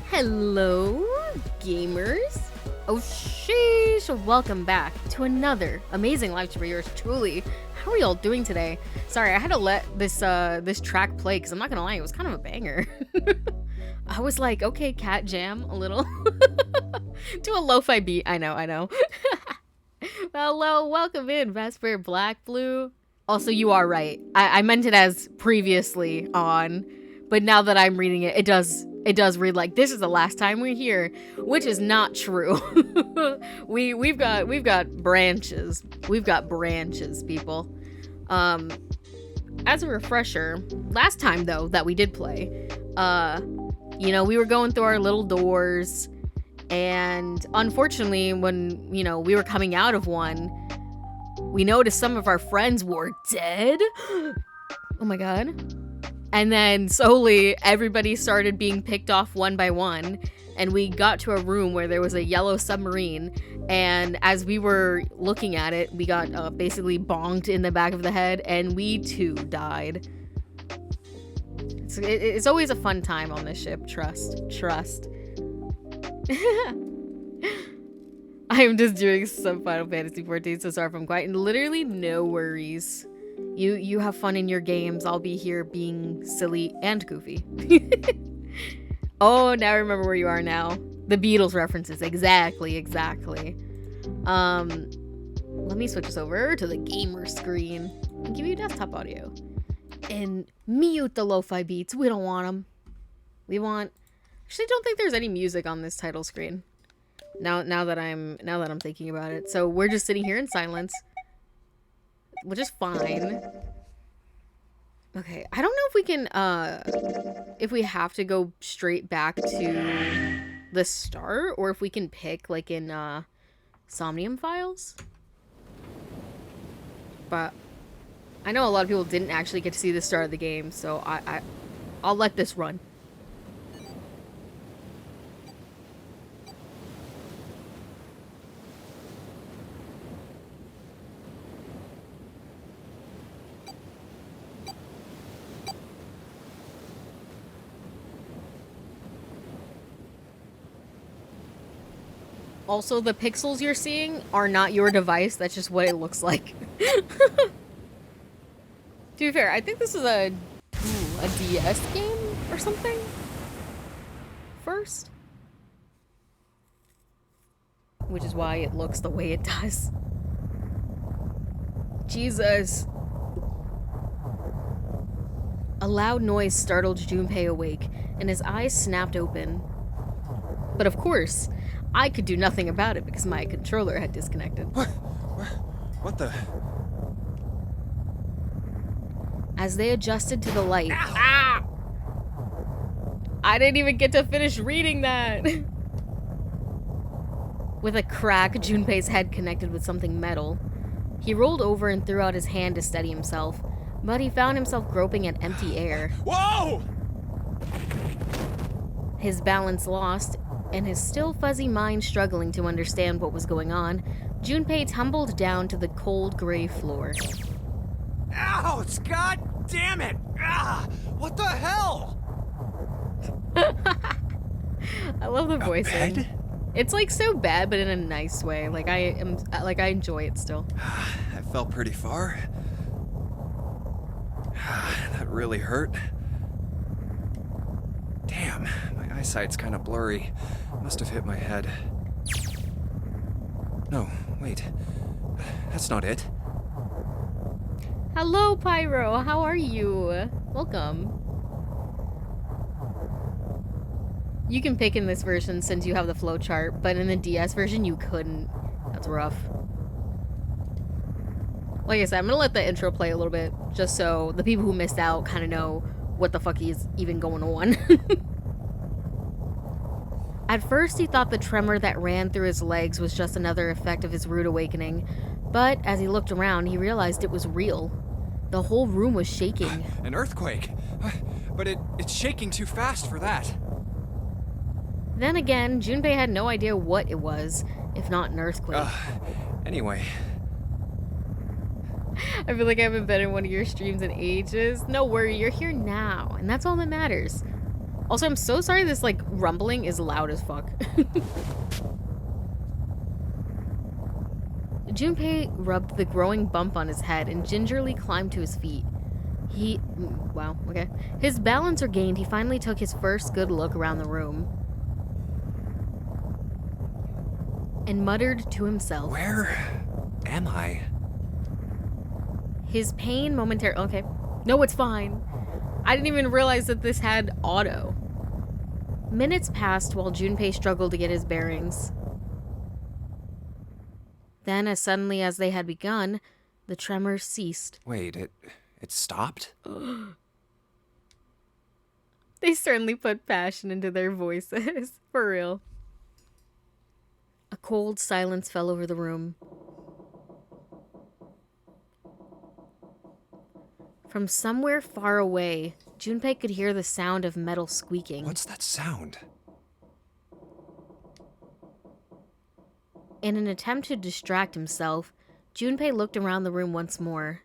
Hello, gamers. Oh, sheesh. Welcome back to another amazing live stream of yours truly. How are y'all doing today? Sorry, I had to let this track play because I'm not gonna lie, it was kind of a banger. I was like, okay, cat jam a little. Do a lo-fi beat. I know. Hello, welcome in, Vesper Black Blue. Also, you are right. I meant it as previously on, but now that I'm reading it, it does read like this is the last time we're here, which is not true. we've got branches. We've got branches, people. As a refresher, last time though that we did play, we were going through our little doors, and unfortunately when, we were coming out of one, we noticed some of our friends were dead. Oh my god. And then slowly everybody started being picked off one by one, and we got to a room where there was a yellow submarine, and as we were looking at it, we got basically bonked in the back of the head, and we too died. It's always a fun time on this ship. Trust. I am just doing some Final Fantasy 14, so sorry if I'm quiet, and literally no worries. You have fun in your games. I'll be here being silly and goofy. Oh, now I remember where you are now. The Beatles references. Exactly. Let me switch this over to the gamer screen and give you desktop audio. And mute the lo-fi beats. We don't want them. We want... Actually, I don't think there's any music on this title screen. Now that I'm thinking about it. So we're just sitting here in silence, which is fine. Okay, I don't know if we can, if we have to go straight back to the start, or if we can pick, like, in, Somnium Files. But I know a lot of people didn't actually get to see the start of the game, so I'll let this run. Also, the pixels you're seeing are not your device. That's just what it looks like. To be fair, I think this is a DS game or something. First. Which is why it looks the way it does. Jesus. A loud noise startled Junpei awake, and his eyes snapped open. But of course, I could do nothing about it because my controller had disconnected. What the? As they adjusted to the light... Ah! I didn't even get to finish reading that! With a crack, Junpei's head connected with something metal. He rolled over and threw out his hand to steady himself, but he found himself groping at empty air. Whoa! His balance lost, and his still fuzzy mind struggling to understand what was going on, Junpei tumbled down to the cold gray floor. Ouch! God damn it! Ah! What the hell? I love the voicing. Bed? It's like so bad, but in a nice way. Like I enjoy it still. I fell pretty far. That really hurt. Damn, my eyesight's kind of blurry. Must have hit my head. No, wait. That's not it. Hello, Pyro. How are you? Welcome. You can pick in this version since you have the flowchart, but in the DS version, you couldn't. That's rough. Like I said, I'm gonna let the intro play a little bit, just so the people who missed out kind of know what the fuck is even going on. At first, he thought the tremor that ran through his legs was just another effect of his rude awakening, but as he looked around, he realized it was real. The whole room was shaking. An earthquake? But it's shaking too fast for that. Then again, Junpei had no idea what it was, if not an earthquake. Anyway. I feel like I haven't been in one of your streams in ages. No worry, you're here now, and that's all that matters. Also, I'm so sorry this, like, rumbling is loud as fuck. Junpei rubbed the growing bump on his head and gingerly climbed to his feet. Wow, okay. His balance regained, he finally took his first good look around the room. And muttered to himself. Where am I? His pain momentarily... Okay. No, it's fine. I didn't even realize that this had auto. Minutes passed while Junpei struggled to get his bearings. Then, as suddenly as they had begun, the tremors ceased. Wait, it stopped? They certainly put passion into their voices. For real. A cold silence fell over the room. From somewhere far away, Junpei could hear the sound of metal squeaking. What's that sound? In an attempt to distract himself, Junpei looked around the room once more.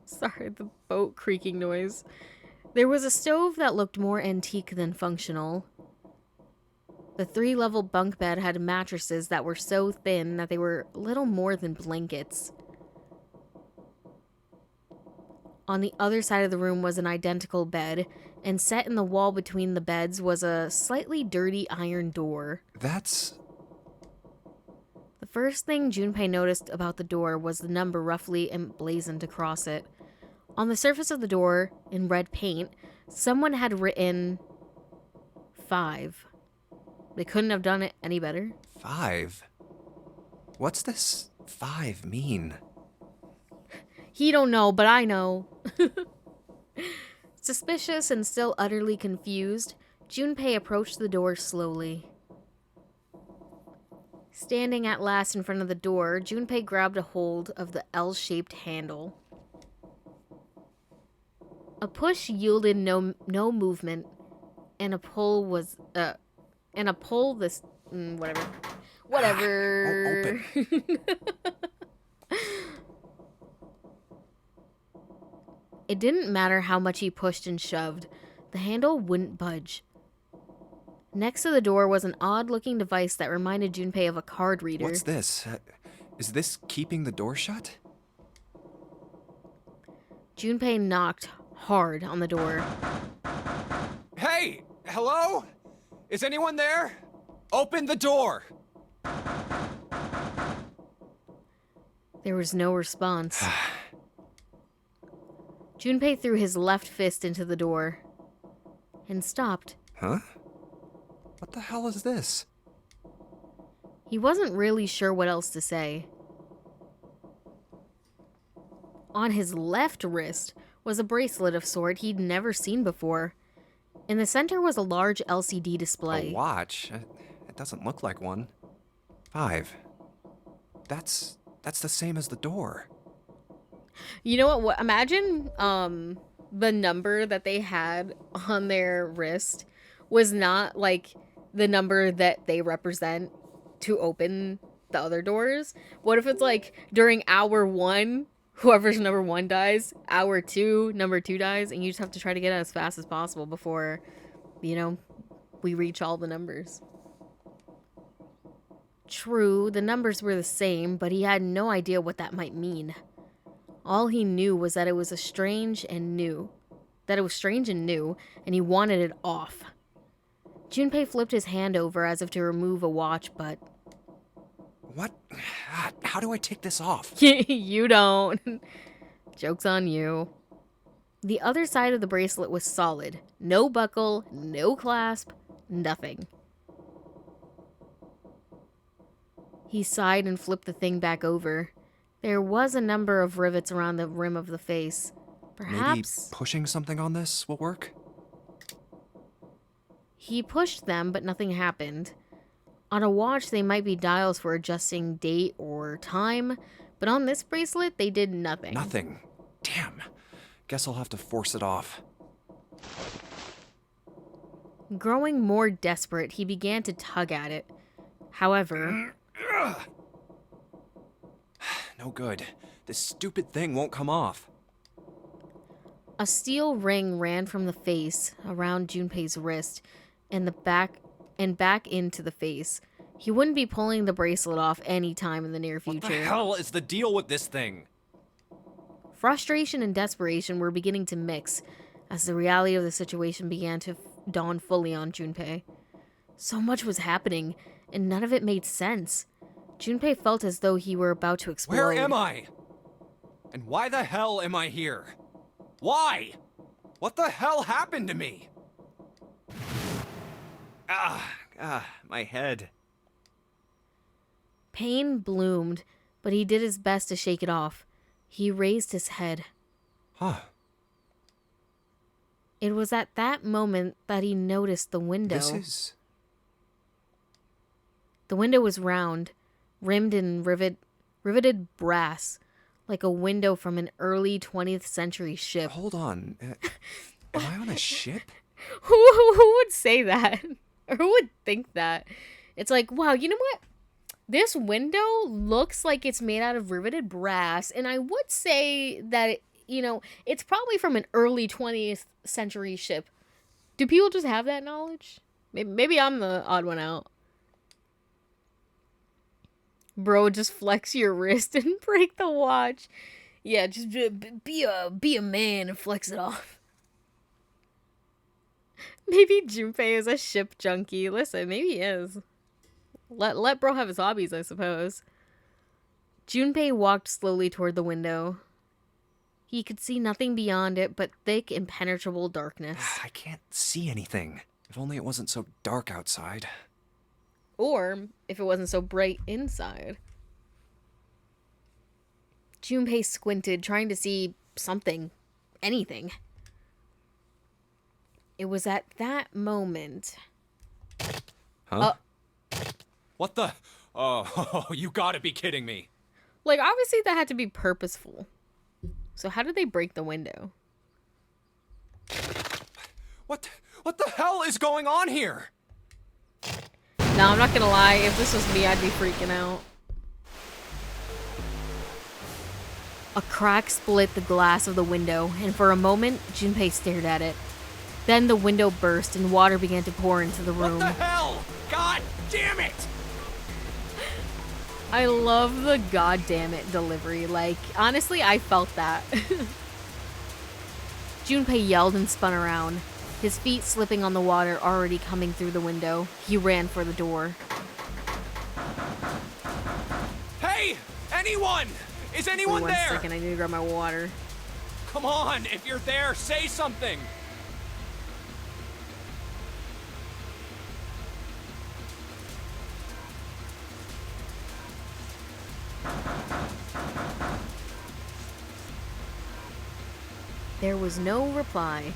Sorry, the boat creaking noise. There was a stove that looked more antique than functional. The 3-level bunk bed had mattresses that were so thin that they were little more than blankets. On the other side of the room was an identical bed, and set in the wall between the beds was a slightly dirty iron door. That's... The first thing Junpei noticed about the door was the number roughly emblazoned across it. On the surface of the door, in red paint, someone had written 5. They couldn't have done it any better. 5? What's this 5 mean? He don't know, but I know. Suspicious and still utterly confused, Junpei approached the door slowly. Standing at last in front of the door, Junpei grabbed a hold of the L-shaped handle. A push yielded no movement, and a pull was whatever. Won't open. It didn't matter how much he pushed and shoved. The handle wouldn't budge. Next to the door was an odd-looking device that reminded Junpei of a card reader. What's this? Is this keeping the door shut? Junpei knocked hard on the door. Hey! Hello? Is anyone there? Open the door! There was no response. Junpei threw his left fist into the door and stopped. Huh? What the hell is this? He wasn't really sure what else to say. On his left wrist was a bracelet of sort he'd never seen before. In the center was a large LCD display. A watch? It doesn't look like one. 5. That's the same as the door. You know what? Imagine the number that they had on their wrist was not like the number that they represent to open the other doors. What if it's like during hour 1, whoever's number 1 dies, hour 2, number 2 dies, and you just have to try to get it as fast as possible before, we reach all the numbers. True, the numbers were the same, but he had no idea what that might mean. All he knew was that it was strange and new, and he wanted it off. Junpei flipped his hand over as if to remove a watch, but... What? How do I take this off? You don't. Joke's on you. The other side of the bracelet was solid. No buckle, no clasp, nothing. He sighed and flipped the thing back over. There was a number of rivets around the rim of the face. Perhaps... Maybe pushing something on this will work? He pushed them, but nothing happened. On a watch, they might be dials for adjusting date or time, but on this bracelet, they did nothing. Nothing. Damn. Guess I'll have to force it off. Growing more desperate, he began to tug at it. However... No good. This stupid thing won't come off. A steel ring ran from the face around Junpei's wrist and back into the face. He wouldn't be pulling the bracelet off any time in the near future. What the hell is the deal with this thing? Frustration and desperation were beginning to mix as the reality of the situation began to dawn fully on Junpei. So much was happening, and none of it made sense. Junpei felt as though he were about to explode. Where am I? And why the hell am I here? Why? What the hell happened to me? My head. Pain bloomed, but he did his best to shake it off. He raised his head. Huh. It was at that moment that he noticed the window. The window was round, rimmed in riveted brass, like a window from an early 20th century ship. Hold on. Am I on a ship? Who would say that? Or who would think that? It's like, wow, you know what? This window looks like it's made out of riveted brass, and I would say that, it's probably from an early 20th century ship. Do people just have that knowledge? Maybe I'm the odd one out. Bro, just flex your wrist and break the watch. Yeah, just be a man and flex it off. Maybe Junpei is a ship junkie. Listen, maybe he is. Let bro have his hobbies, I suppose. Junpei walked slowly toward the window. He could see nothing beyond it but thick, impenetrable darkness. I can't see anything. If only it wasn't so dark outside. Or if it wasn't so bright inside. Junpei squinted, trying to see something. Anything. It was at that moment... Huh? What the... Oh, you gotta be kidding me. Like, obviously that had to be purposeful. So how did they break the window? What the hell is going on here? Now, I'm not gonna lie, if this was me, I'd be freaking out. A crack split the glass of the window, and for a moment, Junpei stared at it. Then the window burst and water began to pour into the room. What the hell? God damn it! I love the goddamn it delivery. Like, honestly, I felt that. Junpei yelled and spun around. His feet slipping on the water already coming through the window. He ran for the door. Hey! Anyone! Is anyone Wait there? 1 second, I need to grab my water. Come on, if you're there, say something! There was no reply.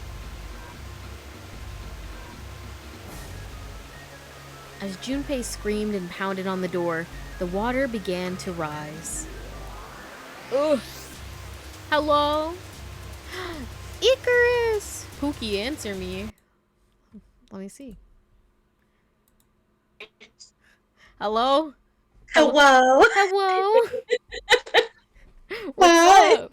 As Junpei screamed and pounded on the door, the water began to rise. Ugh. Hello? Icarus! Pookie, answer me. Let me see. Hello? Hello. Hello? What's What? up?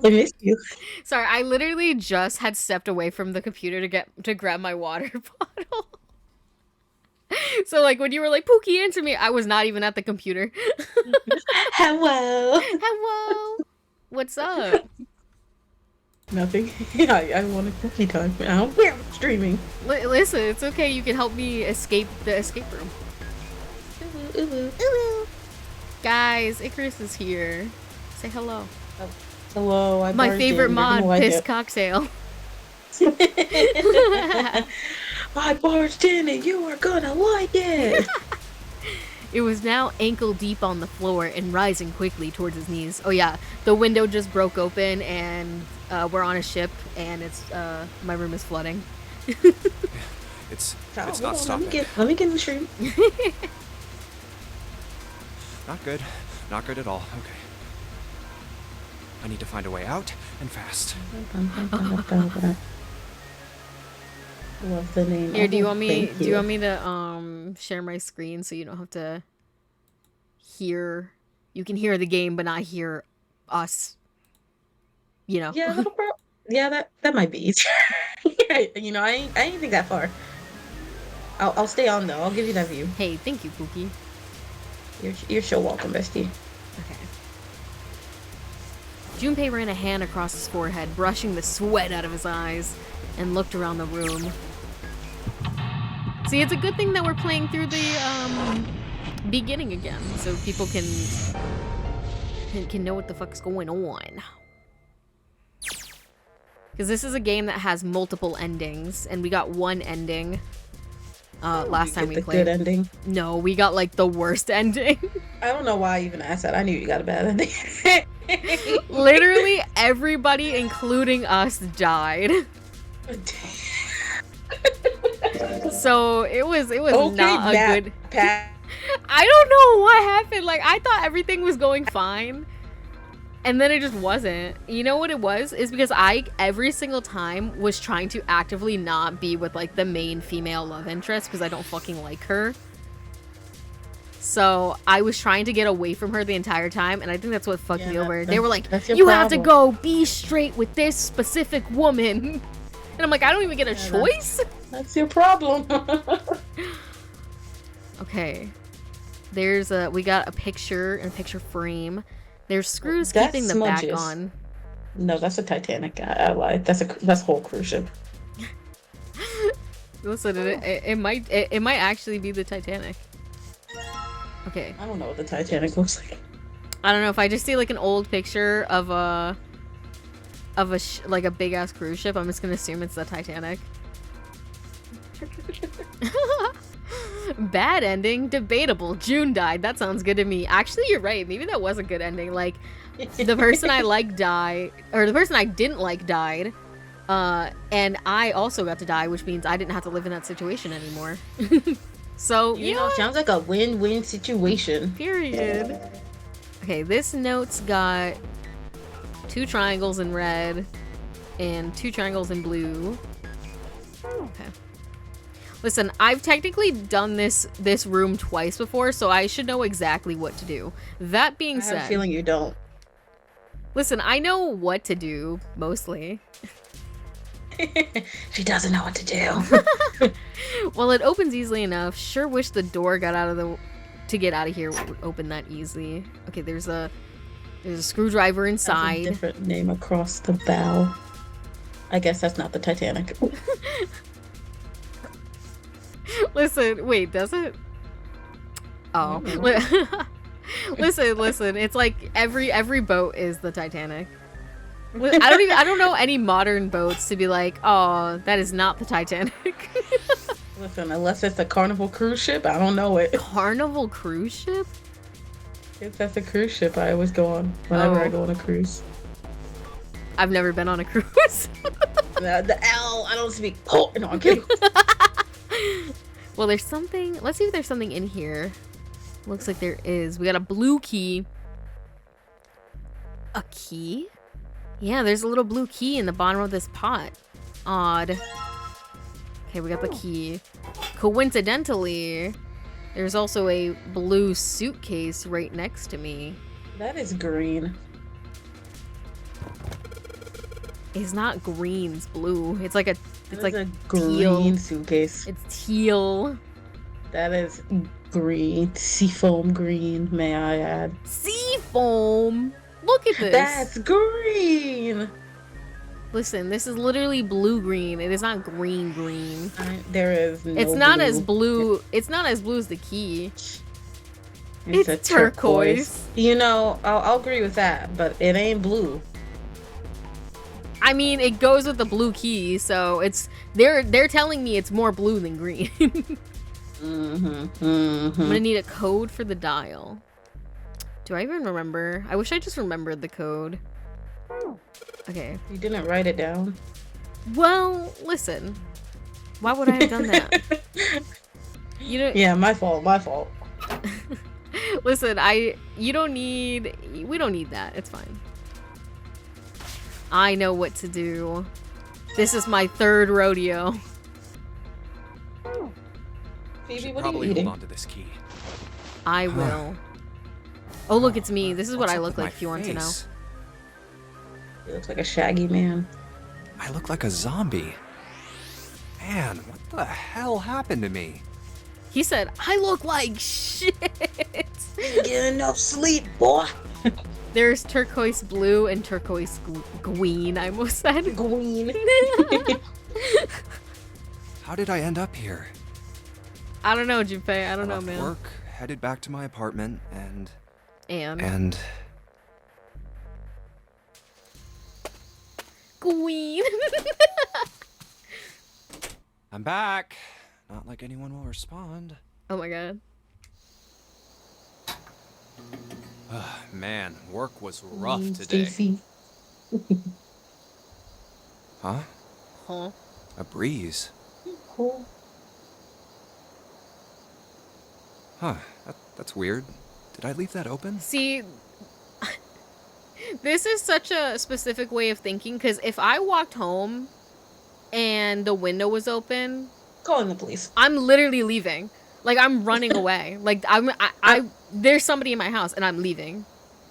I miss you. Sorry, I literally just had stepped away from the computer to grab my water bottle. So like when you were like, Pookie, answer me, I was not even at the computer. Hello. Hello. What's up? Nothing. I wanted cookie time. I don't care. I'm streaming. Listen, it's okay. You can help me escape the escape room. Guys, Icarus is here. Say hello. Hello. I My barged favorite in. You're mod, gonna like Piss it. Cocktail. I barged in and you are gonna like it. It was now ankle deep on the floor and rising quickly towards his knees. Oh yeah, the window just broke open and we're on a ship and it's my room is flooding. It's Hold not on, stopping. let me get in the stream. Not good. Not good at all. Okay. I need to find a way out, and fast. Love the name. Here, do you want me Thank do you want me to share my screen so you don't have to hear, you can hear the game but not hear us, you know? Yeah, that might be easier. You know, I ain't think that far. I'll stay on though. I'll give you that view. Hey, thank you, Pookie. You're so welcome, bestie. Okay. Junpei ran a hand across his forehead, brushing the sweat out of his eyes, and looked around the room. See, it's a good thing that we're playing through the beginning again, so people can know what the fuck's going on. Because this is a game that has multiple endings, and we got one ending last time we the played. Good ending. No, we got like the worst ending. I don't know why I even asked that. I knew you got a bad ending. Literally everybody, including us, died. So it was Okay, not a good. Pat. I don't know what happened. Like, I thought everything was going fine, and then it just wasn't. You know what it was? Is because I every single time was trying to actively not be with like the main female love interest because I don't fucking like her. So I was trying to get away from her the entire time, and I think that's what fucked me over. They were like, "You have to go be straight with this specific woman," and I'm like, I don't even get a choice. That's your problem. Okay. There's we got a picture and a picture frame. There's screws That's keeping the back smudges. on. No, that's a Titanic. I lied. That's a whole cruise ship. Listen, it might actually be the Titanic. Okay. I don't know what the Titanic looks like. I don't know if I just see like an old picture of a like a big ass cruise ship, I'm just gonna assume it's the Titanic. Bad ending, debatable. June died. That sounds good to me. Actually, you're right. Maybe that was a good ending. Like, the person I like died, or the person I didn't like died, and I also got to die, which means I didn't have to live in that situation anymore. So, You know, sounds like a win-win situation. period. Okay, this note's got 2 triangles in red and 2 triangles in blue. Okay. Listen, I've technically done this room twice before, so I should know exactly what to do. That being I have a said, feeling you don't. listen, I know what to do, mostly. She doesn't know what to do. Well, it opens easily enough. Sure wish the door got out of the... to get out of here would open that easily. Okay, there's a screwdriver That's a inside. different name across the bow. I guess that's not the Titanic. Listen, wait, does it? Oh. Listen, it's like every boat is the Titanic. I don't know any modern boats to be like, oh, that is not the Titanic. Listen, unless it's a Carnival cruise ship, I don't know it. Carnival cruise ship? If that's a cruise ship, I always go on whenever I go on a cruise. I've never been on a cruise. The L, I don't speak. Oh, no, I'm kidding. Well, there's something. Let's see if there's something in here. Looks like there is. We got a blue key. A key? Yeah, there's a little blue key in the bottom of this pot. Odd. Okay, we got the key. Coincidentally, there's also a blue suitcase right next to me. That is green. It's not green, it's blue. It's like a A green teal. suitcase. It's teal. That is green. Seafoam green, may I add. Seafoam! Look at this. That's green! Listen, this is literally blue-green. It is not green-green. There is no It's not blue. as blue. It's not as blue as the key. It's a It's turquoise. You know, I'll agree with that, but it ain't blue. I mean, it goes with the blue key, so it's they're telling me it's more blue than green. I'm gonna need a code for the dial. Do I even remember? I wish I just remembered the code. Okay. You didn't write it down. Well, listen. Why would I have done that? You know. Yeah, my fault. My fault. Listen, we don't need that. It's fine. I know what to do. This is my 3rd rodeo. Phoebe, what are you Probably eating? hold on to this key. I will. Oh, look, it's me. This is what What's I up look with like my if you want to know. face? He looks like a shaggy man. I look like a zombie. Man, what the hell happened to me? He said, I look like shit. Get enough sleep, boy. There's turquoise blue and turquoise green, I almost said. Green. How did I end up here? I don't know, Junpei. I don't know, Left man. work, headed back to my apartment, and Queen. I'm back. Not like anyone will respond. Oh my god. Man, work was rough today. Stacy. Huh? Huh? A breeze. Cool. Huh, that's weird. Did I leave that open? See, this is such a specific way of thinking, because if I walked home and the window was open, Calling the police. I'm literally leaving. Like, I'm running away. Like, there's somebody in my house and I'm leaving.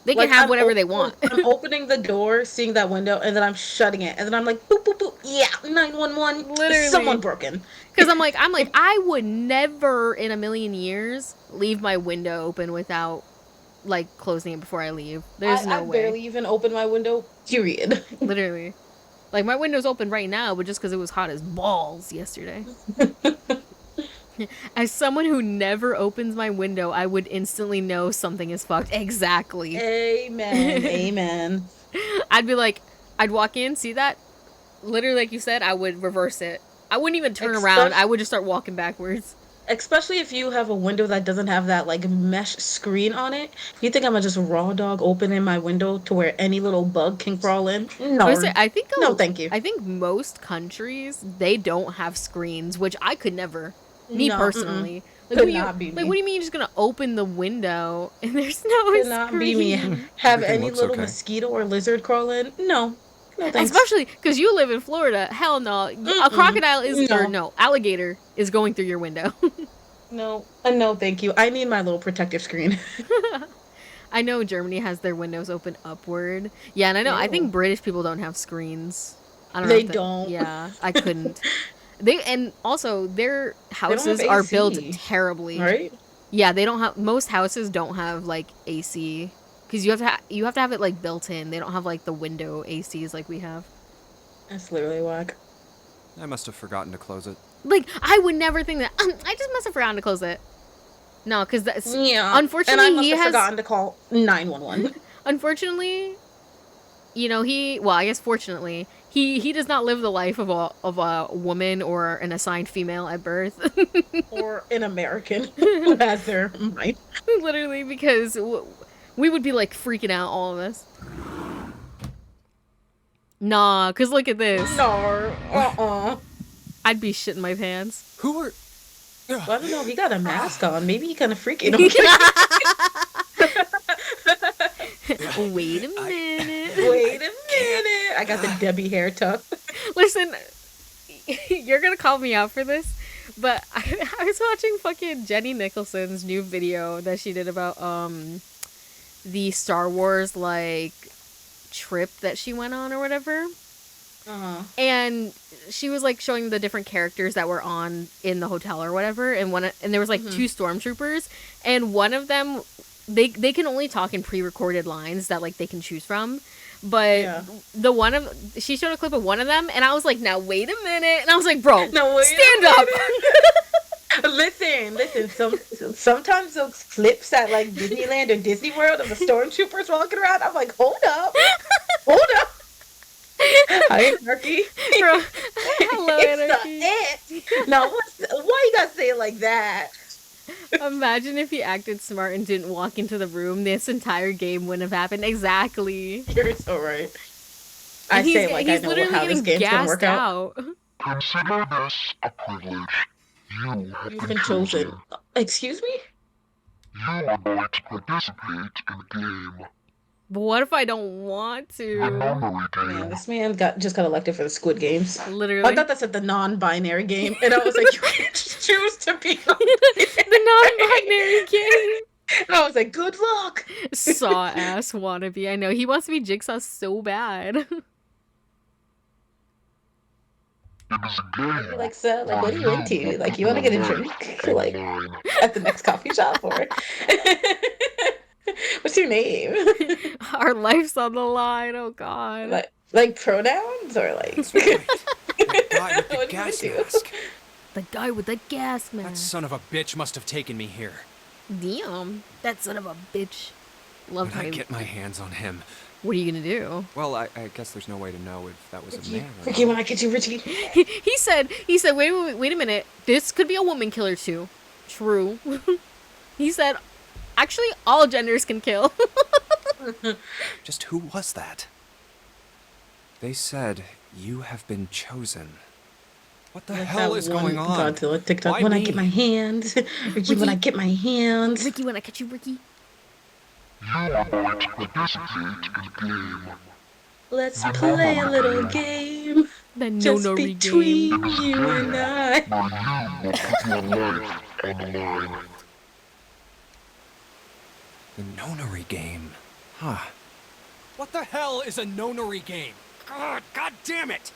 They can Like, have whatever they want. I'm opening the door, seeing that window, and then I'm shutting it, and then I'm like, boop, boop, boop. Yeah, 911. Literally. Someone broken. Because I'm like, I would never in a million years leave my window open without, like, closing it before I leave. There's no I way. barely even opened my window, period. Literally. Like, my window's open right now, but just because it was hot as balls yesterday. As someone who never opens my window, I would instantly know something is fucked. Exactly. Amen. Amen. I'd be like, I'd walk in, see that? Literally, like you said, I would reverse it. I wouldn't even turn around. I would just start walking backwards. Especially if you have a window that doesn't have that, like, mesh screen on it. You think I'm gonna just raw dog opening my window to where any little bug can crawl in? No. I think No, thank you. I think most countries, they don't have screens, which I could never. Me No, personally. Like, could not be like, me. what do you mean you're just gonna open the window and there's no Could not be me. screen? Have Everything any looks little okay. mosquito or lizard crawl in? No. No thanks. Especially because you live in Florida. Hell no. A Mm-mm. crocodile is, or No. no, alligator is going through your window. No. No, thank you. I need my little protective screen. I know Germany has their windows open upward. Yeah, and I know, I Ew. think British people don't have screens. I don't know. They if that- don't. Yeah, I couldn't. And also their They don't have houses are built AC, terribly. right? Yeah, they don't have, most houses don't have like AC because you have to have it like built in. They don't have like the window ACs like we have. That's literally whack. I must have forgotten to close it. Like I would never think that. I just must have forgotten to close it. No, because that's Yeah. unfortunately and I must he have has forgotten to call 911. unfortunately, you know, I guess fortunately, he does not live the life of a woman or an assigned female at birth. Or an American who has their mind. Literally, because we would be like freaking out, all of us. Nah, because look at this. No. I'd be shitting my pants. Who are... Well, I don't know. He got a mask on. Maybe he kind of freaky. No, I'm kidding. Wait a minute. Wait a minute. I got the Debbie hair tuck. Listen, you're gonna call me out for this, but I was watching fucking Jenny Nicholson's new video that she did about the Star Wars like trip that she went on or whatever. Uh-huh. And she was like showing the different characters that were on in the hotel or whatever, and there was like two stormtroopers, and one of them they can only talk in pre-recorded lines that like they can choose from, but she showed a clip of one of them, and I was like, now wait a minute, and I was like, bro, stand up. Listen. Sometimes those clips at like Disneyland or Disney World of the stormtroopers walking around, I'm like, hold up. Hi, Anarchy. Bro, hello, Anarchy. No, why you gotta say it like that? Imagine if he acted smart and didn't walk into the room. This entire game wouldn't have happened. Exactly. You're so right. And I say it like I know how this game's gonna work out. Consider this a privilege. You've been chosen. Excuse me? You are going to participate in the game. But what if I don't want The to? memory game. Yeah, this man just got elected for the Squid Games. Literally. I thought that said the non-binary game, and I was like, you can choose to be the non-binary game. And I was like, good luck. Saw ass wannabe. I know he wants to be Jigsaw so bad. It is a game. Like, so, like, what are you into? Like, you want to get a drink? Like, at the next coffee shop, or what's your name? Our life's on the line. Oh God. Like pronouns or like. The guy with the What do you gas do? mask. The guy with the gas That mask. son of a bitch must have taken me here. Damn. That son of a bitch. Love When I him. get my hands on him... What are you gonna do? Well, I guess there's no way to know if that was a man or Ricky, not. when I get you, Richie. He said, wait a minute. This could be a woman killer too. True. He said, actually, all genders can kill. Just who was that? They said, you have been chosen. What the hell is going on? Godzilla TikTok. Why When I me? get my hands, Ricky. When I get my hands. Ricky, when I catch you, Ricky. You are going to participate in the game. Let's play a little game. The Just no between game. you and I. Where you will put your life on the line. The nonary game. Huh. What the hell is a nonary game? God damn it!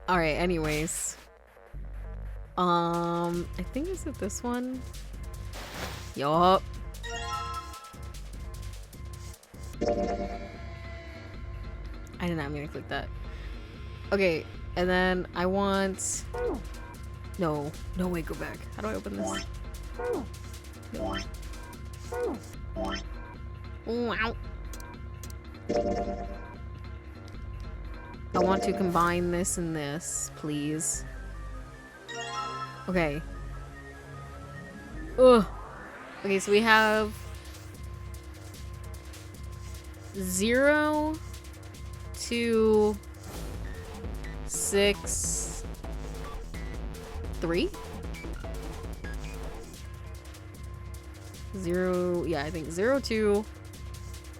All right. Anyways, I think is it this one? Yup. I did not mean to click that. Okay, and then I want. No, wait, go back. How do I open this? Wow. I want to combine this and this, please. Okay. Ugh. Okay, so we have 0 to 6 3 0, yeah, I think 0 2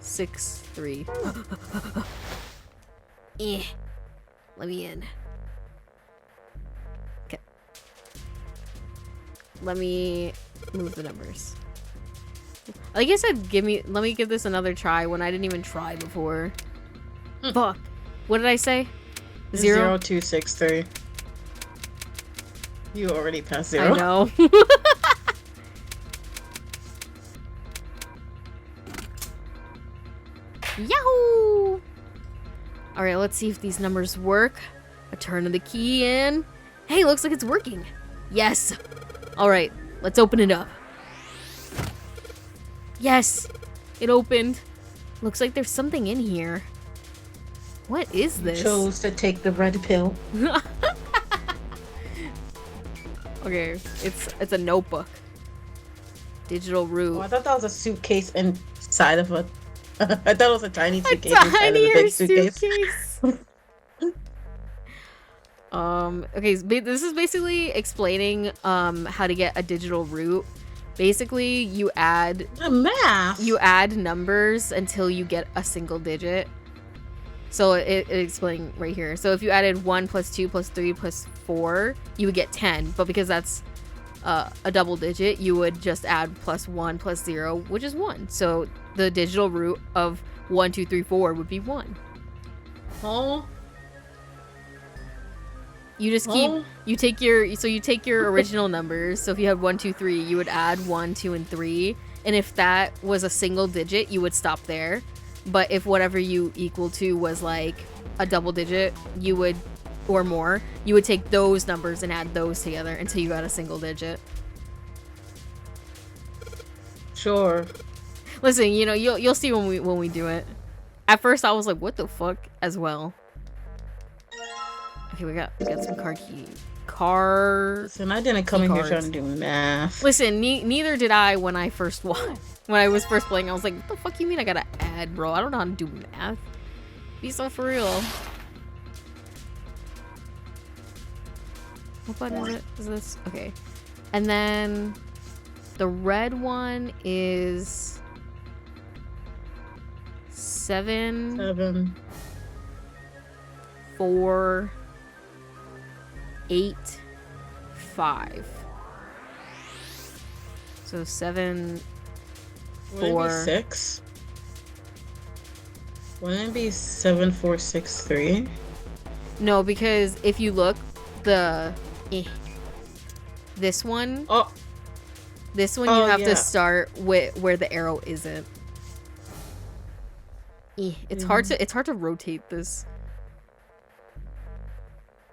6 3. Let me in. Okay. Let me move the numbers. I guess I'd let me give this another try when I didn't even try before. Fuck. What did I say? 0 2 6 3. You already passed 0. I know. Yahoo! Alright, let's see if these numbers work. I turn the key in. Hey, looks like it's working. Yes. Alright, let's open it up. Yes, it opened. Looks like there's something in here. What is this? Chose to take the red pill. Okay, it's a notebook. Digital root. Oh, I thought that was a suitcase inside of a. I thought it was a tiny suitcase A inside of a tinier big suitcase. suitcase. Okay, this is basically explaining how to get a digital root. Basically, you add Math. You add numbers until you get a single digit. So it's explaining right here. So if you added 1 plus 2 plus 3 plus 4, you would get 10. But because that's a double digit, you would just add plus 1 plus 0, which is 1. So the digital root of 1, 2, 3, 4 would be 1. Oh. You just keep you take your original numbers. So if you had 1, 2, 3, you would add 1, 2, and 3. And if that was a single digit, you would stop there. But if whatever you equal to was like a double digit, you would, or more, you would take those numbers and add those together until you got a single digit. Sure. Listen, you know, you'll see when we do it. At first, I was like, "What the fuck?" as well. Okay, we got some card key. Listen, I didn't come in here cards. trying to do math. Listen, neither did I when I first watched. When I was first playing, I was like, "What the fuck you mean I gotta add, bro? I don't know how to do math. Be so for real." What button is it? Is this okay? And then the red one is 7 4 8 5. So 7 4 6. Wouldn't it be 7 4 6 3? No, because if you look, this one. Oh. This one you have to start with where the arrow isn't. It's hard to rotate this.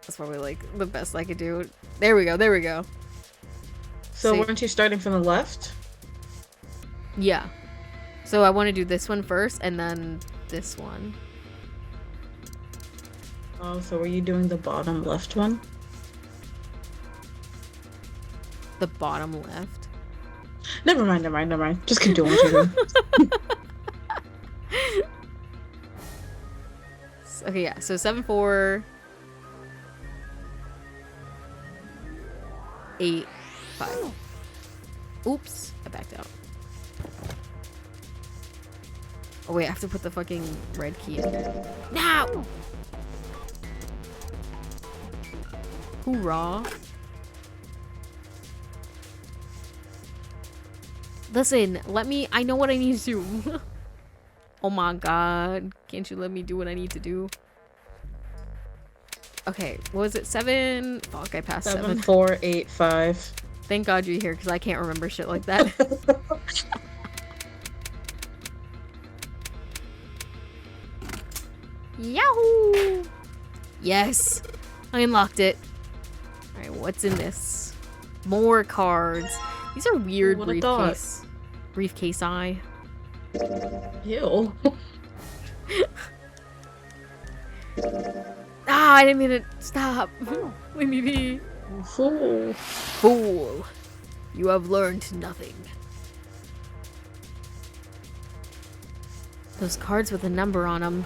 That's probably like the best I could do. There we go. So weren't you starting from the left? Yeah. So I want to do this one first and then this one. Oh, so were you doing the bottom left one? The bottom left. Never mind. Just keep doing what you're doing. Okay, yeah. So 7 4 8 5. Oops, I backed out. Oh wait, I have to put the fucking red key in here. Now! Hoorah. Listen, I know what I need to do. Oh my god, can't you let me do what I need to do? Okay, what was it? 7? Fuck, I passed 7. 7 4 8 5. Thank God you're here because I can't remember shit like that. Yahoo! Yes, I unlocked it. All right, what's in this? More cards. These are weird briefcase eye. Ew. I didn't mean to stop. Leave me be. Fool. Fool. You have learned nothing. Those cards with a number on them.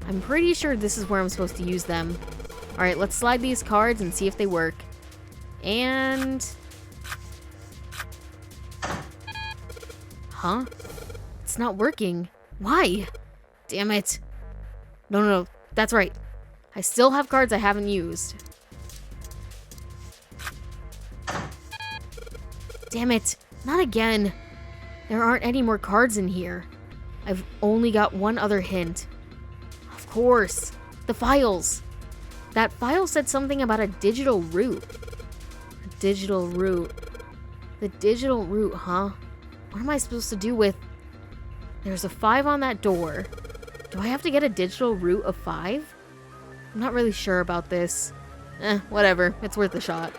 I'm pretty sure this is where I'm supposed to use them. Alright, let's slide these cards and see if they work. And... Huh? It's not working. Why? Damn it. No. That's right. I still have cards I haven't used. Damn it. Not again. There aren't any more cards in here. I've only got one other hint. Of course. The files. That file said something about a digital route. A digital route. The digital route, huh? What am I supposed to do with... There's a 5 on that door. Do I have to get a digital route of 5? I'm not really sure about this. Whatever. It's worth a shot.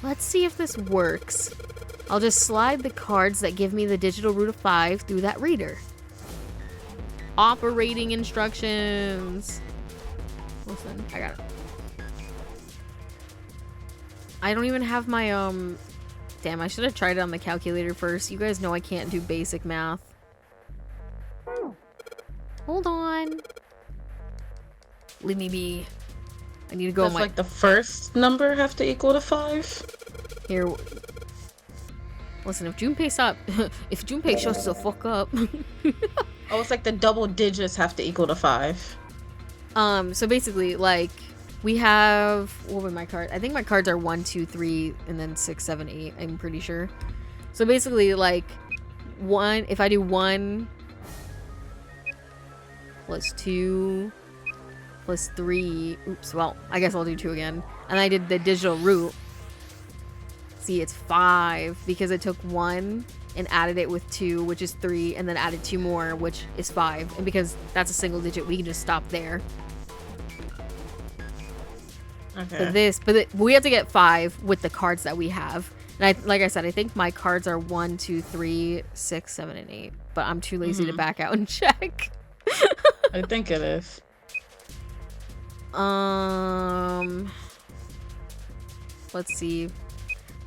Let's see if this works. I'll just slide the cards that give me the digital route of 5 through that reader. Operating instructions. Listen, I got it. I don't even have my, Damn, I should have tried it on the calculator first. You guys know I can't do basic math. Hold on. Leave me be. I need to go. Does like the first number have to equal to 5? Here. Listen, if Junpei shuts the fuck up. Oh, it's like the double digits have to equal to 5. So basically, like, we have, what were my cards? I think my cards are 1, 2, 3, and then 6, 7, 8. I'm pretty sure. So basically, like, if I do 1 plus 2 plus 3, oops, well, I guess I'll do 2 again. And I did the digital route. See, it's 5 because it took 1 and added it with 2, which is 3, and then added 2 more, which is 5. And because that's a single digit, we can just stop there. Okay. But we have to get 5 with the cards that we have. And like I said, I think my cards are 1, 2, 3, 6, 7, and 8. But I'm too lazy to back out and check. I think it is. Let's see.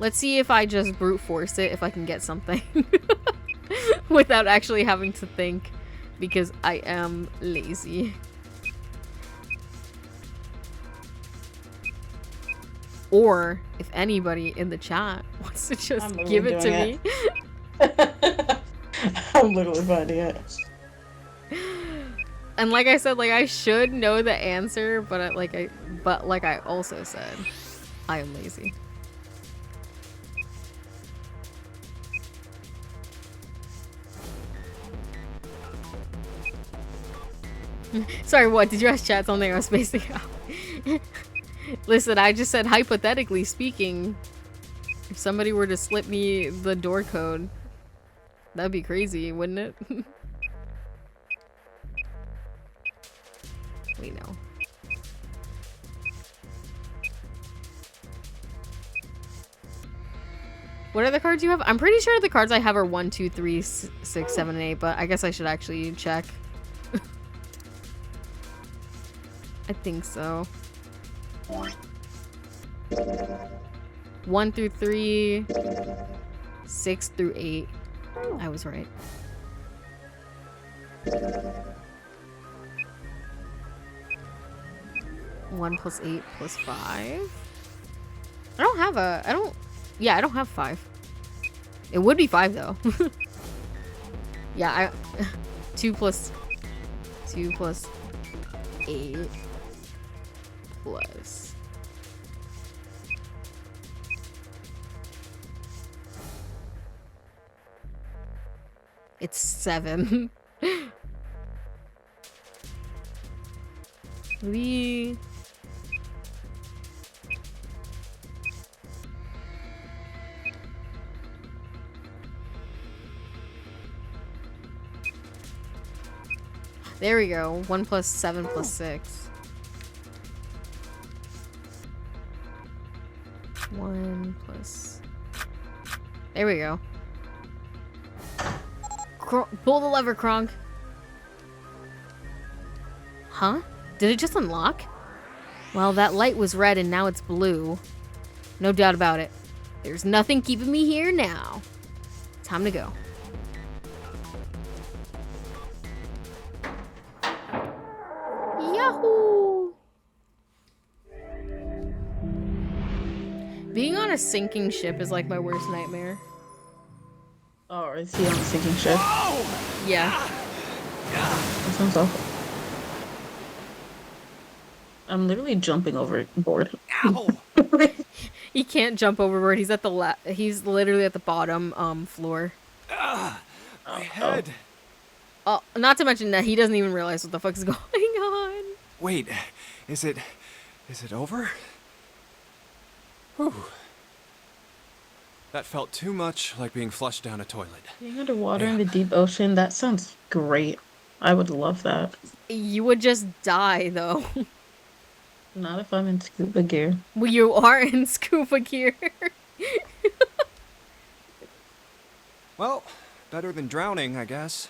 Let's see if I just brute force it, if I can get something. Without actually having to think. Because I am lazy. Or, if anybody in the chat wants to just give it to me. I'm literally finding it. And like I said, like I should know the answer, but like I also said, I am lazy. Sorry, what? Did you ask chat something I was spacing out? Listen, I just said hypothetically speaking, if somebody were to slip me the door code, that'd be crazy, wouldn't it? We know. What are the cards you have? I'm pretty sure the cards I have are 1, 2, 3, 6, 7, and 8, but I guess I should actually check. I think so. 1 through 3, 6 through 8. I was right. One plus 8 plus 5. I don't have 5. It would be 5 though. Yeah, 2 plus 8 plus. It's 7. We. There we go. 1 plus 7 plus 6. 1 plus. There we go. Pull the lever, Kronk. Huh? Did it just unlock? Well, that light was red and now it's blue. No doubt about it. There's nothing keeping me here now. Time to go. Yahoo! Being on a sinking ship is like my worst nightmare. Oh, is he on a sinking ship? Yeah. That sounds awful. I'm literally jumping overboard. Ow! He can't jump overboard. He's at the he's literally at the bottom floor. My head. Oh, not to mention that he doesn't even realize what the fuck's going on. Wait, is it over? Whew. That felt too much like being flushed down a toilet. Being underwater in the deep ocean, that sounds great. I would love that. You would just die, though. Not if I'm in scuba gear. Well, you are in scuba gear. Well, better than drowning, I guess.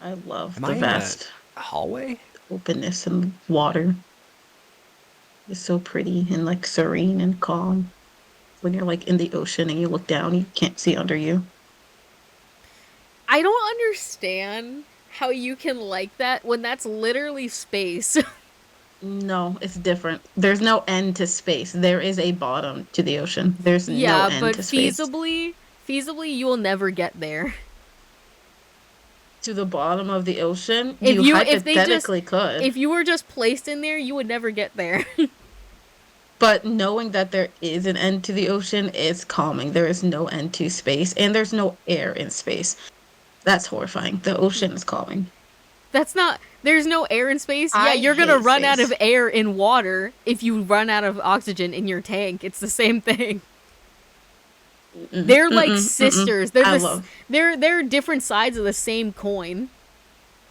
I love Am the I in vast a hallway? openness in the water. It's so pretty and like serene and calm. When you're like in the ocean and you look down, you can't see under you. I don't understand how you can like that when that's literally space. No, it's different. There's no end to space. There is a bottom to the ocean. There's no end to space. feasibly, you will never get there. To the bottom of the ocean, If you you- hypothetically could. If you were just placed in there, you would never get there. But knowing that there is an end to the ocean is calming. There is no end to space, and there's no air in space. That's horrifying. The ocean is calming. That's not. There's no air in space. Yeah, I you're gonna hate run out space. of air in water if you run out of oxygen in your tank. It's the same thing. They're like sisters. They're different sides of the same coin.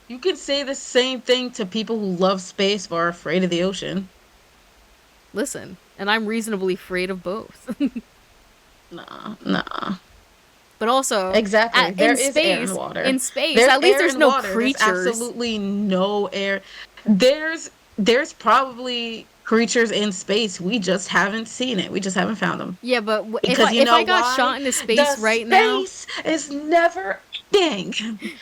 You could say the same thing to people who love space but are afraid of the ocean. Listen, and I'm reasonably afraid of both. Nah. But also, Exactly. There in is space, air and water. in space, There's at least air there's and no water. creatures. There's absolutely no air. There's probably creatures in space. We just haven't seen it. We just haven't found them. Yeah, but if Because you know I got why? shot into space The right now, space is never ending.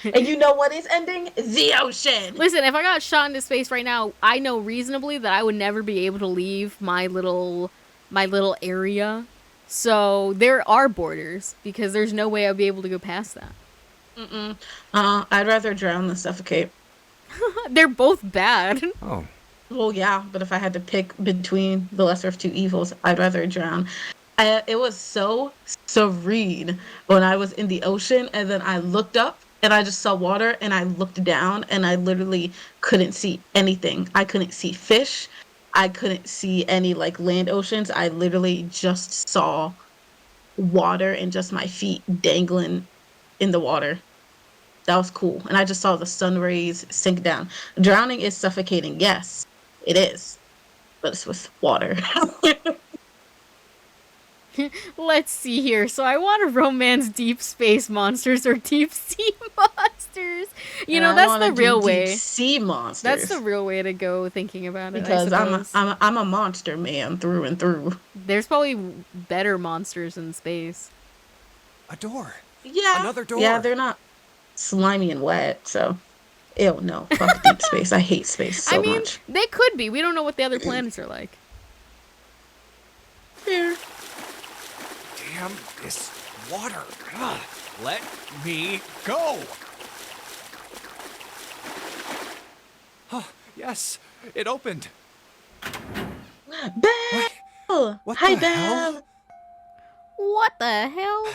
And you know what is ending? The ocean. listen, if I got shot into space right now, I know reasonably that I would never be able to leave my little area. So there are borders because there's no way I'd be able to go past that. I'd rather drown than suffocate. They're both bad. Oh. Well, yeah, but if I had to pick between the lesser of two evils, I'd rather drown. It was so serene when I was in the ocean, and then I looked up and I just saw water, and I looked down and I literally couldn't see anything. I couldn't see fish. I couldn't see any like land oceans. I literally just saw water and just my feet dangling in the water. That was cool. And I just saw the sun rays sink down. Drowning is suffocating. Yes, it is. But it's with water. Let's see here. So I want to romance deep space monsters or deep sea monsters. You know, that's the real way. Sea monsters. That's the real way to go thinking about it. Because I suppose. I'm a monster man through and through. There's probably better monsters in space. A door. Yeah. Another door. Yeah, they're not slimy and wet, so ew, no. Fuck deep space. I hate space so I mean, much. they could be. We don't know what the other planets are like. Fair. Damn this water. Ugh. Let me go. Oh, yes, it opened. Belle! What Hi, the hell? Belle! What the hell?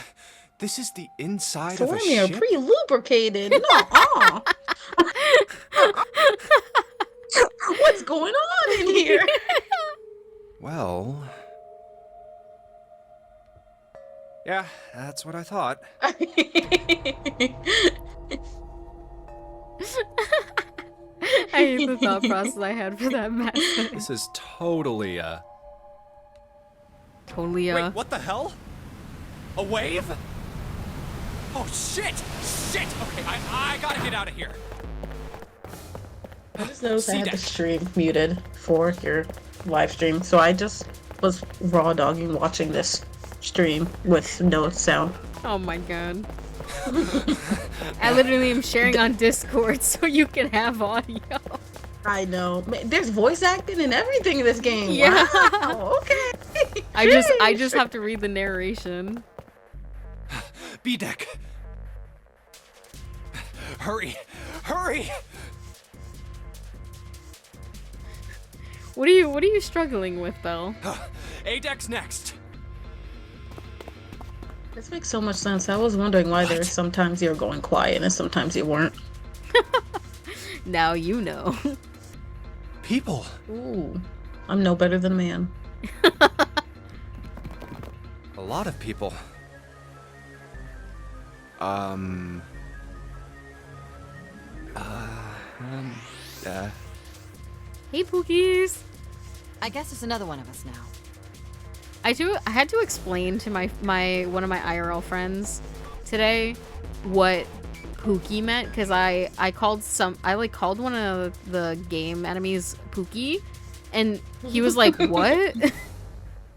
This is the inside Swear of a me are ship? pre-lubricated. No, What's going on in here? Well... Yeah, that's what I thought. I hate the thought process I had for that mess. This is totally Totally, Wait, what the hell? A wave? Oh, shit! Shit! Okay, I gotta get out of here. I just noticed I had the deck. stream muted for your live stream, so I just was raw dogging watching this stream with no sound. Oh my god. I literally am sharing on Discord so you can have audio. I know. Man, there's voice acting and everything in this game. Yeah. Wow, okay. I just have to read the narration. B deck. Hurry! Hurry! What are you struggling with, Belle? A deck's next. This makes so much sense. I was wondering why there's sometimes you're going quiet and sometimes you weren't. Now you know. People. Ooh, I'm no better than a man. A lot of people. Hey, Pookies. I guess it's another one of us now. I had to explain to my one of my IRL friends today what Pookie meant, because I called one of the game enemies Pookie, and he was like, "What?"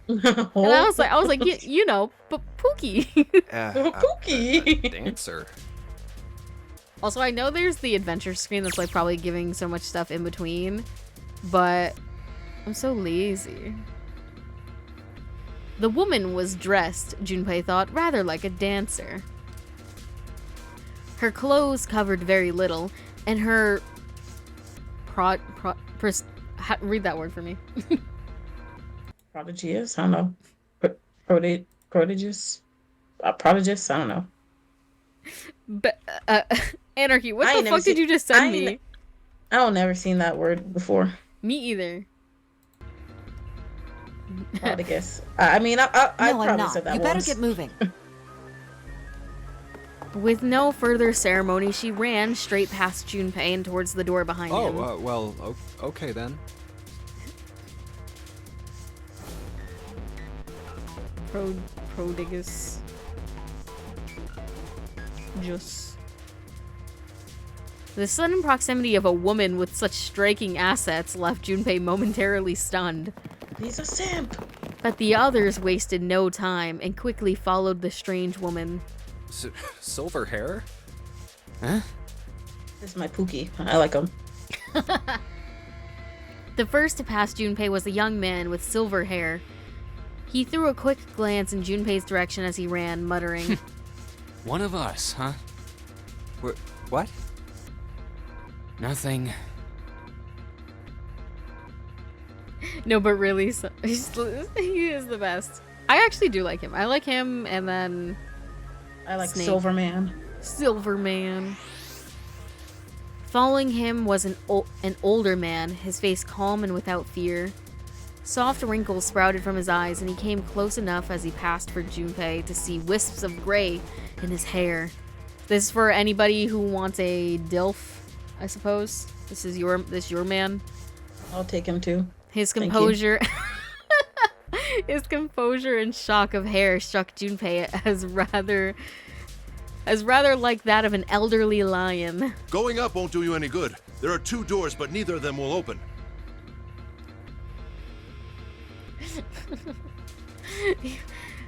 And I was like, you know, but Pookie. Pookie. Dancer. Also, I know there's the adventure screen that's like probably giving so much stuff in between, but I'm so lazy. The woman was dressed, Junpei thought, rather like a dancer. Her clothes covered very little, and her read that word for me. Prodigious? I don't know. Prodigious? Prodigious? I don't know. But, Anarchy, what the fuck did you just send me? I don't never seen that word before. Me either. Prodigious. I mean, I No, probably I'm not. said that You better once. get moving. With no further ceremony, she ran straight past Junpei and towards the door behind him. Well, okay then. Prodigus. Just. The sudden proximity of a woman with such striking assets left Junpei momentarily stunned. He's a simp. But the others wasted no time and quickly followed the strange woman. Silver hair? Huh? This is my Pookie. I like him. The first to pass Junpei was a young man with silver hair. He threw a quick glance in Junpei's direction as he ran, muttering, One of us, huh? What? Nothing. No, but really, he is the best. I actually do like him. I like him, and then I like Snake. Silverman. Silverman. Following him was an older man, his face calm and without fear. Soft wrinkles sprouted from his eyes, and he came close enough as he passed for Junpei to see wisps of gray in his hair. This is for anybody who wants a DILF, I suppose. This is your man. I'll take him too. His composure his composure and shock of hair struck Junpei as rather like that of an elderly lion. Going up won't do you any good. There are 2 doors, but neither of them will open.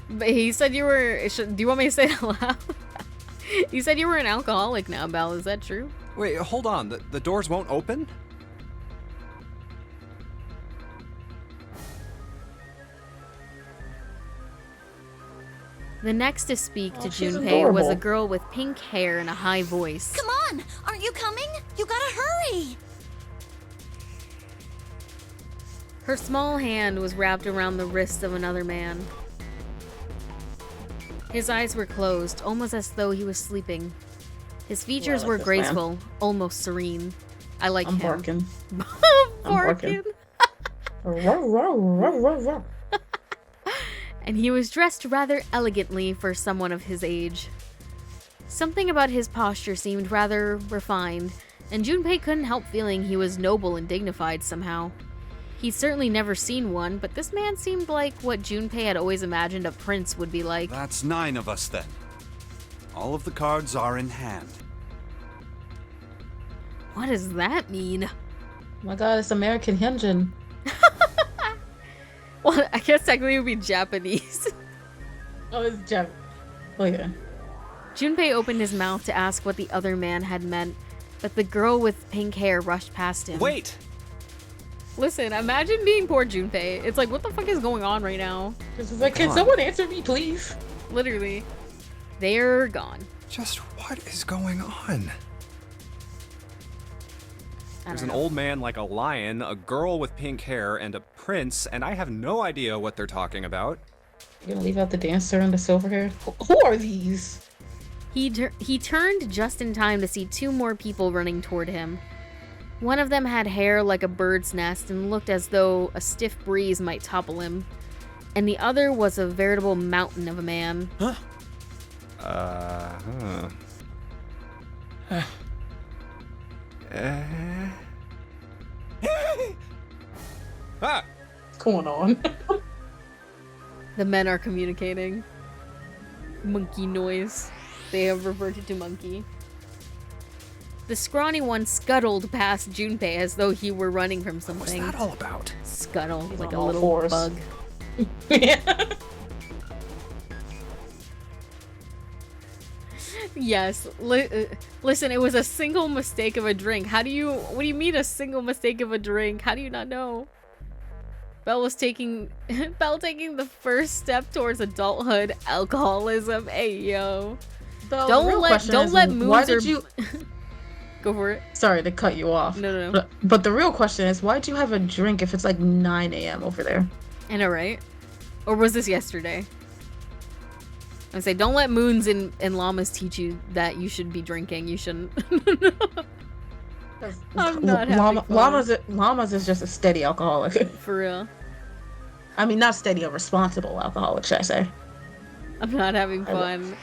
But he said you were... Do you want me to say it out loud? You said you were an alcoholic now, Belle. Is that true? Wait, hold on. The doors won't open? The next to speak to she's Junpei was a adorable. girl with pink hair and a high voice. Come on! Aren't you coming? You gotta hurry! Her small hand was wrapped around the wrist of another man. His eyes were closed, almost as though he was sleeping. His features like were this graceful, almost serene. I like I'm him. barking. Barking. Barking. And he was dressed rather elegantly for someone of his age. Something about his posture seemed rather refined, and Junpei couldn't help feeling he was noble and dignified somehow. He'd certainly never seen one, but this man seemed like what Junpei had always imagined a prince would be like. That's 9 of us then. All of the cards are in hand. What does that mean? Oh my god, it's American Hyunjin. Well, I guess technically it would be Japanese. Oh, it's Jeff. Oh yeah. Junpei opened his mouth to ask what the other man had meant, but the girl with pink hair rushed past him. Wait! Listen, imagine being poor Junpei. It's like, what the fuck is going on right now? This is like, can someone answer me, please? Literally. They're gone. Just what is going on? There's an know. old man like a lion, a girl with pink hair, and a prince, and I have no idea what they're talking about. You gonna leave out the dancer and the silver hair? Who are these? He turned just in time to see two more people running toward him. One of them had hair like a bird's nest and looked as though a stiff breeze might topple him. And the other was a veritable mountain of a man. Huh? Ah! What's going on? The men are communicating. Monkey noise. They have reverted to monkey. The scrawny one scuttled past Junpei as though he were running from something. What's that all about? Scuttle, He's like on a all little fours. bug. Yeah. Yes. Listen, it was a single mistake of a drink. What do you mean a single mistake of a drink? How do you not know? Belle taking the first step towards adulthood, alcoholism. Hey yo. Belle, Don't let moons why did you go for it. Sorry to cut you off. No. But the real question is, why'd you have a drink if it's like 9 a.m. over there? I know, right? Or was this yesterday? I say, don't let moons and llamas teach you that you should be drinking. You shouldn't. I'm not having fun. Llamas is just a steady alcoholic. For real. I mean, not steady, a responsible alcoholic, should I say? I'm not having fun.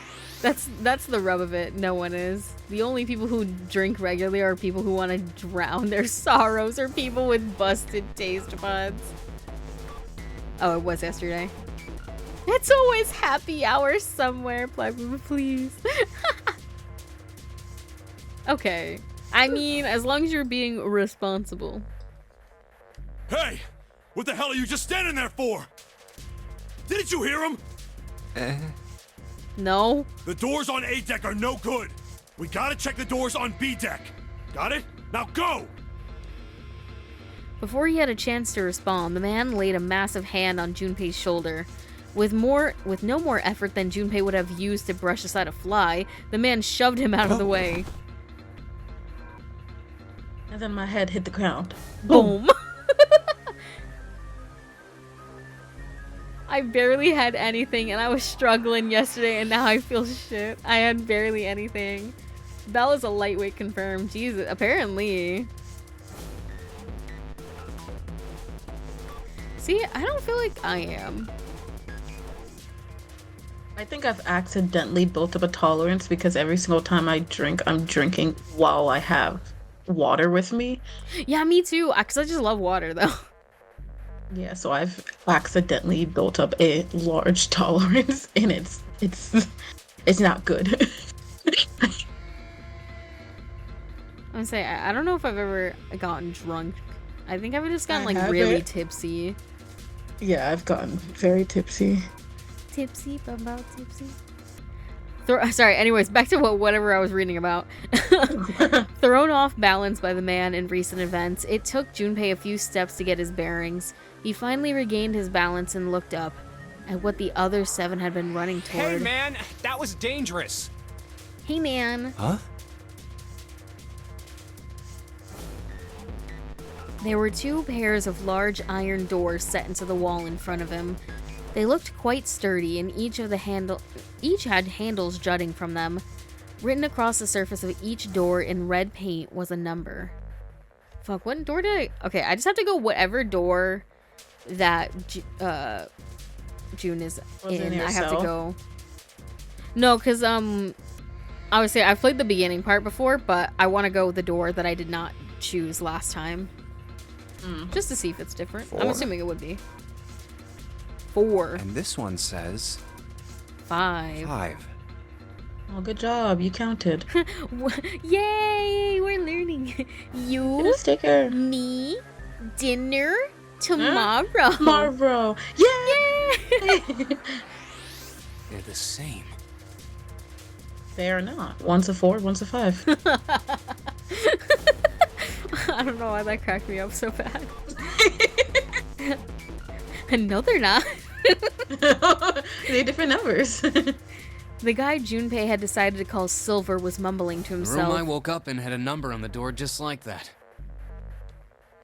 That's the rub of it. No one is. The only people who drink regularly are people who want to drown their sorrows or people with busted taste buds. Oh, it was yesterday. It's always happy hour somewhere, please. Okay. I mean, as long as you're being responsible. Hey! What the hell are you just standing there for? Didn't you hear him? No. The doors on A deck are no good. We gotta check the doors on B deck. Got it? Now go! Before he had a chance to respond, the man laid a massive hand on Junpei's shoulder. With no more effort than Junpei would have used to brush aside a fly, the man shoved him out of the way. And then my head hit the ground. Boom. I barely had anything and I was struggling yesterday and now I feel shit. I had barely anything. Belle is a lightweight confirmed. Jesus, apparently. See, I don't feel like I am. I think I've accidentally built up a tolerance because every single time I drink, I'm drinking while I have water with me. Yeah, me too. Because I just love water, though. Yeah, so I've accidentally built up a large tolerance, and it's not good. I'm gonna say, I don't know if I've ever gotten drunk. I think I've just gotten like really tipsy. Yeah, I've gotten very tipsy. Tipsy, bumbo, tipsy. Sorry, anyways, back to whatever I was reading about. Thrown off balance by the man in recent events, it took Junpei a few steps to get his bearings. He finally regained his balance and looked up at what the other 7 had been running toward. Hey man, that was dangerous. Hey man. Huh? There were 2 pairs of large iron doors set into the wall in front of him. They looked quite sturdy, and each had handles jutting from them. Written across the surface of each door in red paint was a number. Fuck, what door did I... Okay, I just have to go whatever door that June is in. I have to go. No, because, I would say I've played the beginning part before, but I want to go with the door that I did not choose last time. Just to see if it's different. 4. I'm assuming it would be. 4. And this one says 5. 5. Oh, good job. You counted. Yay! We're learning. Get You, a sticker. me, dinner tomorrow. Tomorrow. Yay! They're the same. They are not. One's a 4, one's a 5. I don't know why that cracked me up so bad. No, they're not. They're different numbers. The guy Junpei had decided to call Silver was mumbling to The room himself. I woke up in had a number on the door just like that.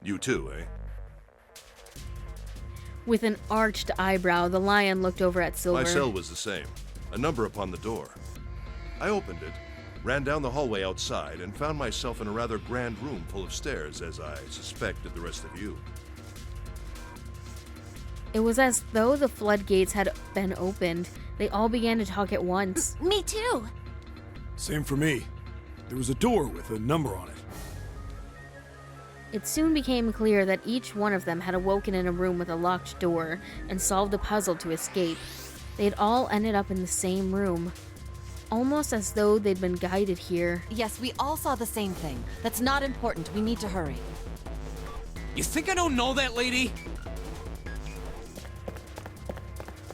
You too, eh? With an arched eyebrow, the lion looked over at Silver. My cell was the same. A number upon the door. I opened it, ran down the hallway outside, and found myself in a rather grand room full of stairs, as I suspected the rest of you. It was as though the floodgates had been opened. They all began to talk at once. Me too. Same for me. There was a door with a number on it. It soon became clear that each one of them had awoken in a room with a locked door and solved a puzzle to escape. They had all ended up in the same room, almost as though they'd been guided here. Yes, we all saw the same thing. That's not important. We need to hurry. You think I don't know that lady?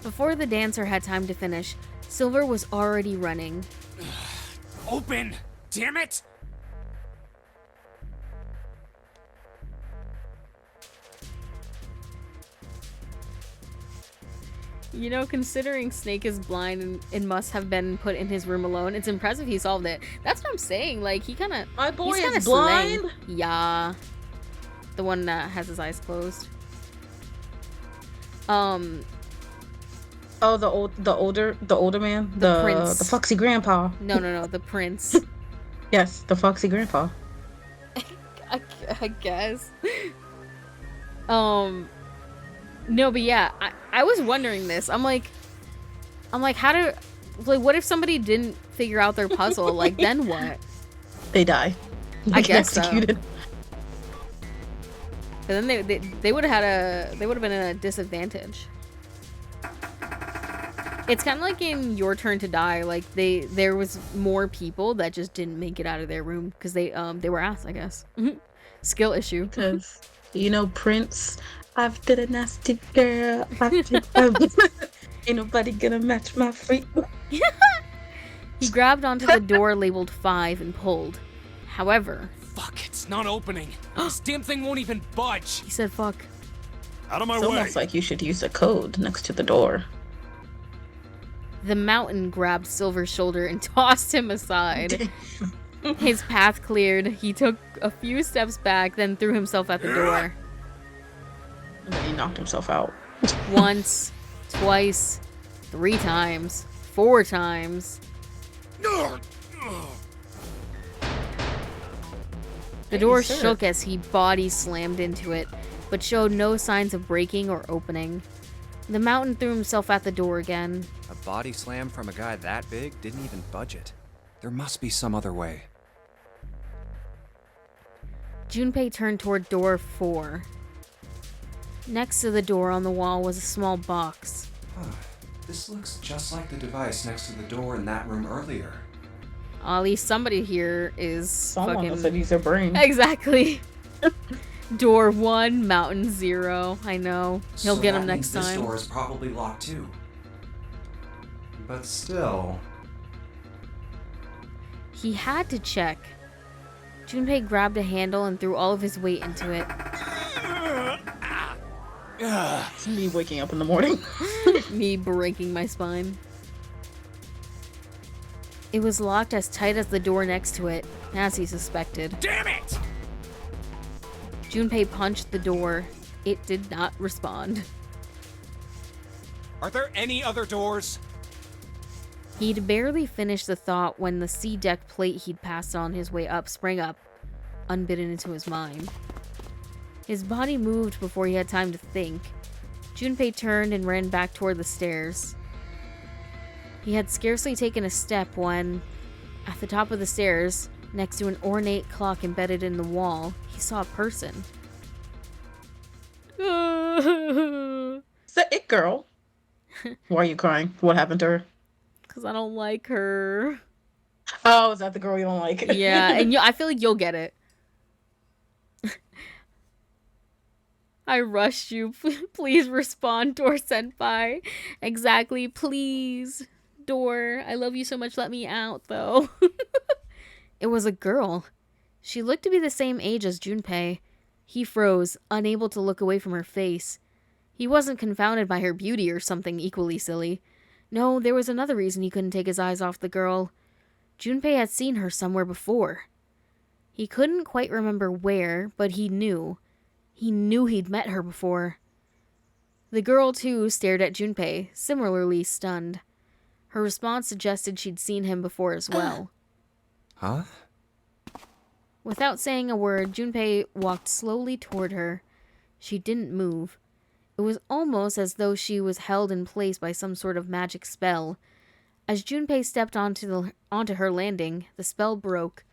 Before the dancer had time to finish, Silver was already running. Open! Damn it! You know, considering Snake is blind and must have been put in his room alone, it's impressive he solved it. That's what I'm saying. Like, he kind of... My boy he's is blind? Slang. Yeah. The one that has his eyes closed. Oh, the older man, The prince. the foxy grandpa. No, the prince. Yes, the foxy grandpa. I guess. No, but yeah, I was wondering this. I'm like, what if somebody didn't figure out their puzzle? Like, then what? They die. I get guess executed. And then they would have been at a disadvantage. It's kind of like in Your Turn to Die. Like there was more people that just didn't make it out of their room because they were asked, I guess. Skill issue. Because Prince, I've did a nasty girl. Ain't nobody gonna match my freak. He grabbed onto the door labeled 5 and pulled. However, Fuck, it's not opening. This damn thing won't even budge. he said, "Fuck." Out of my It's way! almost like you should use a code next to the door. The mountain grabbed Silver's shoulder and tossed him aside. His path cleared. He took a few steps back, then threw himself at the door. And then he knocked himself out. Once, twice, 3 times, 4 times. The door sir. shook as he body slammed into it, but showed no signs of breaking or opening. The mountain threw himself at the door again. A body slam from a guy that big didn't even budge it. There must be some other way. Junpei turned toward door 4. Next to the door on the wall was a small box. This looks just like the device next to the door in that room earlier. At least somebody here is Someone fucking... must have used their brain. Exactly. Door 1, mountain 0. I know. He'll So get that him next means time. This door is probably locked too. But still... He had to check. Junpei grabbed a handle and threw all of his weight into it. It's me waking up in the morning. Me breaking my spine. It was locked as tight as the door next to it, as he suspected. Damn it! Junpei punched the door. It did not respond. Are there any other doors? He'd barely finished the thought when the C-deck plate he'd passed on his way up sprang up, unbidden into his mind. His body moved before he had time to think. Junpei turned and ran back toward the stairs. He had scarcely taken a step when, at the top of the stairs, next to an ornate clock embedded in the wall, he saw a person. It's the it girl. Why are you crying? What happened to her? Because I don't like her. Oh, is that the girl you don't like? Yeah, and I feel like you'll get it. I rushed you. Please respond, Door Senpai. Exactly, please. Door, I love you so much. Let me out, though. It was a girl. She looked to be the same age as Junpei. He froze, unable to look away from her face. He wasn't confounded by her beauty or something equally silly. No, there was another reason he couldn't take his eyes off the girl. Junpei had seen her somewhere before. He couldn't quite remember where, but he knew. He knew he'd met her before. The girl, too, stared at Junpei, similarly stunned. Her response suggested she'd seen him before as well. Huh? Without saying a word, Junpei walked slowly toward her. She didn't move. It was almost as though she was held in place by some sort of magic spell. As Junpei stepped onto her landing, the spell broke.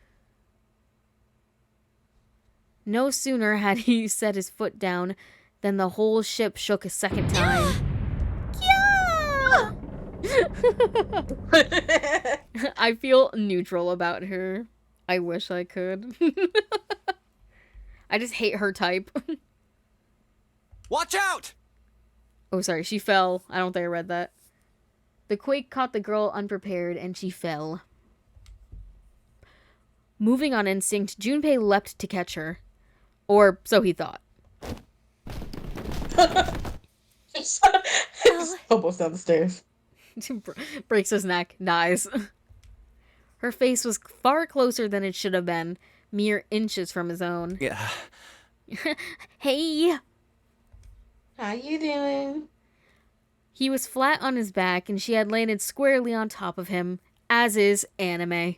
No sooner had he set his foot down than the whole ship shook a second time. Yeah! I feel neutral about her. I wish I could. I just hate her type. Watch out! Oh, sorry, she fell. I don't think I read that. The quake caught the girl unprepared, and she fell. Moving on instinct, Junpei leapt to catch her. Or so he thought. It's almost down the stairs. Breaks his neck, dies. Her face was far closer than it should have been, mere inches from his own. Yeah. Hey! How you doing? He was flat on his back, and she had landed squarely on top of him, as is anime.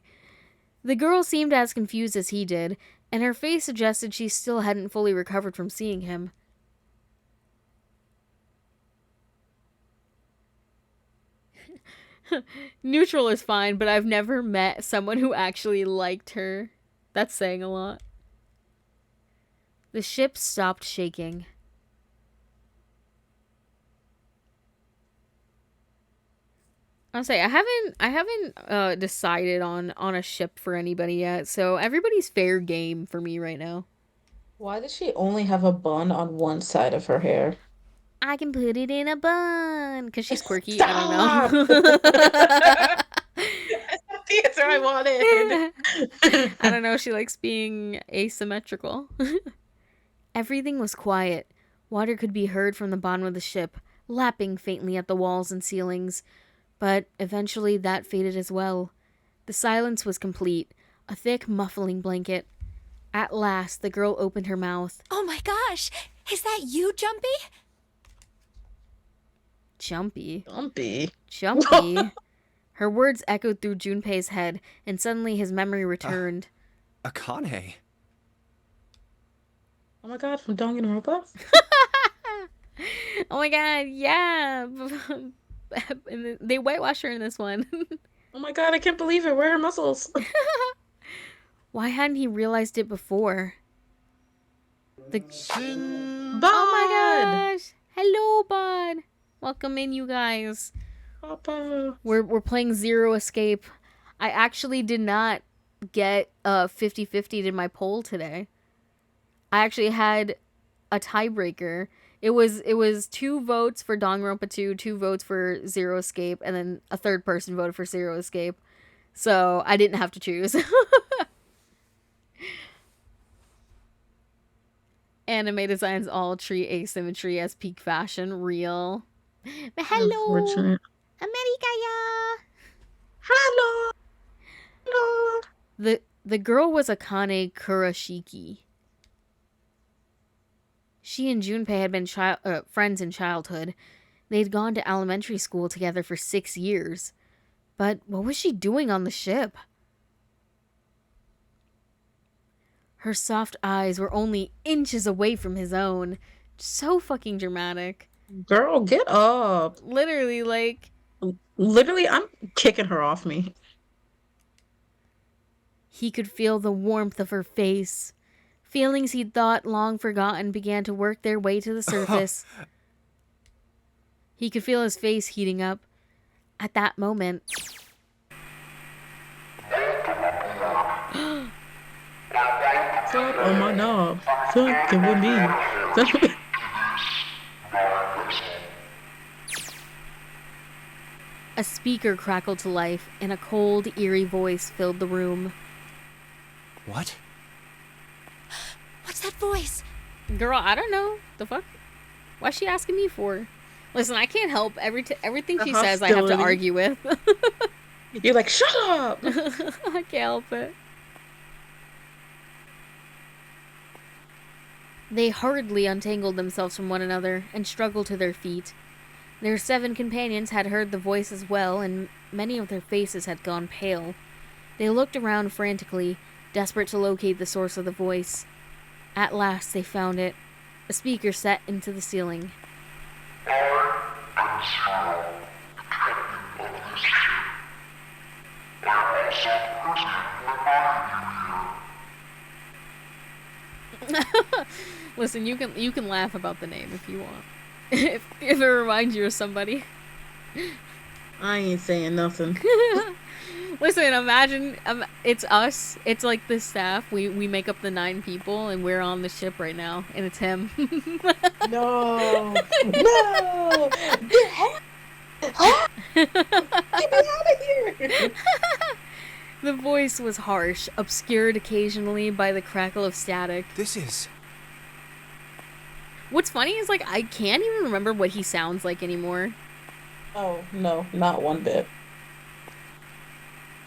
The girl seemed as confused as he did, and her face suggested she still hadn't fully recovered from seeing him. Neutral is fine, but I've never met someone who actually liked her. That's saying a lot. The ship stopped shaking. I'll say I haven't decided on a ship for anybody yet, so everybody's fair game for me right now. Why does she only have a bun on one side of her hair? I can put it in a bun because she's quirky. Stop! I don't know. That's not the answer I wanted. I don't know. She likes being asymmetrical. Everything was quiet. Water could be heard from the bottom of the ship, lapping faintly at the walls and ceilings. But eventually that faded as well. The silence was complete, a thick muffling blanket. At last, the girl opened her mouth. Oh my gosh! Is that you, Jumpy? Jumpy. Jumpy. Jumpy. Her words echoed through Junpei's head, and suddenly his memory returned. Akane. Oh my god, from Danganronpa? Oh my god, yeah. And they whitewash her in this one. Oh my god, I can't believe it. Where are her muscles? Why hadn't he realized it before? Bud! Oh my gosh! Hello, Bud! Welcome in, you guys. Papa. We're playing Zero Escape. I actually did not get 50-50 in my poll today. I actually had a tiebreaker. It was 2 votes for Danganronpa 2, 2 votes for Zero Escape, and then a third person voted for Zero Escape. So I didn't have to choose. Anime designs all treat asymmetry as peak fashion. Real. But hello, Unfortunate. America. Hello. Hello. The girl was Akane Kurashiki. She and Junpei had been friends in childhood. They'd gone to elementary school together for 6 years. But what was she doing on the ship? Her soft eyes were only inches away from his own. So fucking dramatic. Girl, get up. Literally, like... Literally, I'm kicking her off me. He could feel the warmth of her face. Feelings he'd thought long forgotten began to work their way to the surface. He could feel his face heating up. At that moment... Stop on my knob. Fucking with me. A speaker crackled to life, and a cold, eerie voice filled the room. What? What's that voice? Girl, I don't know. The fuck? Why's she asking me for? Listen, I can't help everything she The says I have to hostility. argue with. You're like, shut up! I can't help it. They hurriedly untangled themselves from one another and struggled to their feet. Their 7 companions had heard the voice as well, and many of their faces had gone pale. They looked around frantically, desperate to locate the source of the voice. At last they found it, a speaker set into the ceiling. Listen, you can laugh about the name if you want. if it reminds you of somebody. I ain't saying nothing. Listen, imagine it's us. It's like the staff. We make up the 9 people, and we're on the ship right now, and it's him. No! No! Get me out of here! The voice was harsh, obscured occasionally by the crackle of static. This is... What's funny is, like, I can't even remember what he sounds like anymore. Oh, no, not one bit.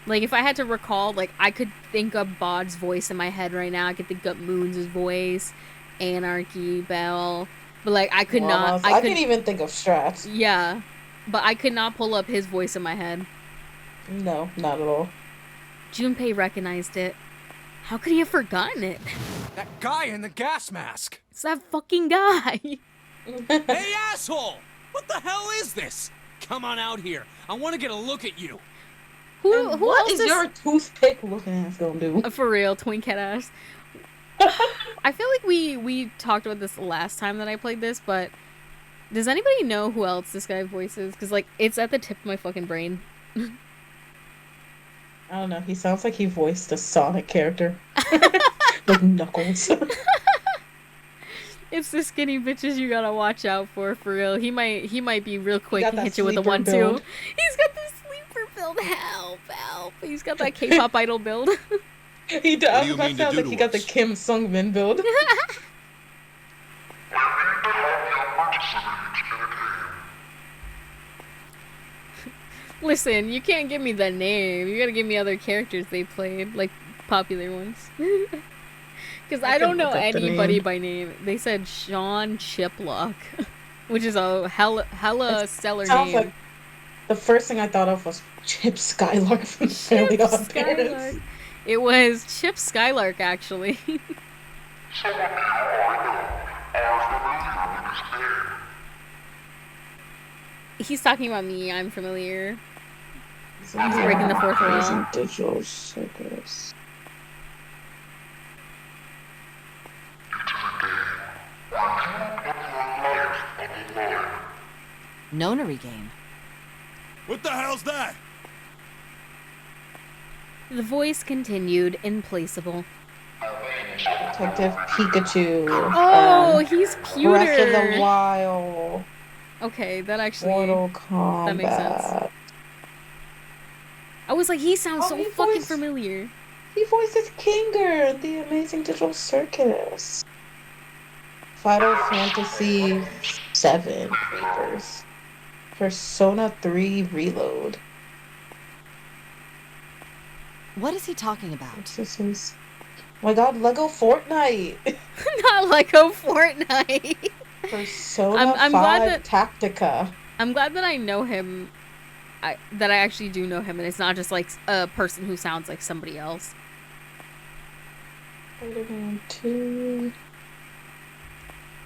Like, if I had to recall, like, I could think of Bod's voice in my head right now. I could think of Moon's voice, Anarchy, Bell. But, like, I could not... I could even think of Strats. Yeah. But I could not pull up his voice in my head. No, not at all. Junpei recognized it. How could he have forgotten it? That guy in the gas mask! It's that fucking guy. Hey, asshole! What the hell is this? Come on out here. I want to get a look at you. Who what else is your toothpick looking ass gonna do? For real, twink head ass. I feel like we talked about this last time that I played this, but does anybody know who else this guy voices? Because, like, it's at the tip of my fucking brain. I don't know. He sounds like he voiced a Sonic character. Like Knuckles. It's the skinny bitches you gotta watch out for real. He might be real quick and that hit you with a sleeper 1-2. build. He's got the sleeper build. Help. He's got that K-pop idol build. He does. What do you mean to Sounds do like he to got the us? Kim Sung-min build. Listen, you can't give me the name. You gotta give me other characters they played, like popular ones. Because I don't know anybody by name. They said Sean Chiplock, which is a hella stellar Sounds name. like the first thing I thought of was Chip Skylark from Fairly Chip Odd Parents. Skylark. It was Chip Skylark, actually. He's talking about me. I'm familiar. He's breaking the fourth wall. Digital circus. Nona regain. What the hell's that? The voice continued, implacable. Detective Pikachu. Oh, he's pewter. Breath of the Wild. Okay, that actually... Mortal Kombat. that makes sense. I was like, he sounds so he fucking voiced- familiar. He voices Kinger, the Amazing Digital Circus. Final Fantasy VII Papers. Persona 3 Reload. What is he talking about? What's this is? Oh my god, Lego Fortnite! Not Lego Fortnite. Persona I'm 5 glad Tactica. I'm glad that I know him. That I actually do know him, and it's not just like a person who sounds like somebody else. Spider-Man 2.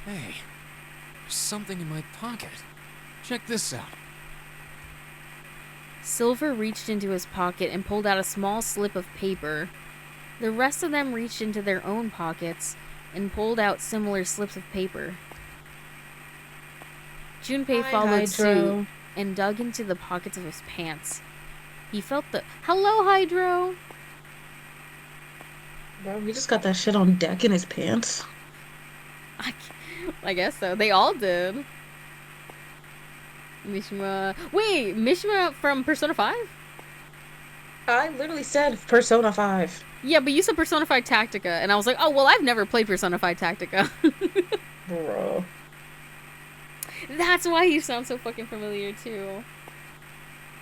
Hey, there's something in my pocket. Check this out. Silver reached into his pocket and pulled out a small slip of paper. The rest of them reached into their own pockets and pulled out similar slips of paper. Junpei Hi, followed Hydro. suit and dug into the pockets of his pants. He felt the... Hello, Hydro! Bro, he just got that shit on deck in his pants. I guess so. They all did. Mishima... Wait, Mishima from Persona 5? I literally said Persona 5. Yeah, but you said Persona 5 Tactica, and I was like, oh, well, I've never played Persona 5 Tactica. Bro. That's why he sounds so fucking familiar too.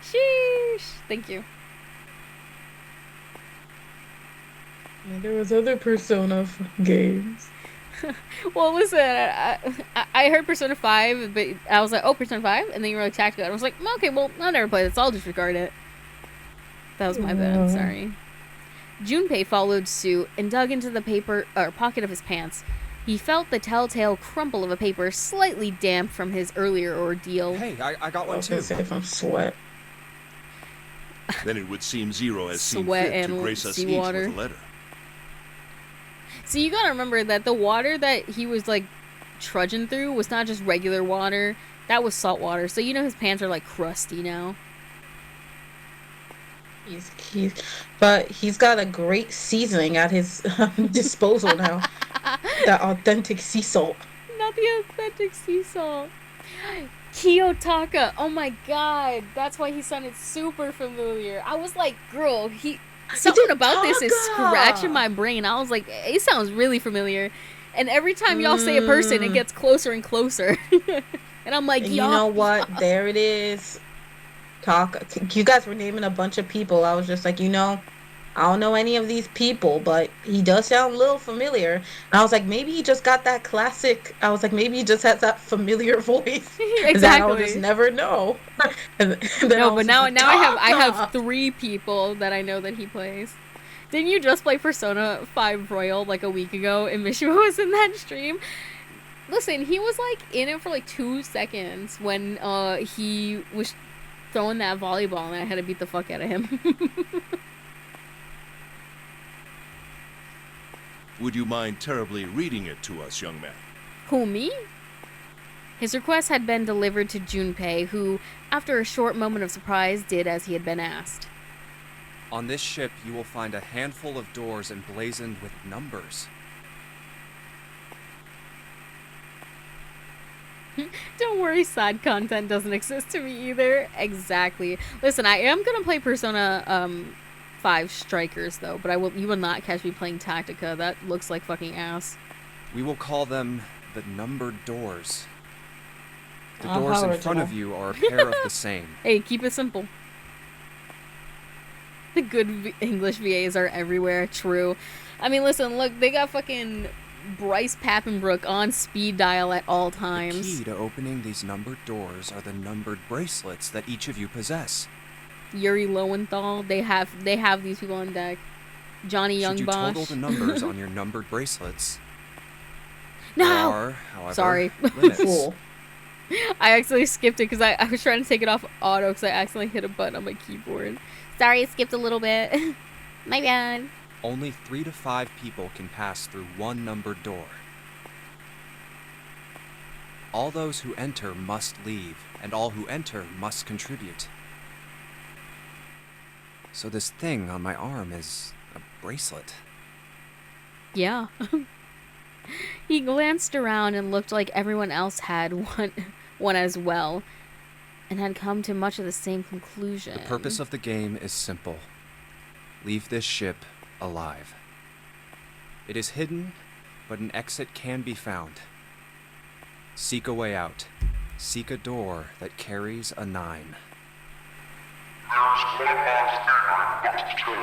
Sheesh. Thank you. And there was other Persona games. Well, listen, I heard Persona 5, but I was like, oh, Persona 5? And then you were like, Tactical. I was like, okay, well, I'll never play this. I'll disregard it. That was my bad. Sorry. Junpei followed suit and dug into the paper or pocket of his pants. He felt the telltale crumple of a paper, slightly damp from his earlier ordeal. Hey, I got one too. Say from sweat. Then it would seem Zero has seen Sweat fit to and grace us each seawater. with a letter. So you gotta remember that the water that he was like trudging through was not just regular water. That was salt water. So you know his pants are like crusty now. But he's got a great seasoning at his disposal now. That authentic sea salt. Not the authentic sea salt. Kiyotaka. Oh my god. That's why he sounded super familiar. I was like, girl, something about this is scratching my brain. I was like, it sounds really familiar. And every time y'all say a person, it gets closer and closer. And I'm like, you know what? There it is. You guys were naming a bunch of people. I was just like, I don't know any of these people, but he does sound a little familiar. And I was like, maybe he just got that classic. I was like, maybe he just has that familiar voice. Exactly. That I'll just never know. And no, but now I have 3 people that I know that he plays. Didn't you just play Persona 5 Royal like a week ago and Mishima was in that stream? Listen, he was like in it for like 2 seconds when he was throwing that volleyball and I had to beat the fuck out of him. Would you mind terribly reading it to us, young man? Who, me? His request had been delivered to Junpei, who, after a short moment of surprise, did as he had been asked. On this ship, you will find a handful of doors emblazoned with numbers. Don't worry, side content doesn't exist to me either. Exactly. Listen, I am gonna play Persona 5 Strikers though, but you will not catch me playing Tactica. That looks like fucking ass. We will call them the numbered doors. The Oh, doors how in front original. of you are a pair of the same. Hey, keep it simple. The good English VAs are everywhere. True. I mean, listen, look, they got fucking Bryce Papenbrook on speed dial at all times. The key to opening these numbered doors are the numbered bracelets that each of you possess. Yuri Lowenthal, they have these people on deck. Johnny Should you Youngbosch. total the numbers on your numbered bracelets, No! there are, however, Sorry. limits. Cool. I actually skipped it because I was trying to take it off auto because I accidentally hit a button on my keyboard. Sorry, I skipped a little bit. My bad. Only 3 to 5 people can pass through one numbered door. All those who enter must leave, and all who enter must contribute. So this thing on my arm is a bracelet. Yeah. He glanced around and looked like everyone else had one as well, and had come to much of the same conclusion. The purpose of the game is simple. Leave this ship alive. It is hidden, but an exit can be found. Seek a way out. Seek a door that carries a 9. There's one last thing I must tell you.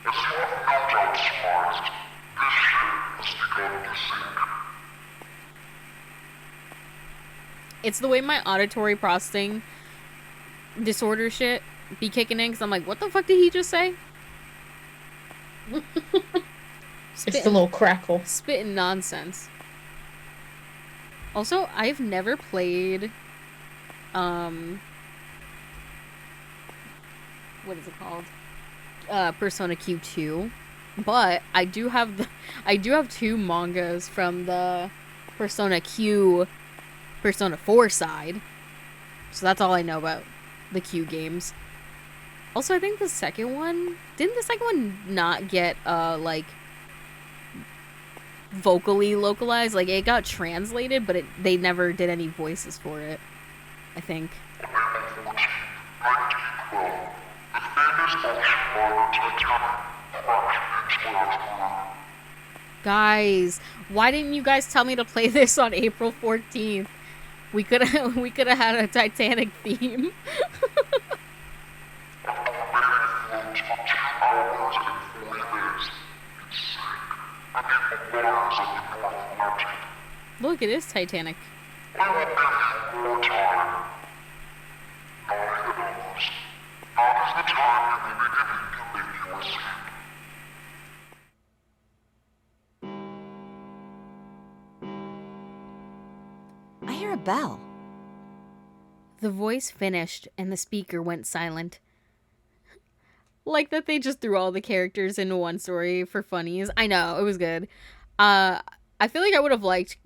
As you have no doubt surmised, this ship has begun to sink. It's the way my auditory processing disorder shit be kicking in, because I'm like, what the fuck did he just say? It's the little crackle. Spitting nonsense. Also, I've never played, what is it called? Persona Q2, but I do have 2 mangas from the Persona 4 side. So that's all I know about the Q games. Also, I think the second one, didn't the second one not get like vocally localized? Like it got translated, but they never did any voices for it, I think. Guys, why didn't you guys tell me to play this on April 14th? We could have had a Titanic theme. Look, it is Titanic. I hear a bell. The voice finished and the speaker went silent. Like that they just threw all the characters into one story for funnies. I know, it was good. I feel like I would have liked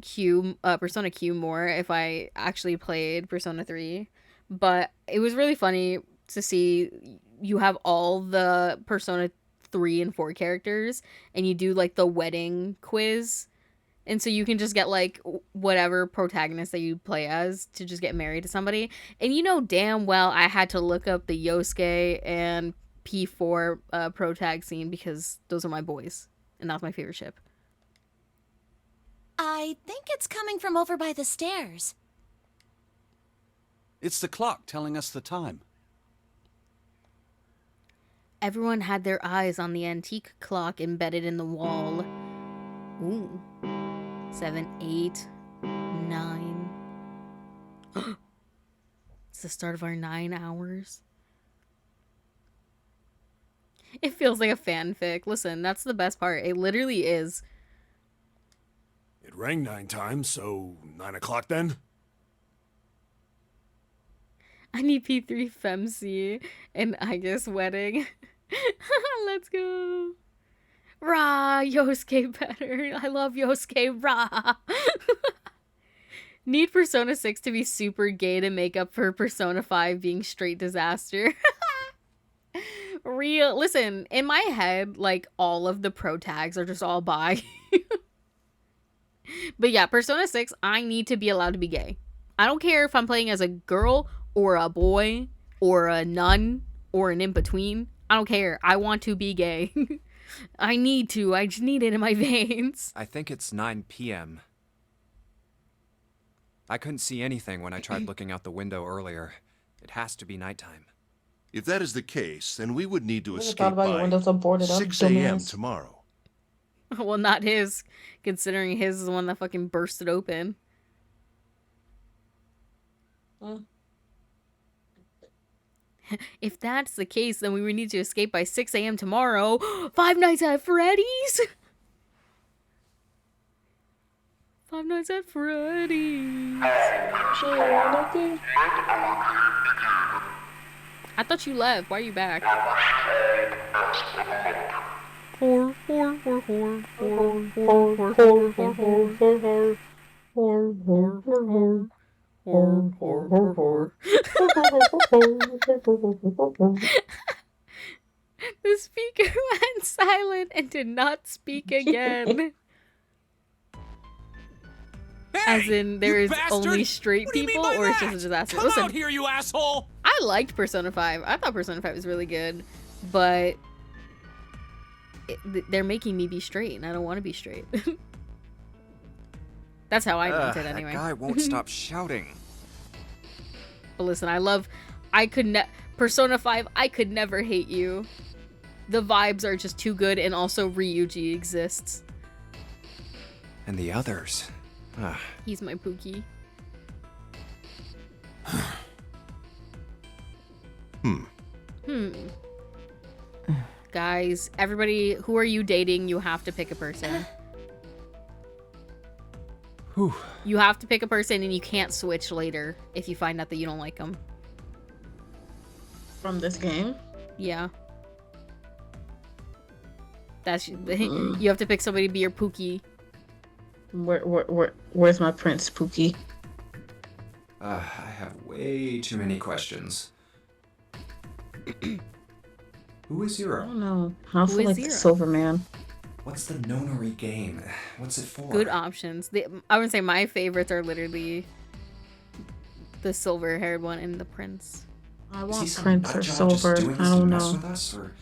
Persona Q more if I actually played Persona 3. But it was really funny to see you have all the Persona 3 and 4 characters and you do like the wedding quiz. And so you can just get like whatever protagonist that you play as to just get married to somebody. And you know damn well I had to look up the Yosuke and P4 protag scene because those are my boys. And that's my favorite ship. I think it's coming from over by the stairs. It's the clock telling us the time. Everyone had their eyes on the antique clock embedded in the wall. Ooh. 7, 8, 9. It's the start of our 9 hours. It feels like a fanfic. Listen, that's the best part. It literally is. It rang 9 times, so 9 o'clock then? I need P3 Femc and Iga's wedding. Let's go. Rah, Yosuke better. I love Yosuke. Rah. Need Persona 6 to be super gay to make up for Persona 5 being straight disaster. Real. Listen, in my head, like, all of the pro tags are just all bi. But yeah, Persona 6, I need to be allowed to be gay. I don't care if I'm playing as a girl or a boy or a nun or an in-between. I don't care. I want to be gay. I need to. I just need it in my veins. I think it's 9 p.m. I couldn't see anything when I tried looking out the window earlier. It has to be nighttime. If that is the case, then we would need to Never escape thought about your by windows are boarded up, 6 a.m. dumbass. tomorrow. Well, not his, considering his is the one that fucking bursted open. If that's the case, then we would need to escape by 6 a.m. tomorrow. 5 Nights at Freddy's? 5 Nights at Freddy's. I thought you left. Why are you back? Whore, whore, whore, whore, whore, whore, whore, whore, whore, whore. The speaker went silent and did not speak again. As in, there is only straight people, or it's just a disaster. Come out here, you asshole! I liked Persona 5. I thought Persona 5 was really good, but they're making me be straight, and I don't want to be straight. That's how I meant it anyway. That guy won't stop shouting. But listen, Persona 5, I could never hate you. The vibes are just too good, and also Ryuji exists. And the others. He's my Pookie. Guys, everybody, who are you dating? You have to pick a person. Whew. You have to pick a person, and you can't switch later if you find out that you don't like them. From this game? Yeah. That's you have to pick somebody to be your Pookie. Where's my prince, Pookie? I have way too many questions. Who is I Zero? don't know. I Who feel is like Zero? the Silver Man. What's the Nonary game? What's it for? Good options. I would say my favorites are literally the silver-haired one and the prince. I Is he want some Prince or nutjob just Silver. doing I this to don't mess know. with us, or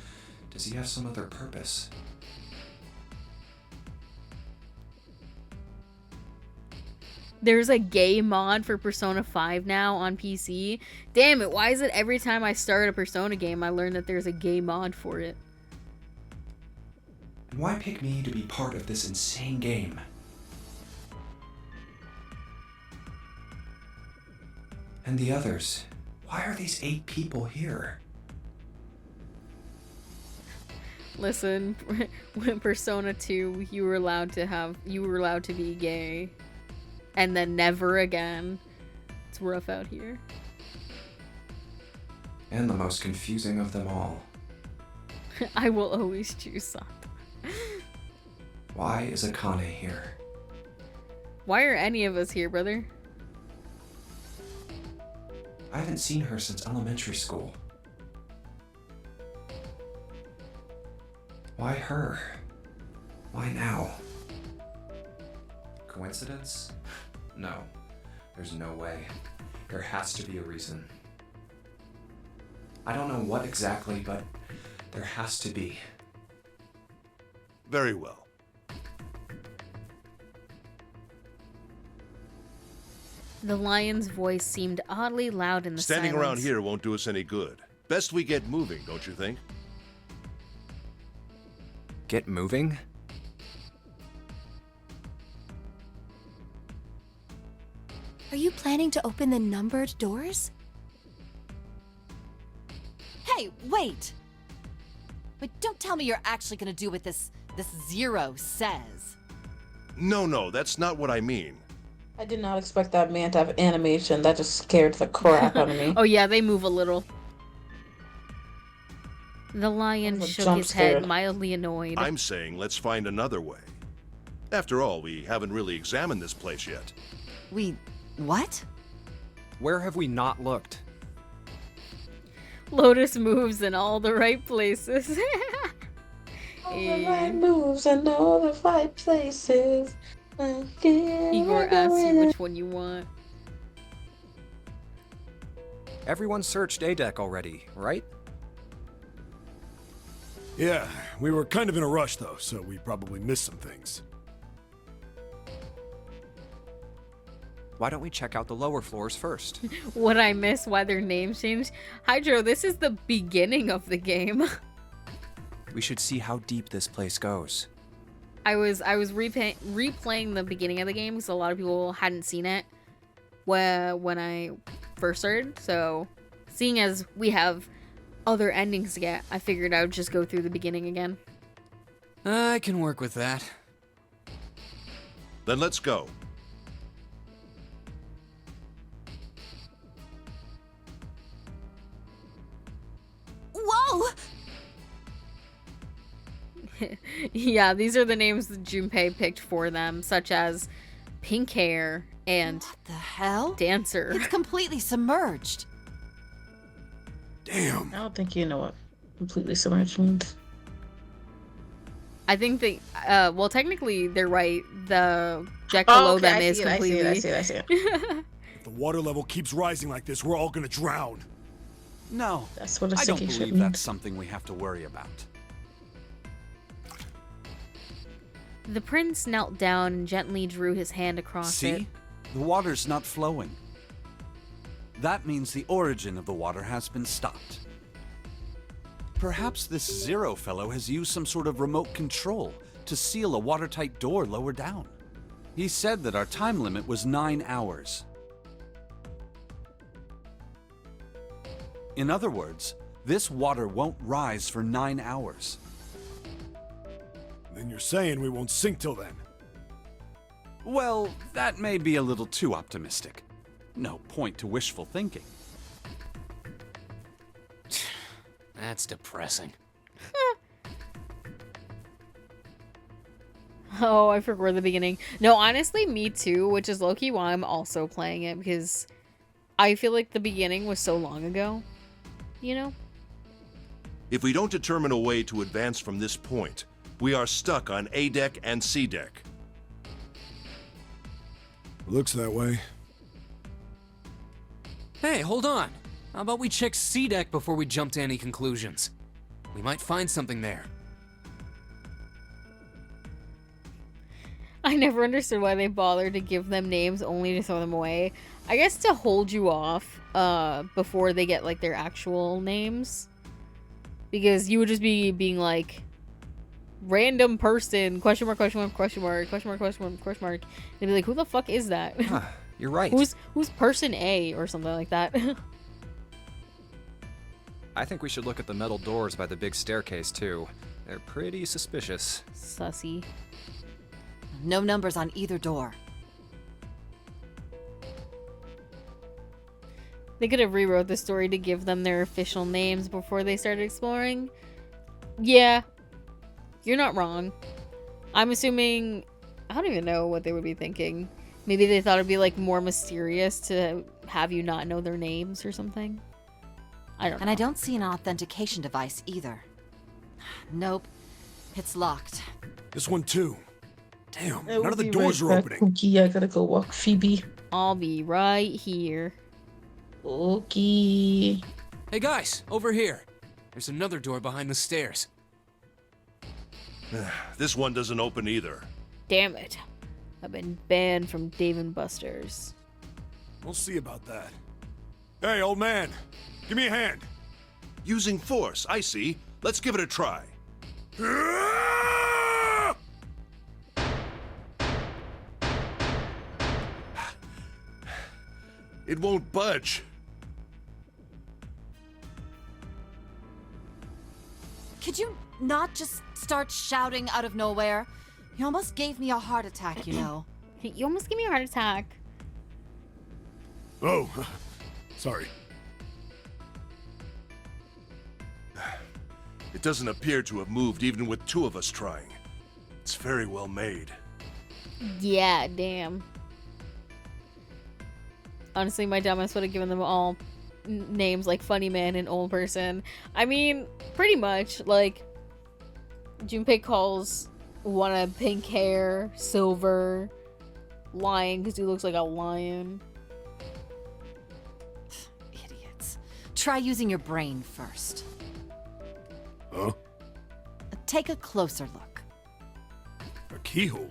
does he have some other purpose? There's a gay mod for Persona 5 now on PC. Damn it, why is it every time I start a Persona game I learn that there's a gay mod for it? And why pick me to be part of this insane game? And the others, why are these 8 people here? Listen, when Persona 2, you were allowed to be gay. And then never again. It's rough out here. And the most confusing of them all. I will always choose Santa. Why is Akane here? Why are any of us here, brother? I haven't seen her since elementary school. Why her? Why now? Coincidence? No. There's no way. There has to be a reason. I don't know what exactly, but there has to be. Very well. The lion's voice seemed oddly loud in the Standing silence. around here won't do us any good. Best we get moving, don't you think? Get moving? Are you planning to open the numbered doors? Hey, wait! But don't tell me you're actually gonna do what this Zero says. No, that's not what I mean. I did not expect that man to have animation. That just scared the crap out of me. Oh yeah, they move a little. The lion I'm shook jump his head, scared. mildly annoyed. I'm saying let's find another way. After all, we haven't really examined this place yet. What? Where have we not looked? Lotus moves in all the right places. All the right moves and all the right places. Igor asks you which one you want. Everyone searched A deck already, right? Yeah, we were kind of in a rush though, so we probably missed some things. Why don't we check out the lower floors first? What I miss, why their names changed. Hydro, this is the beginning of the game. We should see how deep this place goes. I was replaying the beginning of the game because a lot of people hadn't seen it when I first started. So, seeing as we have other endings to get, I figured I would just go through the beginning again. I can work with that. Then let's go. Whoa! Yeah, these are the names that Junpei picked for them, such as Pink Hair and What the hell? Dancer. It's completely submerged. Damn. I don't think you know what completely submerged means. I think they, well, technically they're right. The deck below them is completely. I see it. If the water level keeps rising like this, we're all gonna drown. No, That's what a I don't sinking ship believe means. that's something we have to worry about. The prince knelt down and gently drew his hand across it. See? The water's not flowing. That means the origin of the water has been stopped. Perhaps this Zero fellow has used some sort of remote control to seal a watertight door lower down. He said that our time limit was 9 hours. In other words, this water won't rise for 9 hours. Then you're saying we won't sink till then. Well, that may be a little too optimistic. No point to wishful thinking. That's depressing. Oh, I forgot the beginning. No, honestly, me too, which is low-key why I'm also playing it, because I feel like the beginning was so long ago, you know? If we don't determine a way to advance from this point, we are stuck on A deck and C deck. Looks that way. Hey, hold on. How about we check C deck before we jump to any conclusions? We might find something there. I never understood why they bothered to give them names only to throw them away. I guess to hold you off before they get like their actual names. Because you would just be being like random person, question mark, question mark, question mark, question mark, question mark, question mark. They'd be like, who the fuck is that? Huh, you're right. Who's person A or something like that? I think we should look at the metal doors by the big staircase too. They're pretty suspicious. Sussy. No numbers on either door. They could have rewrote the story to give them their official names before they started exploring. Yeah, you're not wrong. I'm assuming, I don't even know what they would be thinking. Maybe they thought it'd be like more mysterious to have you not know their names or something. I don't know. And I don't see an authentication device either. Nope. It's locked. This one too. Damn, I will none of the be doors right are back, opening. Pookie. I gotta go walk Phoebe. I'll be right here. Okay. Hey guys, over here. There's another door behind the stairs. This one doesn't open either. Damn it. I've been banned from Dave & Buster's. We'll see about that. Hey, old man, give me a hand. Using force, I see. Let's give it a try. It won't budge. Could you not just start shouting out of nowhere? You almost gave me a heart attack, you know. You almost gave me a heart attack. Oh, sorry. It doesn't appear to have moved even with two of us trying. It's very well made. Yeah, damn. Honestly, my dumbass would have given them all names like Funny Man and Old Person. I mean, pretty much. Like, Junpei calls one a pink hair, silver, lion, because he looks like a lion. Idiots. Try using your brain first. Huh? Take a closer look. A keyhole?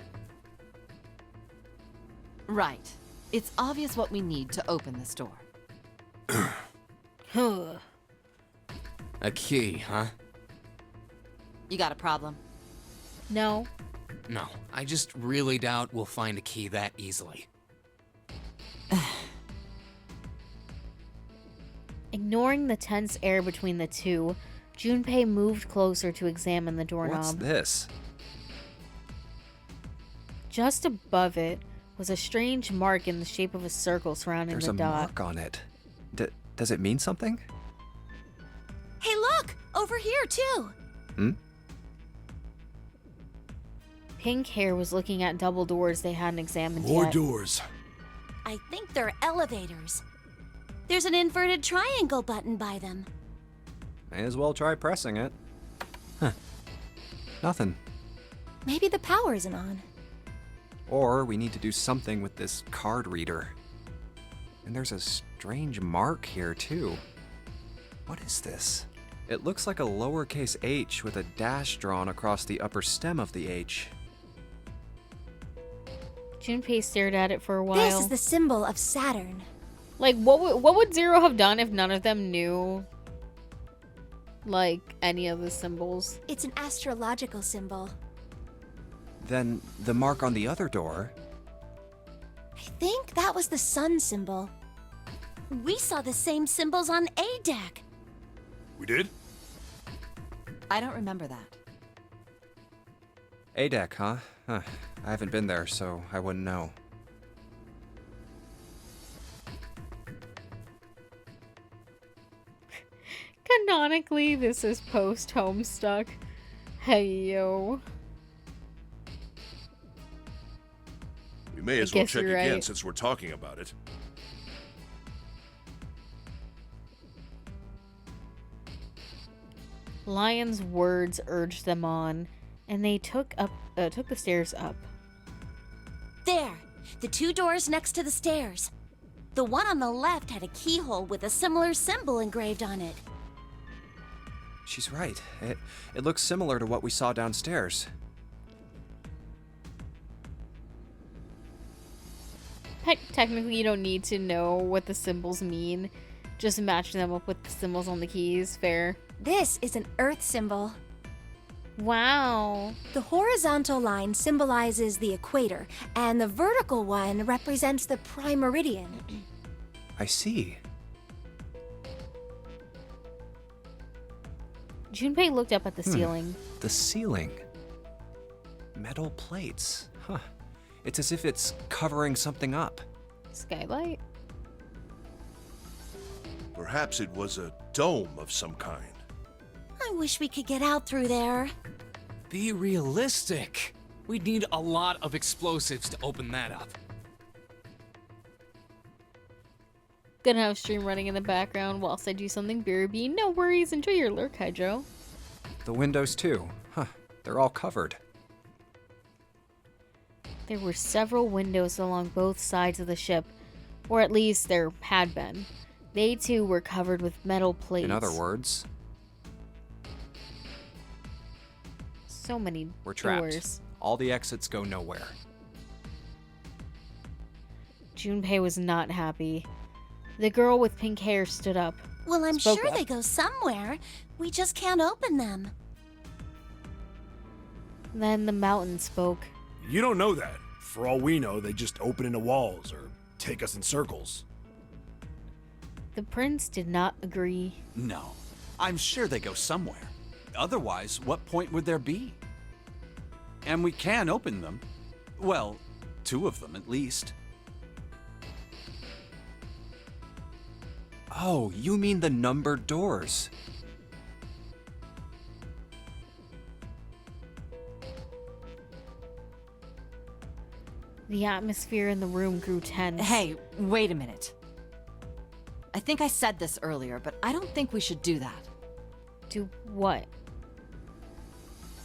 Right. It's obvious what we need to open this door. A key, huh? You got a problem? No. No, I just really doubt we'll find a key that easily. Ignoring the tense air between the two, Junpei moved closer to examine the doorknob. What's this? Just above it was a strange mark in the shape of a circle surrounding There's the a dot. mark on it. Does it mean something? Hey, look! Over here, too! Hmm? Pink Hair was looking at double doors they hadn't examined More yet. doors. I think they're elevators. There's an inverted triangle button by them. May as well try pressing it. Huh. Nothing. Maybe the power isn't on. Or we need to do something with this card reader. And there's a strange mark here, too. What is this? It looks like a lowercase h with a dash drawn across the upper stem of the h. Junpei stared at it for a while. This is the symbol of Saturn. Like, what would Zero have done if none of them knew, like, any of the symbols? It's an astrological symbol. Then the mark on the other door. I think that was the sun symbol. We saw the same symbols on A deck. We did? I don't remember that. A deck, huh? I haven't been there, so I wouldn't know. Canonically, this is post-Homestuck. Hey, yo. We may as I well guess check you're again right. since we're talking about it. Lion's words urged them on, and they took the stairs up. There, the two doors next to the stairs. The one on the left had a keyhole with a similar symbol engraved on it. She's right. It looks similar to what we saw downstairs. Technically, you don't need to know what the symbols mean. Just match them up with the symbols on the keys. Fair. This is an Earth symbol. Wow. The horizontal line symbolizes the equator, and the vertical one represents the prime meridian. I see. Junpei looked up at the ceiling. The ceiling. Metal plates. Huh. It's as if it's covering something up. Skylight? Perhaps it was a dome of some kind. I wish we could get out through there. Be realistic. We'd need a lot of explosives to open that up. Gonna have stream running in the background whilst I do something BRB. No worries, enjoy your lurk, Hydro. The windows, too. Huh. They're all covered. There were several windows along both sides of the ship, or at least there had been. They too were covered with metal plates. In other words, so many we're trapped. doors. All the exits go nowhere. Junpei was not happy. The girl with pink hair stood up. Well, I'm Spoke sure up. they go somewhere. We just can't open them. Then the mountain spoke. You don't know that. For all we know, they just open into walls or take us in circles. The prince did not agree. No, I'm sure they go somewhere. Otherwise, what point would there be? And we can open them. Well, 2 of them at least. Oh, you mean the numbered doors. The atmosphere in the room grew tense. Hey, wait a minute. I think I said this earlier, but I don't think we should do that. Do what?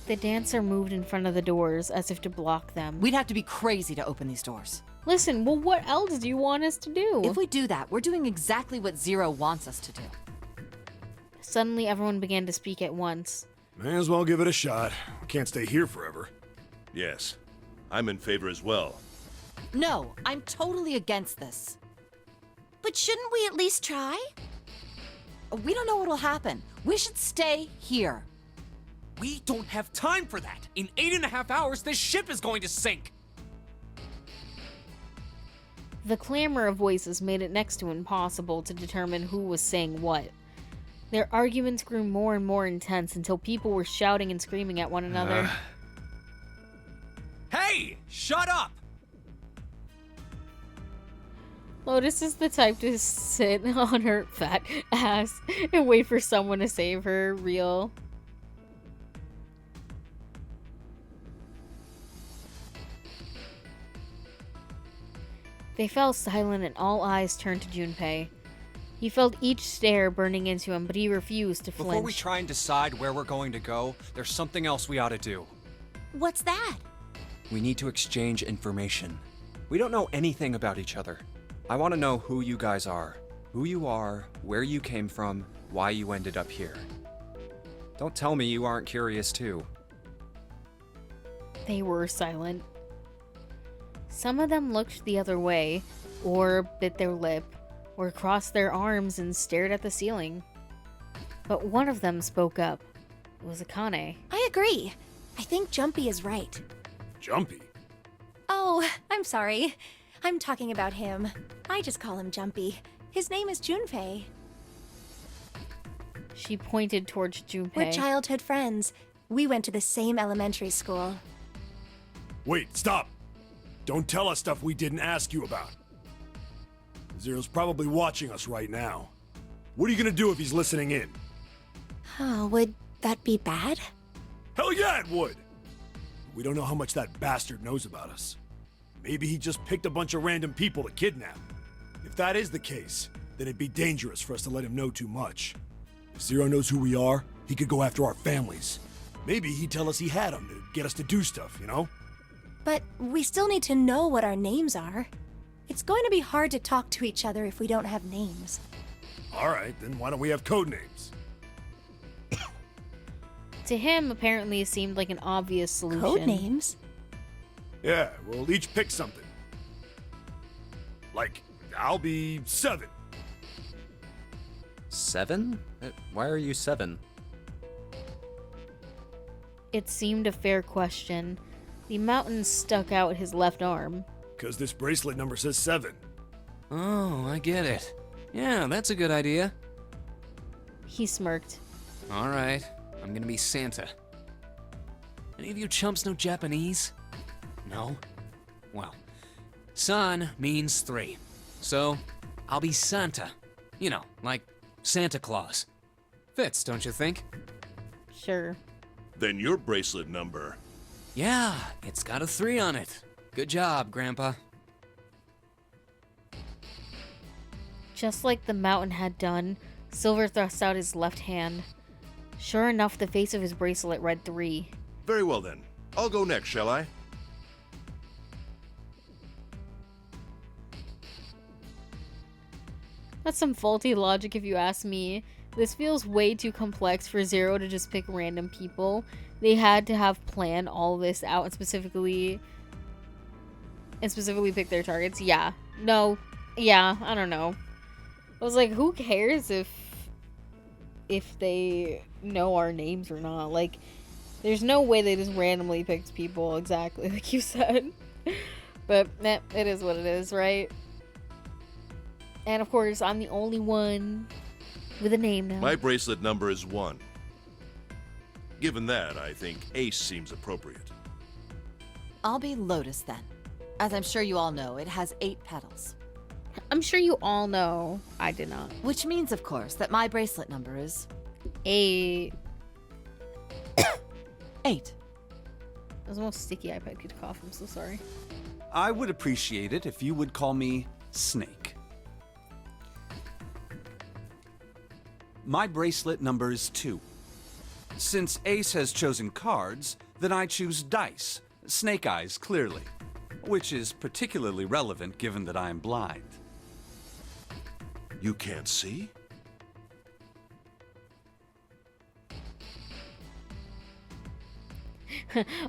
The dancer moved in front of the doors as if to block them. We'd have to be crazy to open these doors. Listen, well, what else do you want us to do? If we do that, we're doing exactly what Zero wants us to do. Suddenly, everyone began to speak at once. May as well give it a shot. We can't stay here forever. Yes, I'm in favor as well. No, I'm totally against this. But shouldn't we at least try? We don't know what'll happen. We should stay here. We don't have time for that. In 8.5 hours, this ship is going to sink. The clamor of voices made it next to impossible to determine who was saying what. Their arguments grew more and more intense until people were shouting and screaming at one another. Hey, shut up! Lotus is the type to sit on her fat ass and wait for someone to save her. Real. They fell silent and all eyes turned to Junpei. He felt each stare burning into him, but he refused to flinch. Before we try and decide where we're going to go, there's something else we ought to do. What's that? We need to exchange information. We don't know anything about each other. I want to know who you guys are, where you came from, why you ended up here. Don't tell me you aren't curious too. They were silent. Some of them looked the other way, or bit their lip, or crossed their arms and stared at the ceiling. But one of them spoke up. It was Akane. I agree. I think Jumpy is right. Jumpy? Oh, I'm sorry. I'm talking about him. I just call him Jumpy. His name is Junpei. She pointed towards Junpei. We're childhood friends. We went to the same elementary school. Wait, stop! Don't tell us stuff we didn't ask you about. Zero's probably watching us right now. What are you gonna do if he's listening in? Oh, would that be bad? Hell yeah, it would! We don't know how much that bastard knows about us. Maybe he just picked a bunch of random people to kidnap. If that is the case, then it'd be dangerous for us to let him know too much. If Zero knows who we are, he could go after our families. Maybe he'd tell us he had them to get us to do stuff, you know? But we still need to know what our names are. It's going to be hard to talk to each other if we don't have names. Alright, then why don't we have code names? To him, apparently, it seemed like an obvious solution. Code names? Yeah, we'll each pick something. Like, I'll be 7. 7? Why are you 7? It seemed a fair question. The mountain stuck out his left arm. Because this bracelet number says 7. Oh, I get it. Yeah, that's a good idea. He smirked. All right, I'm gonna be Santa. Any of you chumps know Japanese? No? Well, san means 3. So, I'll be Santa. You know, like Santa Claus. Fits, don't you think? Sure. Then your bracelet number. Yeah, it's got a 3 on it. Good job, Grandpa. Just like the mountain had done, Silver thrust out his left hand. Sure enough, the face of his bracelet read 3. Very well then. I'll go next, shall I? That's some faulty logic if you ask me. This feels way too complex for Zero to just pick random people. They had to have planned all this out and specifically pick their targets. Yeah. No. Yeah, I don't know. I was like, who cares if they know our names or not? Like, there's no way they just randomly picked people exactly like you said. But it is what it is, right? And of course, I'm the only one with a name now. My bracelet number is 1. Given that, I think Ace seems appropriate. I'll be Lotus then. As I'm sure you all know, it has 8 petals. I'm sure you all know I did not. Which means, of course, that my bracelet number is 8. 8. That was the most sticky iPad could cough. I'm so sorry. I would appreciate it if you would call me Snake. My bracelet number is 2. Since Ace has chosen cards, then I choose dice. Snake eyes, clearly. Which is particularly relevant given that I am blind. You can't see?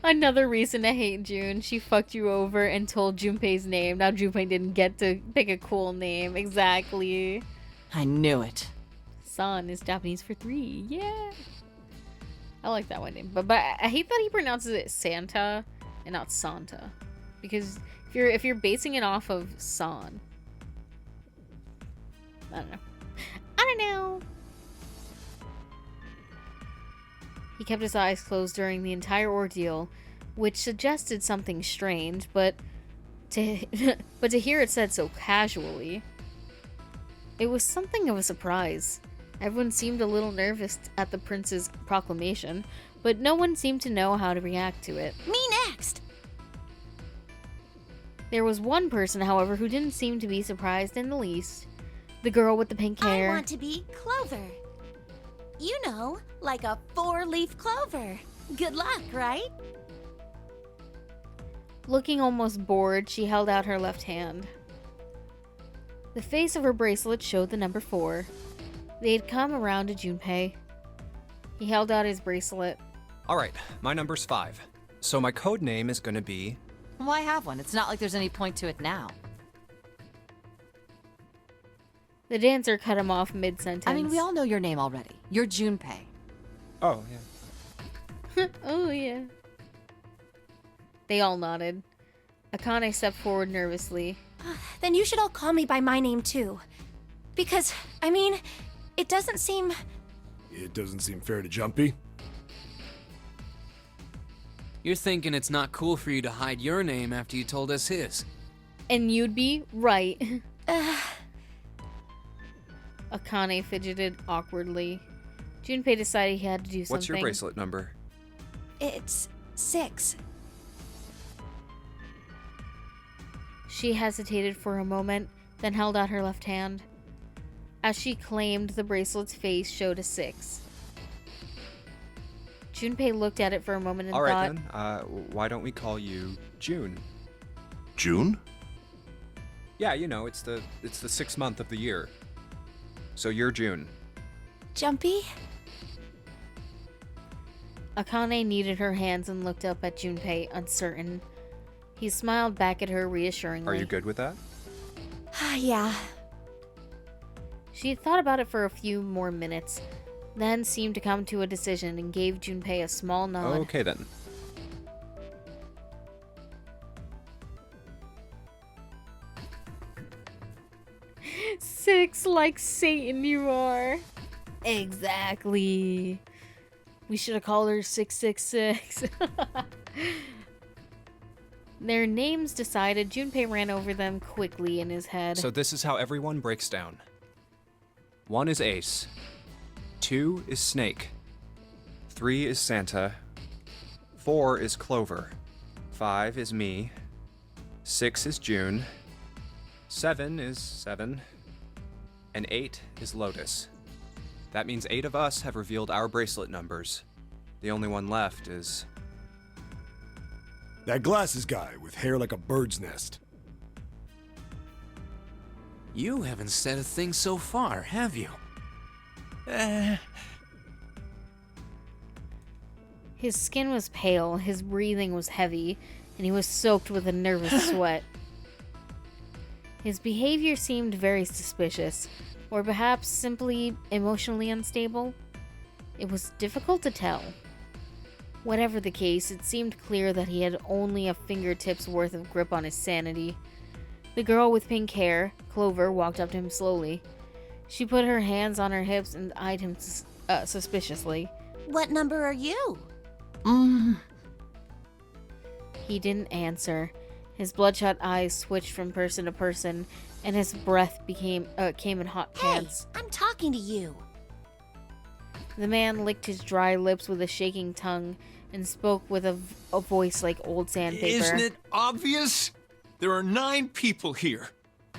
Another reason to hate June. She fucked you over and told Junpei's name. Now Junpei didn't get to pick a cool name. Exactly. I knew it. San is Japanese for 3. Yeah. I like that one name. But I hate that he pronounces it Santa and not Santa. Because if you're basing it off of San. I don't know. I don't know. He kept his eyes closed during the entire ordeal, which suggested something strange, but to hear it said so casually, it was something of a surprise. Everyone seemed a little nervous at the prince's proclamation, but no one seemed to know how to react to it. Me next! There was one person, however, who didn't seem to be surprised in the least. The girl with the pink hair. I want to be Clover. You know, like a 4-leaf clover. Good luck, right? Looking almost bored, she held out her left hand. The face of her bracelet showed the number 4. They had come around to Junpei. He held out his bracelet. Alright, my number's 5. So my code name is gonna be... Why have one? It's not like there's any point to it now. The dancer cut him off mid-sentence. I mean, we all know your name already. You're Junpei. Oh, yeah. Oh, yeah. They all nodded. Akane stepped forward nervously. Then you should all call me by my name too. Because, I mean, it doesn't seem... It doesn't seem fair to Jumpy. You're thinking it's not cool for you to hide your name after you told us his. And you'd be right. Akane fidgeted awkwardly. Junpei decided he had to do something. What's your bracelet number? It's 6. She hesitated for a moment, then held out her left hand. As she claimed, the bracelet's face showed a 6. Junpei looked at it for a moment and Alright thought... then, why don't we call you June? June? Yeah, you know, it's the 6th month of the year. So you're June. Jumpy? Akane kneaded her hands and looked up at Junpei, uncertain. He smiled back at her reassuringly. Are you good with that? Yeah. She thought about it for a few more minutes, then seemed to come to a decision and gave Junpei a small nod. Okay then. Six like Satan you are. Exactly. We should have called her 666. Their names decided, Junpei ran over them quickly in his head. So this is how everyone breaks down. 1 is Ace. 2 is Snake. 3 is Santa. 4 is Clover. 5 is me. 6 is June. 7 is Seven. And 8 is Lotus. That means 8 of us have revealed our bracelet numbers. The only one left is... That glasses guy with hair like a bird's nest. You haven't said a thing so far, have you? His skin was pale, his breathing was heavy, and he was soaked with a nervous sweat. His behavior seemed very suspicious, or perhaps simply emotionally unstable. It was difficult to tell. Whatever the case, it seemed clear that he had only a fingertip's worth of grip on his sanity. The girl with pink hair, Clover, walked up to him slowly. She put her hands on her hips and eyed him suspiciously. What number are you? He didn't answer. His bloodshot eyes switched from person to person, and his breath came in hot pants. Hey, I'm talking to you. The man licked his dry lips with a shaking tongue and spoke with a voice like old sandpaper. Isn't it obvious? There are 9 people here.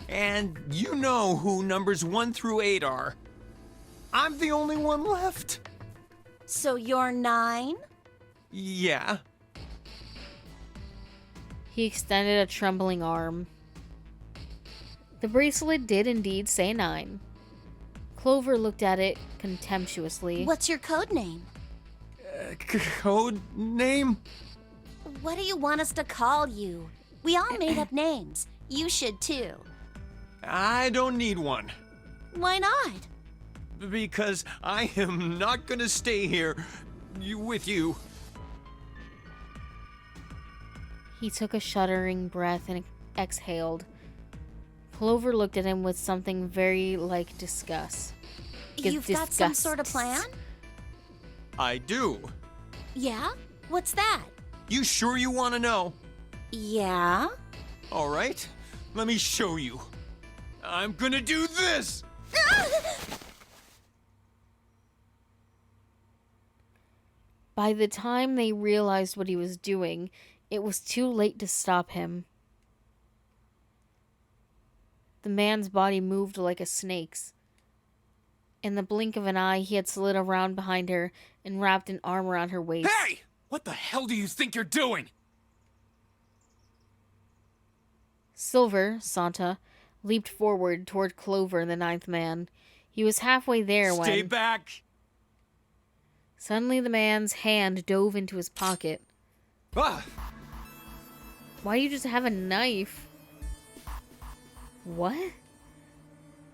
And you know who numbers 1 through 8 are. I'm the only one left. So you're 9? Yeah. He extended a trembling arm. The bracelet did indeed say 9. Clover looked at it contemptuously. What's your code name? Code name? What do you want us to call you? We all made up names. You should too. I don't need one. Why not? Because I am not gonna stay here with you. He took a shuddering breath and exhaled. Clover looked at him with something very like disgust. You've got some sort of plan? I do. Yeah? What's that? You sure you want to know? Yeah? All right, let me show you. I'm gonna do this! By the time they realized what he was doing, it was too late to stop him. The man's body moved like a snake's. In the blink of an eye, he had slid around behind her and wrapped an arm around her waist. Hey! What the hell do you think you're doing? Silver, Santa, leaped forward toward Clover, the 9th man. He was halfway there when... Stay back! Suddenly the man's hand dove into his pocket. Ah! Why do you just have a knife? What?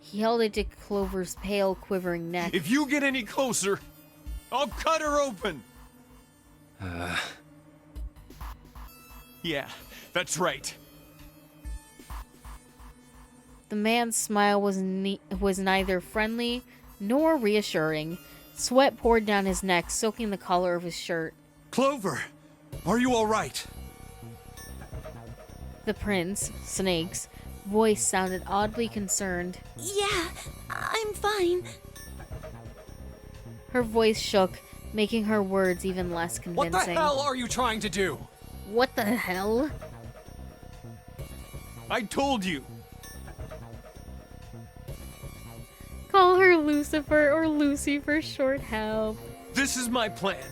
He held it to Clover's pale, quivering neck. If you get any closer, I'll cut her open! Yeah, that's right. The man's smile was neither friendly nor reassuring. Sweat poured down his neck, soaking the collar of his shirt. Clover, are you all right? The prince, Snake's, voice sounded oddly concerned. Yeah, I'm fine. Her voice shook, making her words even less convincing. What the hell are you trying to do? What the hell? I told you. Call her Lucifer or Lucy for short. Help. This is my plan.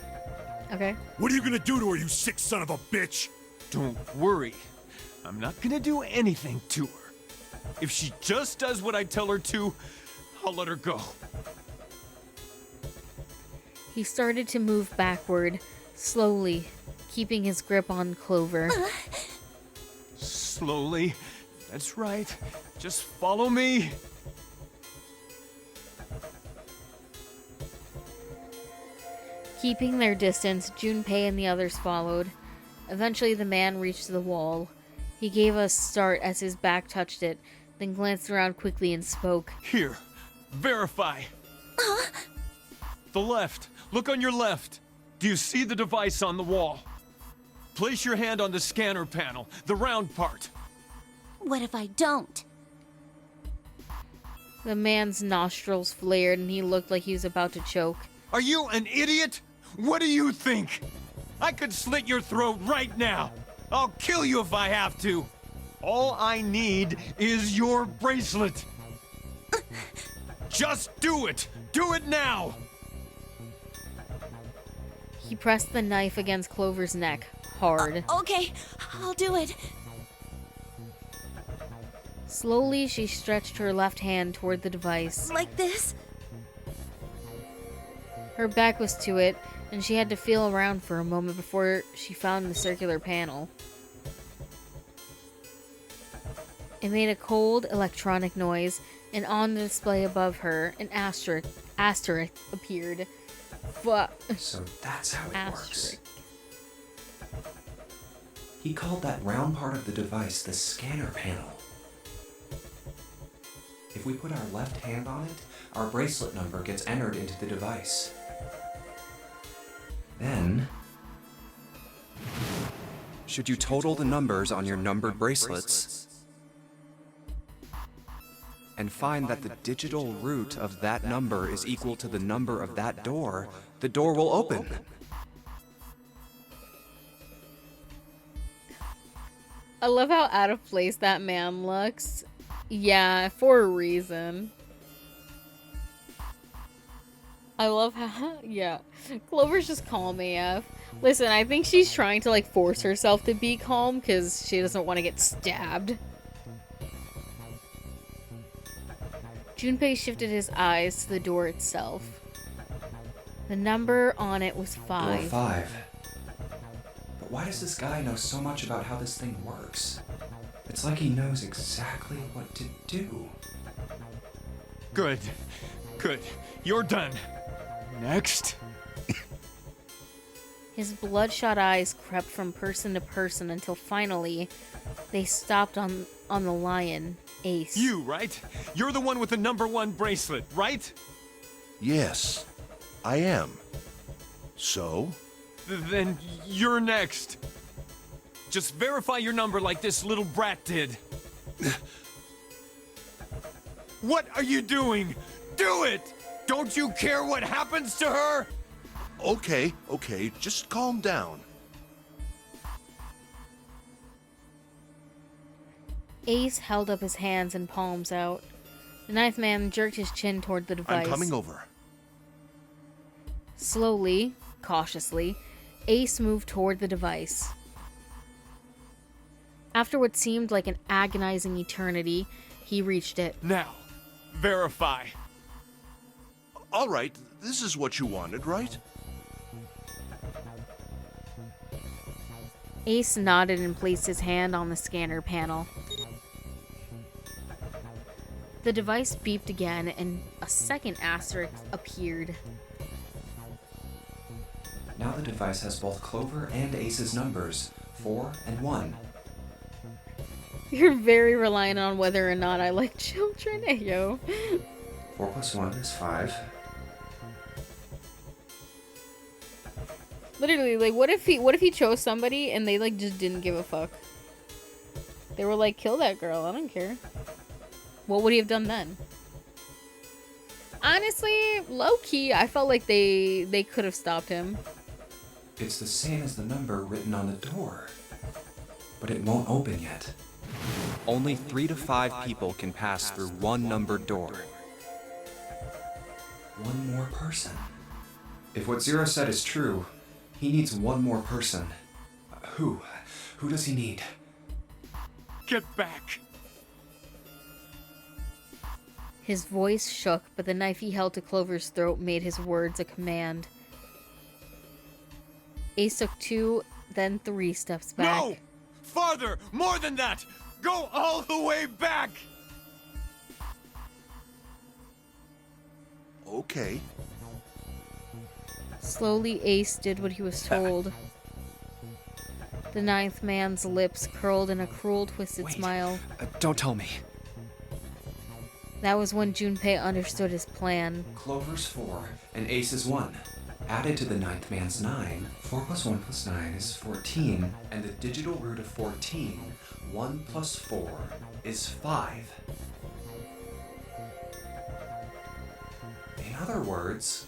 Okay. What are you gonna do to her, you sick son of a bitch? Don't worry. I'm not gonna do anything to her. If she just does what I tell her to, I'll let her go. He started to move backward, slowly, keeping his grip on Clover. Slowly. That's right. Just follow me. Keeping their distance, Junpei and the others followed. Eventually, the man reached the wall. He gave a start as his back touched it, then glanced around quickly and spoke. Here, verify. The left. Look on your left. Do you see the device on the wall? Place your hand on the scanner panel, the round part. What if I don't? The man's nostrils flared and he looked like he was about to choke. Are you an idiot? What do you think? I could slit your throat right now. I'll kill you if I have to. All I need is your bracelet. Just do it. Do it now. He pressed the knife against Clover's neck, hard. Okay, I'll do it. Slowly, she stretched her left hand toward the device. Like this? Her back was to it, and she had to feel around for a moment before she found the circular panel. It made a cold, electronic noise, and on the display above her, an asterisk appeared. So that's how it Asterisk. works. He called that round part of the device the scanner panel. If we put our left hand on it, our bracelet number gets entered into the device. Then, should you total the numbers on your numbered bracelets and find that the digital root of that number is equal to the number of that door, the door will open. I love how out of place that man looks. Yeah, for a reason. I love how, yeah. Clover's just calm AF. Listen, I think she's trying to, like, force herself to be calm because she doesn't want to get stabbed. Junpei shifted his eyes to the door itself. The number on it was 5. Door 5. But why does this guy know so much about how this thing works? It's like he knows exactly what to do. Good. Good. You're done. Next. His bloodshot eyes crept from person to person until finally they stopped on the lion, Ace. You, right? You're the one with the number 1 bracelet, right? Yes, I am. So? Then you're next. Just verify your number like this little brat did. What are you doing? Do it! Don't you care what happens to her? Okay, just calm down. Ace held up his hands and palms out. The ninth man jerked his chin toward the device. I'm coming over. Slowly, cautiously, Ace moved toward the device. After what seemed like an agonizing eternity, he reached it. Now, verify. All right, this is what you wanted, right? Ace nodded and placed his hand on the scanner panel. The device beeped again, and a second asterisk appeared. Now the device has both Clover and Ace's numbers, 4 and 1. You're very reliant on whether or not I like children, ayo. 4 plus 1 is 5. Literally, like, what if he chose somebody and they, like, just didn't give a fuck? They were like, kill that girl, I don't care. What would he have done then? Honestly, low-key, I felt like they could have stopped him. It's the same as the number written on the door, but it won't open yet. Only 3 to 5 people can pass through one numbered door. One more person. If what Zero said is true, he needs one more person. Who? Who does he need? Get back. His voice shook, but the knife he held to Clover's throat made his words a command. Ace took 2, then 3 steps back. No! Farther! More than that! Go all the way back! Okay. Slowly, Ace did what he was told. The ninth man's lips curled in a cruel, twisted smile. Don't tell me. That was when Junpei understood his plan. Clover's 4 and Ace is 1. Added to the ninth man's 9, 4 plus 1 plus 9 is 14, and the digital root of 14, 1 plus 4 is 5. In other words...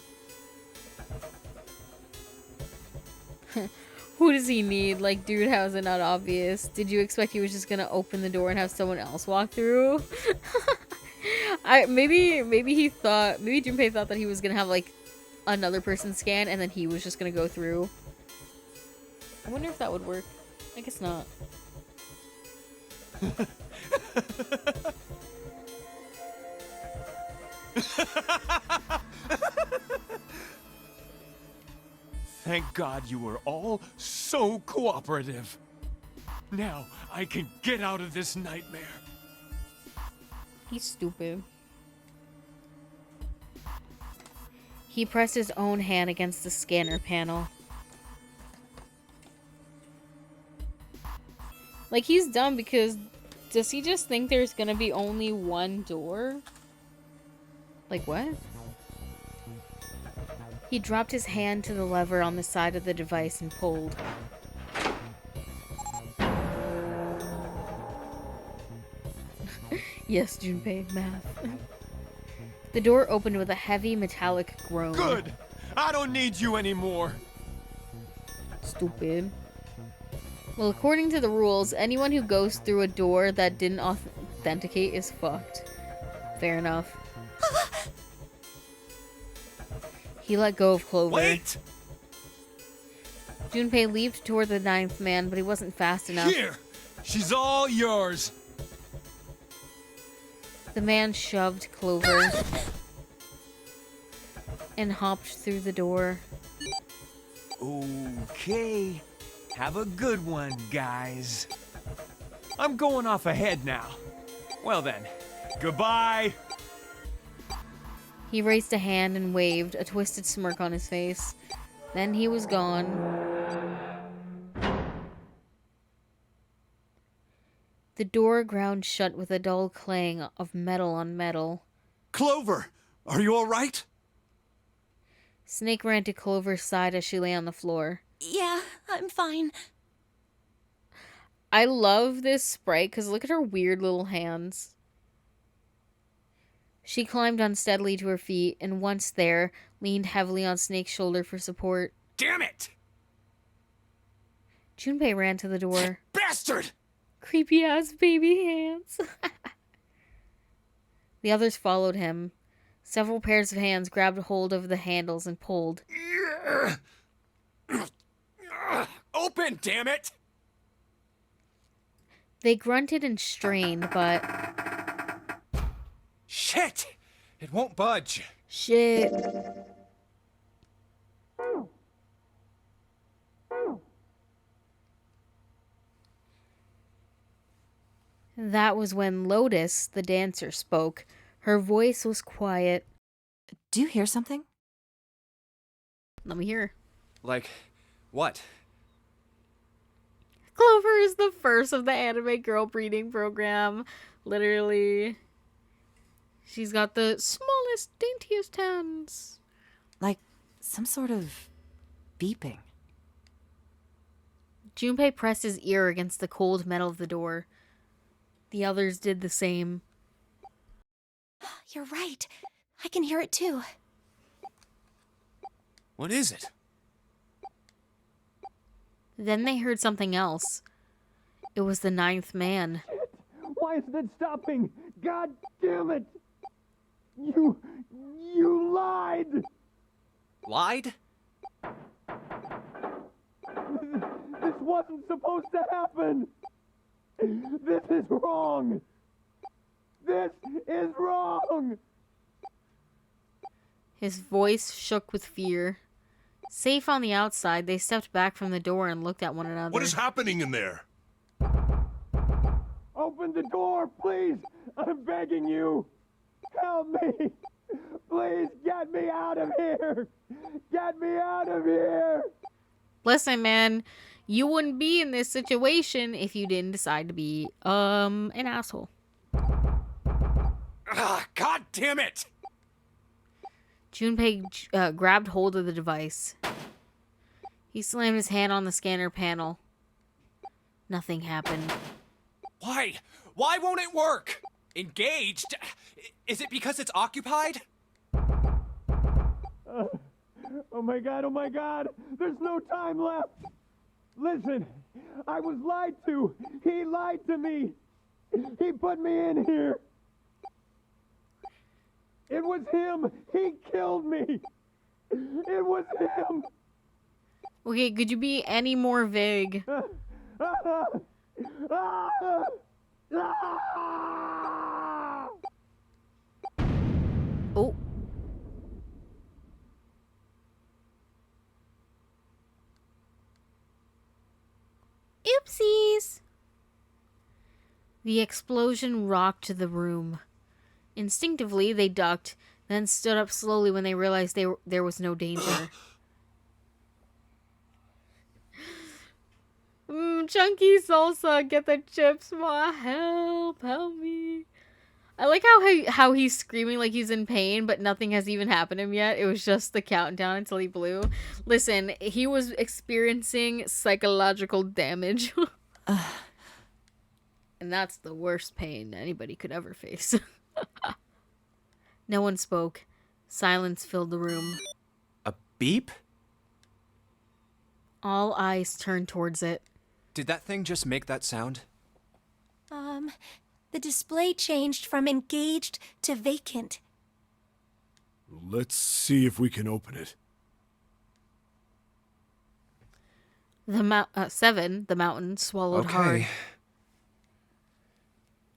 Who does he need? Like, dude, how is it not obvious? Did you expect he was just gonna open the door and have someone else walk through? Maybe Junpei thought that he was gonna have, like, another person scan and then he was just gonna go through. I wonder if that would work. I guess not. Thank God you were all so cooperative. Now I can get out of this nightmare. He's stupid. He pressed his own hand against the scanner panel. Like, he's dumb because does he just think there's gonna be only one door? Like, what? He dropped his hand to the lever on the side of the device and pulled. Yes, Junpei, math. The door opened with a heavy metallic groan. Good! I don't need you anymore! Stupid. Well, according to the rules, anyone who goes through a door that didn't authenticate is fucked. Fair enough. He let go of Clover. Wait! Junpei leaped toward the ninth man, but he wasn't fast enough. Here! She's all yours! The man shoved Clover and hopped through the door. Okay. Have a good one, guys. I'm going off ahead now. Well then, goodbye! He raised a hand and waved, a twisted smirk on his face. Then he was gone. The door ground shut with a dull clang of metal on metal. Clover! Are you alright? Snake ran to Clover's side as she lay on the floor. Yeah, I'm fine. I love this sprite because look at her weird little hands. She climbed unsteadily to her feet and once there, leaned heavily on Snake's shoulder for support. Damn it! Junpei ran to the door. Bastard! Creepy ass baby hands. The others followed him. Several pairs of hands grabbed hold of the handles and pulled. Open, damn it! They grunted and strained, but... Shit! It won't budge. Shit. That was when Lotus, the dancer, spoke. Her voice was quiet. Do you hear something? Let me hear. Like, what? Clover is the first of the anime girl breeding program. Literally. She's got the smallest, daintiest hands. Like some sort of beeping. Junpei pressed his ear against the cold metal of the door. The others did the same. You're right. I can hear it too. What is it? Then they heard something else. It was the ninth man. Why isn't it stopping? God damn it! You lied! Lied? This wasn't supposed to happen! This is wrong! This is wrong! His voice shook with fear. Safe on the outside, they stepped back from the door and looked at one another. What is happening in there? Open the door, please! I'm begging you! Help me! Please get me out of here! Get me out of here! Listen, man, you wouldn't be in this situation if you didn't decide to be, an asshole. Ah, God damn it! Junpei grabbed hold of the device. He slammed his hand on the scanner panel. Nothing happened. Why? Why won't it work? Engaged? Is it because it's occupied? Oh my god, there's no time left! Listen, I was lied to! He lied to me! He put me in here! It was him! He killed me! It was him! Okay, could you be any more vague? Oh. Oopsies! The explosion rocked the room. Instinctively, they ducked, then stood up slowly when they realized there was no danger. Chunky salsa, get the chips, ma, help me. I like how he's screaming like he's in pain, but nothing has even happened to him yet. It was just the countdown until he blew. Listen, he was experiencing psychological damage. And that's the worst pain anybody could ever face. No one spoke. Silence filled the room. A beep? All eyes turned towards it. Did that thing just make that sound? The display changed from engaged to vacant. Let's see if we can open it. The mountain swallowed hard.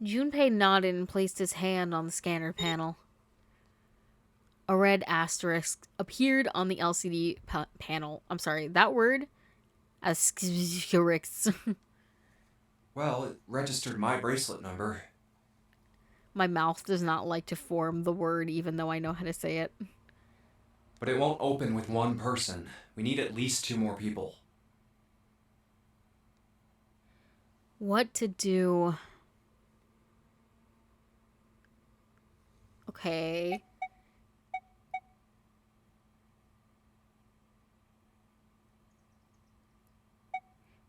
Junpei nodded and placed his hand on the scanner panel. A red asterisk appeared on the LCD panel. I'm sorry, that word? Asterisk. Well, it registered my bracelet number. My mouth does not like to form the word even though I know how to say it. But it won't open with one person. We need at least 2 more people. What to do? Okay.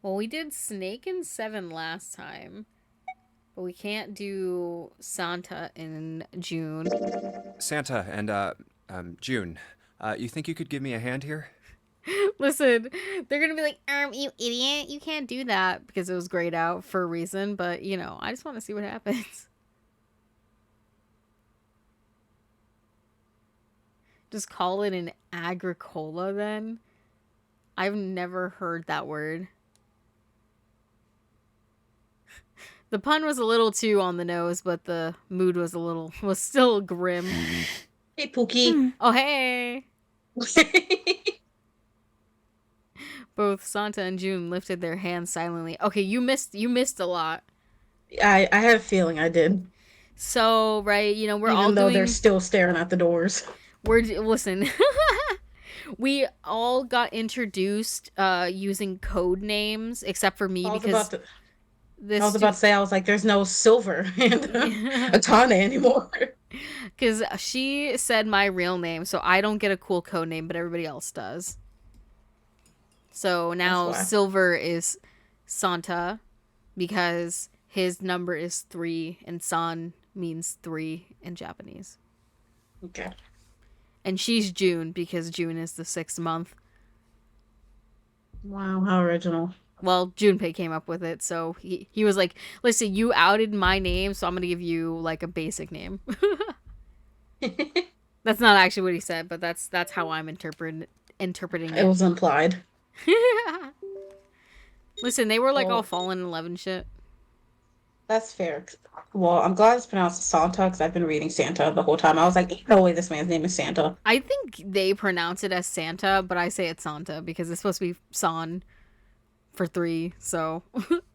Well, we did Snake and 7 last time. But we can't do Santa in June. Santa and, June, you think you could give me a hand here? Listen, they're gonna be like, you idiot, you can't do that, because it was grayed out for a reason, but, you know, I just want to see what happens. Just call it an agricola, then? I've never heard that word. The pun was a little too on the nose, but the mood was still grim. Hey, Pookie. Oh, hey! Both Santa and June lifted their hands silently. Okay, you missed a lot. I had a feeling I did. So, right, you know, we're Even all though doing... they're still staring at the doors. Listen. We all got introduced using code names, except for me, because... I was about to say, I was like, there's no Silver and Atana anymore. Because she said my real name, so I don't get a cool code name, but everybody else does. So now Silver is Santa, because his number is 3, and San means 3 in Japanese. Okay. And she's June, because June is the 6th month. Wow, how original. Well, Junpei came up with it, so he was like, listen, you outed my name, so I'm going to give you, like, a basic name. That's not actually what he said, but that's how I'm interpreting it. It was implied. Listen, they were, like, all fallen in love and shit. That's fair. Well, I'm glad it's pronounced Santa, because I've been reading Santa the whole time. I was like, no way this man's name is Santa. I think they pronounce it as Santa, but I say it's Santa, because it's supposed to be San for 3, so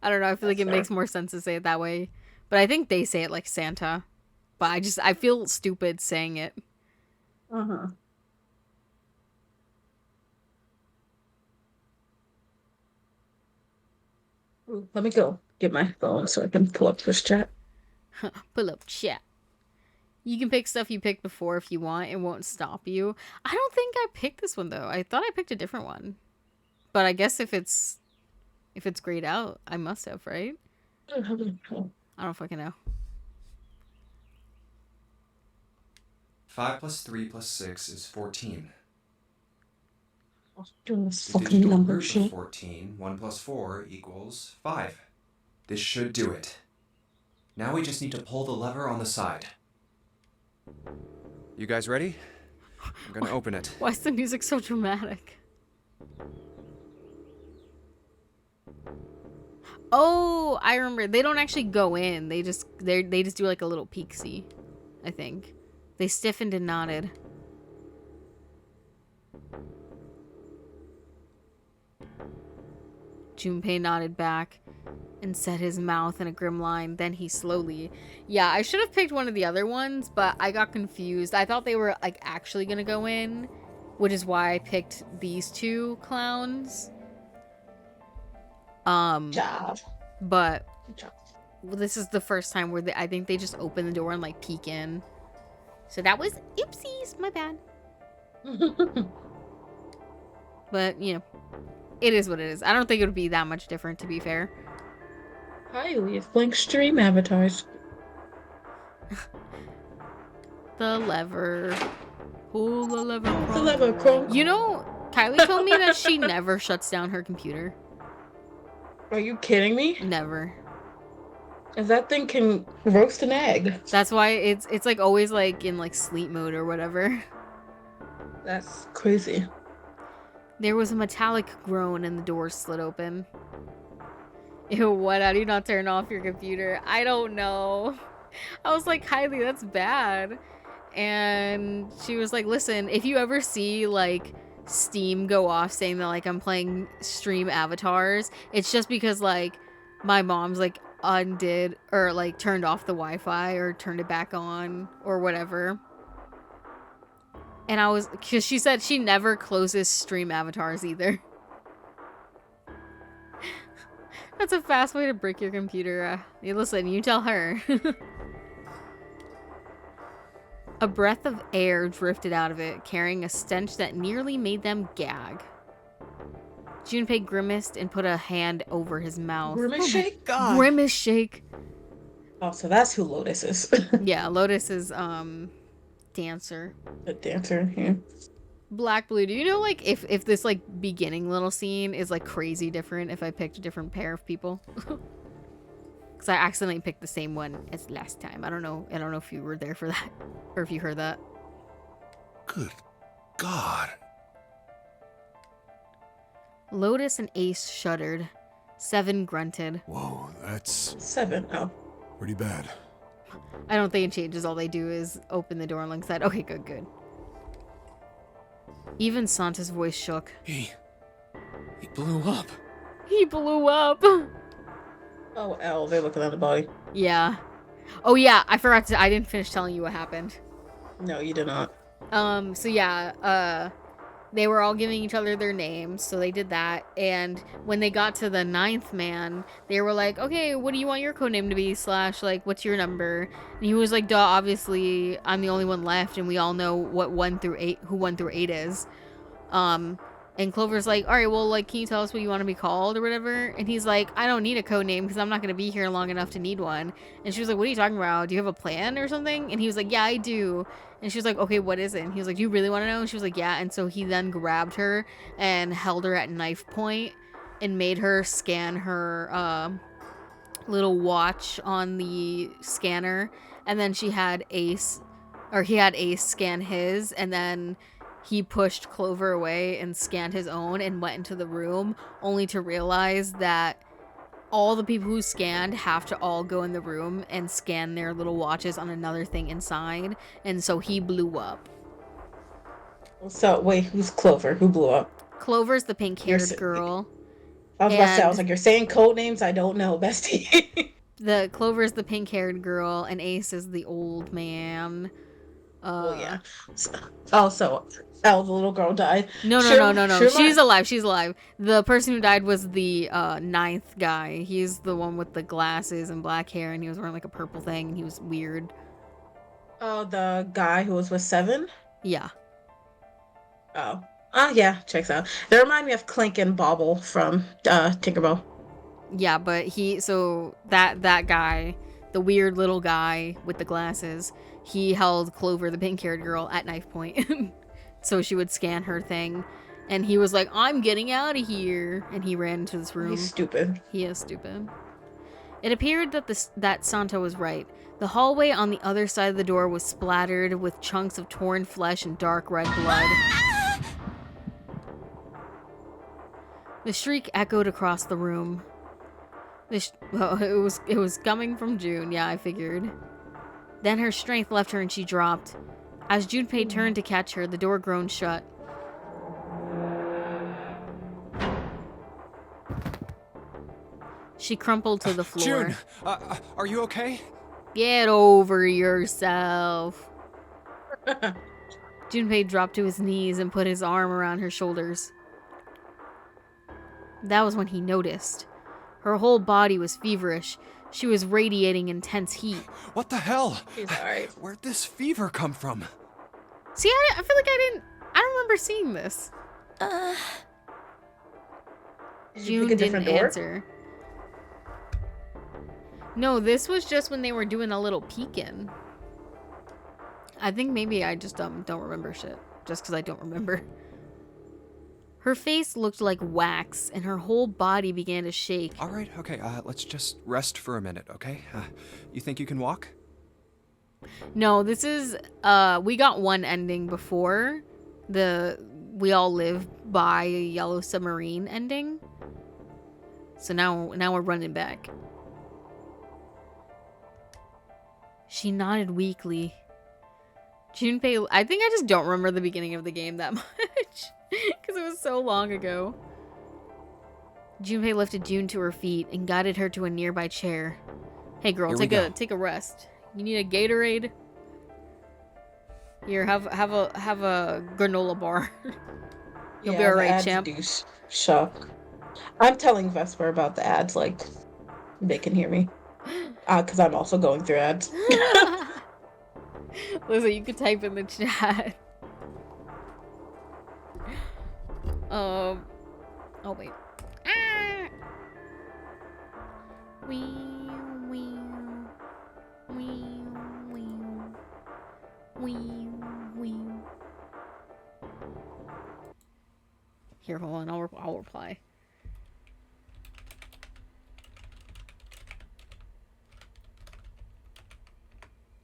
I don't know, I feel like it makes more sense to say it that way, but I think they say it like Santa, but I feel stupid saying it. Uh-huh. Ooh, let me go get my phone so I can pull up this chat. Pull up chat. You can pick stuff you picked before if you want. It won't stop you. I don't think I picked this one though. I thought I picked a different one. But I guess if it's grayed out, I must have, right? I don't fucking know. 5 plus 3 plus 6 is 14. Doing this The fucking digital number root of shit. 14, 1 plus 4 equals 5. This should do it. Now we just need to pull the lever on the side. You guys ready? I'm gonna open it. Why is the music so dramatic? Oh, I remember. They don't actually go in. They just do like a little peek-see, I think. They stiffened and nodded. Junpei nodded back and set his mouth in a grim line. Then he slowly... Yeah, I should have picked one of the other ones, but I got confused. I thought they were like actually gonna go in, which is why I picked these two clowns. Job. But this is the first time where I think they just open the door and like peek in. So that was oopsies, my bad. But, you know, it is what it is. I don't think it would be that much different, to be fair. Hi, we have blank stream avatars. The lever. Pull the lever. The lever, Chrome. You know, Kylie told me that she never shuts down her computer. Are you kidding me? Never. If that thing can roast an egg. That's why it's like always like in like sleep mode or whatever. That's crazy. There was a metallic groan and the door slid open. Ew, what? How do you not turn off your computer? I don't know. I was like, Kylie, that's bad. And she was like, listen, if you ever see like Steam go off saying that like I'm playing stream avatars, it's just because like my mom's like undid or like turned off the Wi-Fi or turned it back on or whatever. And I was, because she said she never closes stream avatars either. That's a fast way to break your computer. Listen, you tell her. A breath of air drifted out of it, carrying a stench that nearly made them gag. Junpei grimaced and put a hand over his mouth. Grimace shake? God. Grimace shake. Oh, so that's who Lotus is. Yeah, Lotus is, dancer. The dancer, yeah. Black Blue, do you know, like, if this, like, beginning little scene is, like, crazy different if I picked a different pair of people? Because I accidentally picked the same one as last time. I don't know if you were there for that, or if you heard that. Good God. Lotus and Ace shuddered. Seven grunted. Whoa, that's 7. Oh. pretty bad. I don't think it changes. All they do is open the door alongside. Okay, good. Even Santa's voice shook. He blew up. He blew up. Oh, L, they're looking at the body. Yeah. Oh yeah, I didn't finish telling you what happened. No, you did not. So yeah, they were all giving each other their names, so they did that. And when they got to the 9th man, they were like, okay, what do you want your codename to be? / like, what's your number? And he was like, duh, obviously, I'm the only one left, and we all know what 1 through 8, who 1 through 8 is. And Clover's like, all right, well, like, can you tell us what you want to be called or whatever? And he's like, I don't need a code name because I'm not going to be here long enough to need one. And she was like, what are you talking about? Do you have a plan or something? And he was like, yeah, I do. And she was like, okay, what is it? And he was like, do you really want to know? And she was like, yeah. And so he then grabbed her and held her at knife point and made her scan her little watch on the scanner. And then he had Ace scan his, and then he pushed Clover away and scanned his own and went into the room, only to realize that all the people who scanned have to all go in the room and scan their little watches on another thing inside. And so he blew up. So, wait, who's Clover? Who blew up? Clover's the pink-haired girl. I was about to say, I was like, you're saying code names? I don't know, bestie. The Clover's the pink-haired girl, and Ace is the old man. Oh yeah. Also, the little girl died. No. Sure She's alive. She's alive. The person who died was the ninth guy. He's the one with the glasses and black hair, and he was wearing like a purple thing, and he was weird. Oh, the guy who was with Seven? Yeah. Oh. Oh yeah, checks out. They remind me of Clink and Bobble from Tinkerbell. Yeah, but that guy, the weird little guy with the glasses, he held Clover, the pink-haired girl, at knife point. So she would scan her thing, and he was like, "I'm getting out of here," and he ran into this room. He's stupid. He is stupid. It appeared that Santa was right. The hallway on the other side of the door was splattered with chunks of torn flesh and dark red blood. The shriek echoed across the room. It was coming from June. Yeah, I figured. Then her strength left her and she dropped. As Junpei turned to catch her, the door groaned shut. She crumpled to the floor. June, are you okay? Get over yourself. Junpei dropped to his knees and put his arm around her shoulders. That was when he noticed. Her whole body was feverish. She was radiating intense heat. What the hell? He's alright. Where'd this fever come from? See, I feel like I don't remember seeing this. Did you June pick a didn't different door? answer. No, this was just when they were doing a little peek in. I think maybe I just don't remember shit. Just because I don't remember. Her face looked like wax, and her whole body began to shake. All right, okay, let's just rest for a minute, okay? You think you can walk? No, this is, we got one ending before the We All Live by a Yellow Submarine ending. So now we're running back. She nodded weakly. Junpei, I think I just don't remember the beginning of the game that much. Because it was so long ago. Junpei lifted June to her feet and guided her to a nearby chair. Hey girl, take a rest. You need a Gatorade? Here, have a granola bar. You'll be alright, champ. Shock. I'm telling Vesper about the ads, like they can hear me. Because I'm also going through ads. Listen, you could type in the chat. Oh wait. Ah! Wee. Here, hold on. I'll reply.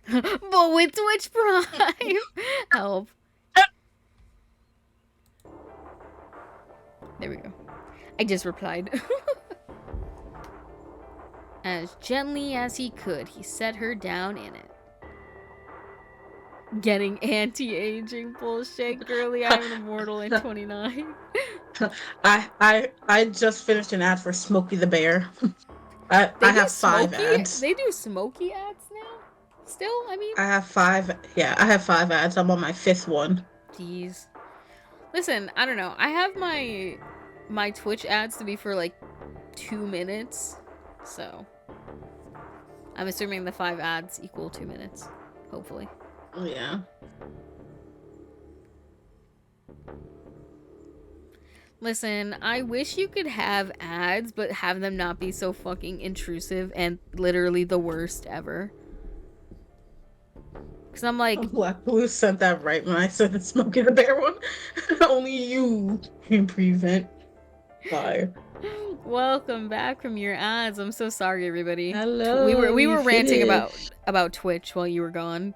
But with Twitch Prime, help. There we go. I just replied. As gently as he could, he set her down in it. Getting anti-aging bullshit, girly. I'm immortal in 29. I just finished an ad for Smokey the Bear. I have 5 ads. They do Smokey ads now? Still, I mean? I have 5. Yeah, I have 5 ads. I'm on my 5th one. Jeez. Listen, I don't know. I have my Twitch ads to be for like 2 minutes. So I'm assuming the 5 ads equal 2 minutes. Hopefully. Yeah. Listen, I wish you could have ads, but have them not be so fucking intrusive and literally the worst ever. Because I'm like... Black Blue sent that right when I said the Smokey the Bear one. Only you can prevent fire. Welcome back from your ads. I'm so sorry, everybody. Hello. We were ranting about Twitch while you were gone.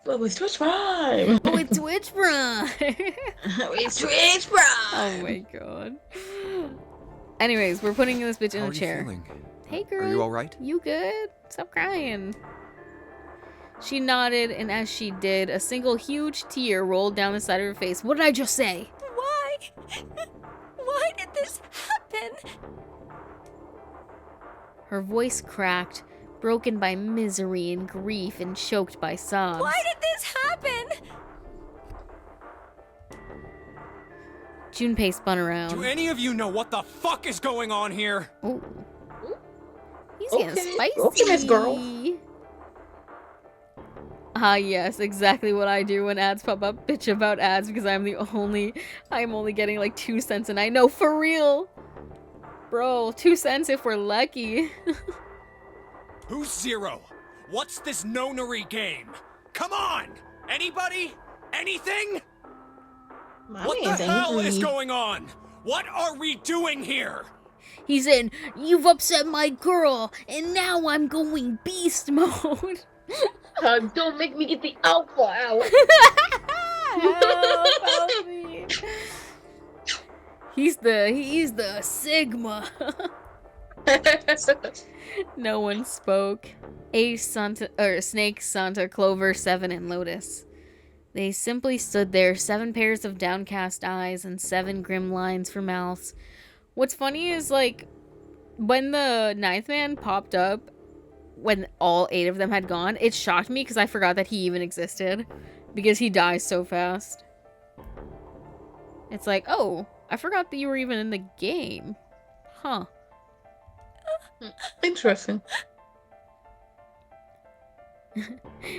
But with Twitch Prime. With Twitch Prime. With Twitch Prime. Oh my god. Anyways, we're putting this bitch in a chair. Feeling? Hey girl. Are you alright? You good? Stop crying. She nodded, and as she did, a single huge tear rolled down the side of her face. What did I just say? Why? Why did this happen? Her voice cracked, broken by misery and grief and choked by sobs. Why did this happen? Junpei spun around. Do any of you know what the fuck is going on here? Oh. He's getting spicy. Okay, Miss Girl. Ah, yes, exactly what I do when ads pop up. Bitch about ads because I'm only getting like 2 cents and I know for real. Bro, 2 cents if we're lucky. Who's Zero? What's this nonary game? Come on! Anybody? Anything? What the hell is going on? What are we doing here? He's in, you've upset my girl, and now I'm going beast mode. Don't make me get the alpha out. Help me. He's the Sigma. No one spoke. Ace, Snake, Santa, Clover, Seven, and Lotus. They simply stood there, 7 pairs of downcast eyes and 7 grim lines for mouths. What's funny is, like, when the 9th man popped up, when all 8 of them had gone, it shocked me because I forgot that he even existed. Because he dies so fast. It's like, oh, I forgot that you were even in the game. Huh. Interesting.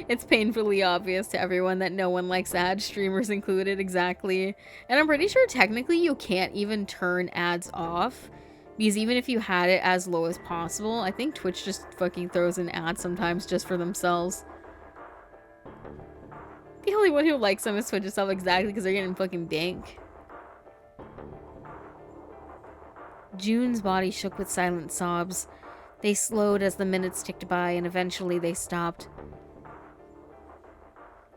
It's painfully obvious to everyone that no one likes ads, streamers included, exactly. And I'm pretty sure technically you can't even turn ads off. Because even if you had it as low as possible, I think Twitch just fucking throws in ads sometimes just for themselves. The only one who likes them is Twitch itself, exactly, because they're getting fucking bank. June's body shook with silent sobs. They slowed as the minutes ticked by, and eventually they stopped.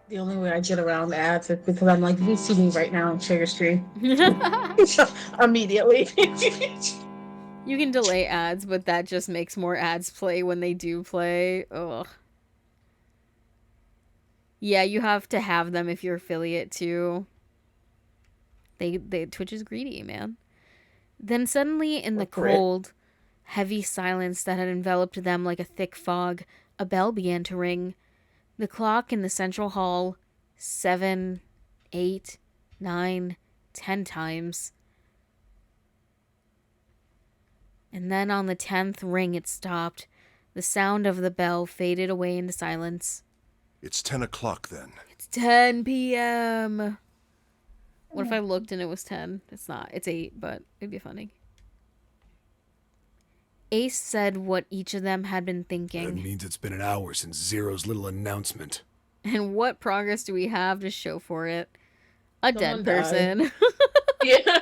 The only way I get around ads is because I'm like, you see me right now and share your stream. Immediately. You can delay ads, but that just makes more ads play when they do play. Ugh. Yeah, you have to have them if you're affiliate too. Twitch is greedy, man. Then suddenly, in the cold, heavy silence that had enveloped them like a thick fog, a bell began to ring. The clock in the central hall, 7, 8, 9, 10 times. And then on the 10th ring it stopped. The sound of the bell faded away into silence. It's 10 o'clock then. It's 10 p.m. What if I looked and it was 10? It's not. It's 8, but it'd be funny. Ace said what each of them had been thinking. That means it's been an hour since Zero's little announcement. And what progress do we have to show for it? A dead person. Yeah.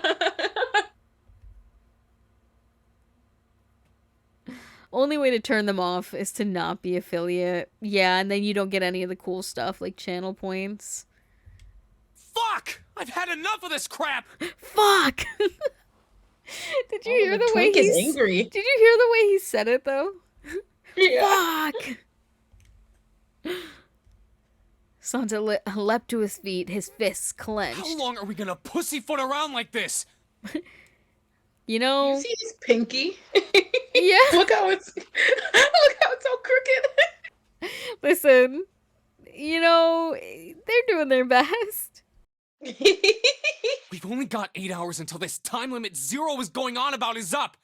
Only way to turn them off is to not be affiliate. Yeah, and then you don't get any of the cool stuff like channel points. Fuck! I've had enough of this crap! Fuck! Did you hear the way he's angry? Did you hear the way he said it though? Yeah. Fuck! Santa leapt to his feet, his fists clenched. How long are we gonna pussyfoot around like this? You know, You see his pinky? Yeah. Look how it's all crooked. Listen, you know, they're doing their best. We've only got 8 hours until this time limit Zero is going on about is up.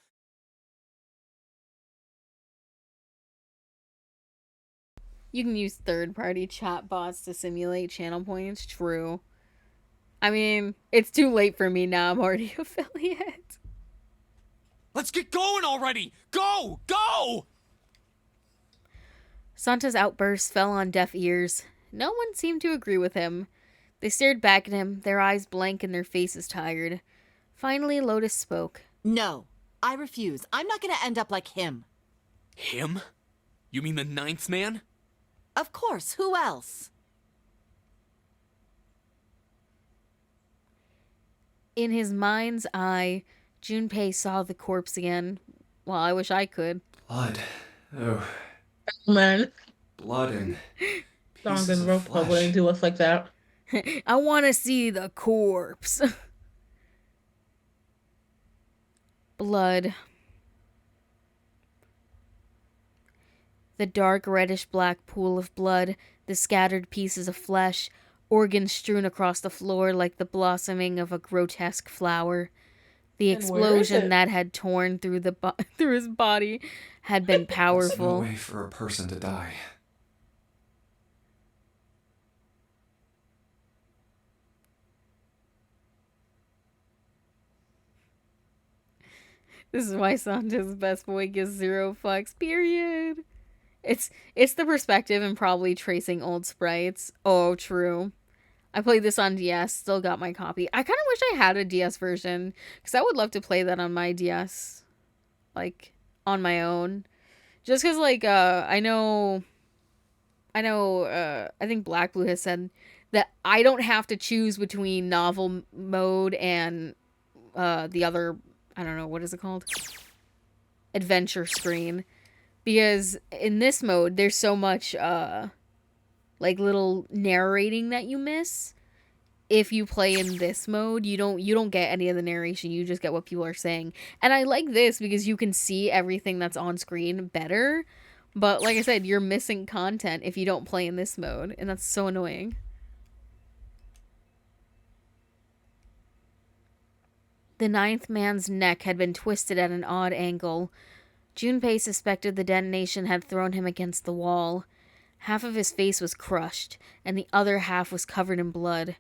You can use third-party chat bots to simulate channel points. True. I mean, it's too late for me now. I'm already affiliate. Let's get going already! Go! Go! Santa's outburst fell on deaf ears. No one seemed to agree with him. They stared back at him, their eyes blank and their faces tired. Finally, Lotus spoke. No, I refuse. I'm not gonna end up like him. Him? You mean the 9th man? Of course, who else? In his mind's eye, Junpei saw the corpse again. Well, I wish I could. Blood. Oh. Man. Blood and Song and rope wouldn't do us like that. I want to see the corpse. Blood. The dark reddish-black pool of blood, the scattered pieces of flesh, organs strewn across the floor like the blossoming of a grotesque flower. The And where is explosion it? that had torn through through his body had been There's no powerful. way for a person to die. This is why Santa's best boy gives 0 fucks, period. It's the perspective and probably tracing old sprites. Oh, true. I played this on DS, still got my copy. I kind of wish I had a DS version, because I would love to play that on my DS. Like, on my own. Just because, like, I think Black Blue has said that I don't have to choose between novel mode and the other, I don't know, what is it called? Adventure screen. Because in this mode, there's so much, like, little narrating that you miss. If you play in this mode, you don't get any of the narration. You just get what people are saying. And I like this because you can see everything that's on screen better. But like I said, you're missing content if you don't play in this mode. And that's so annoying. The 9th man's neck had been twisted at an odd angle. Junpei suspected the detonation had thrown him against the wall. Half of his face was crushed, and the other half was covered in blood.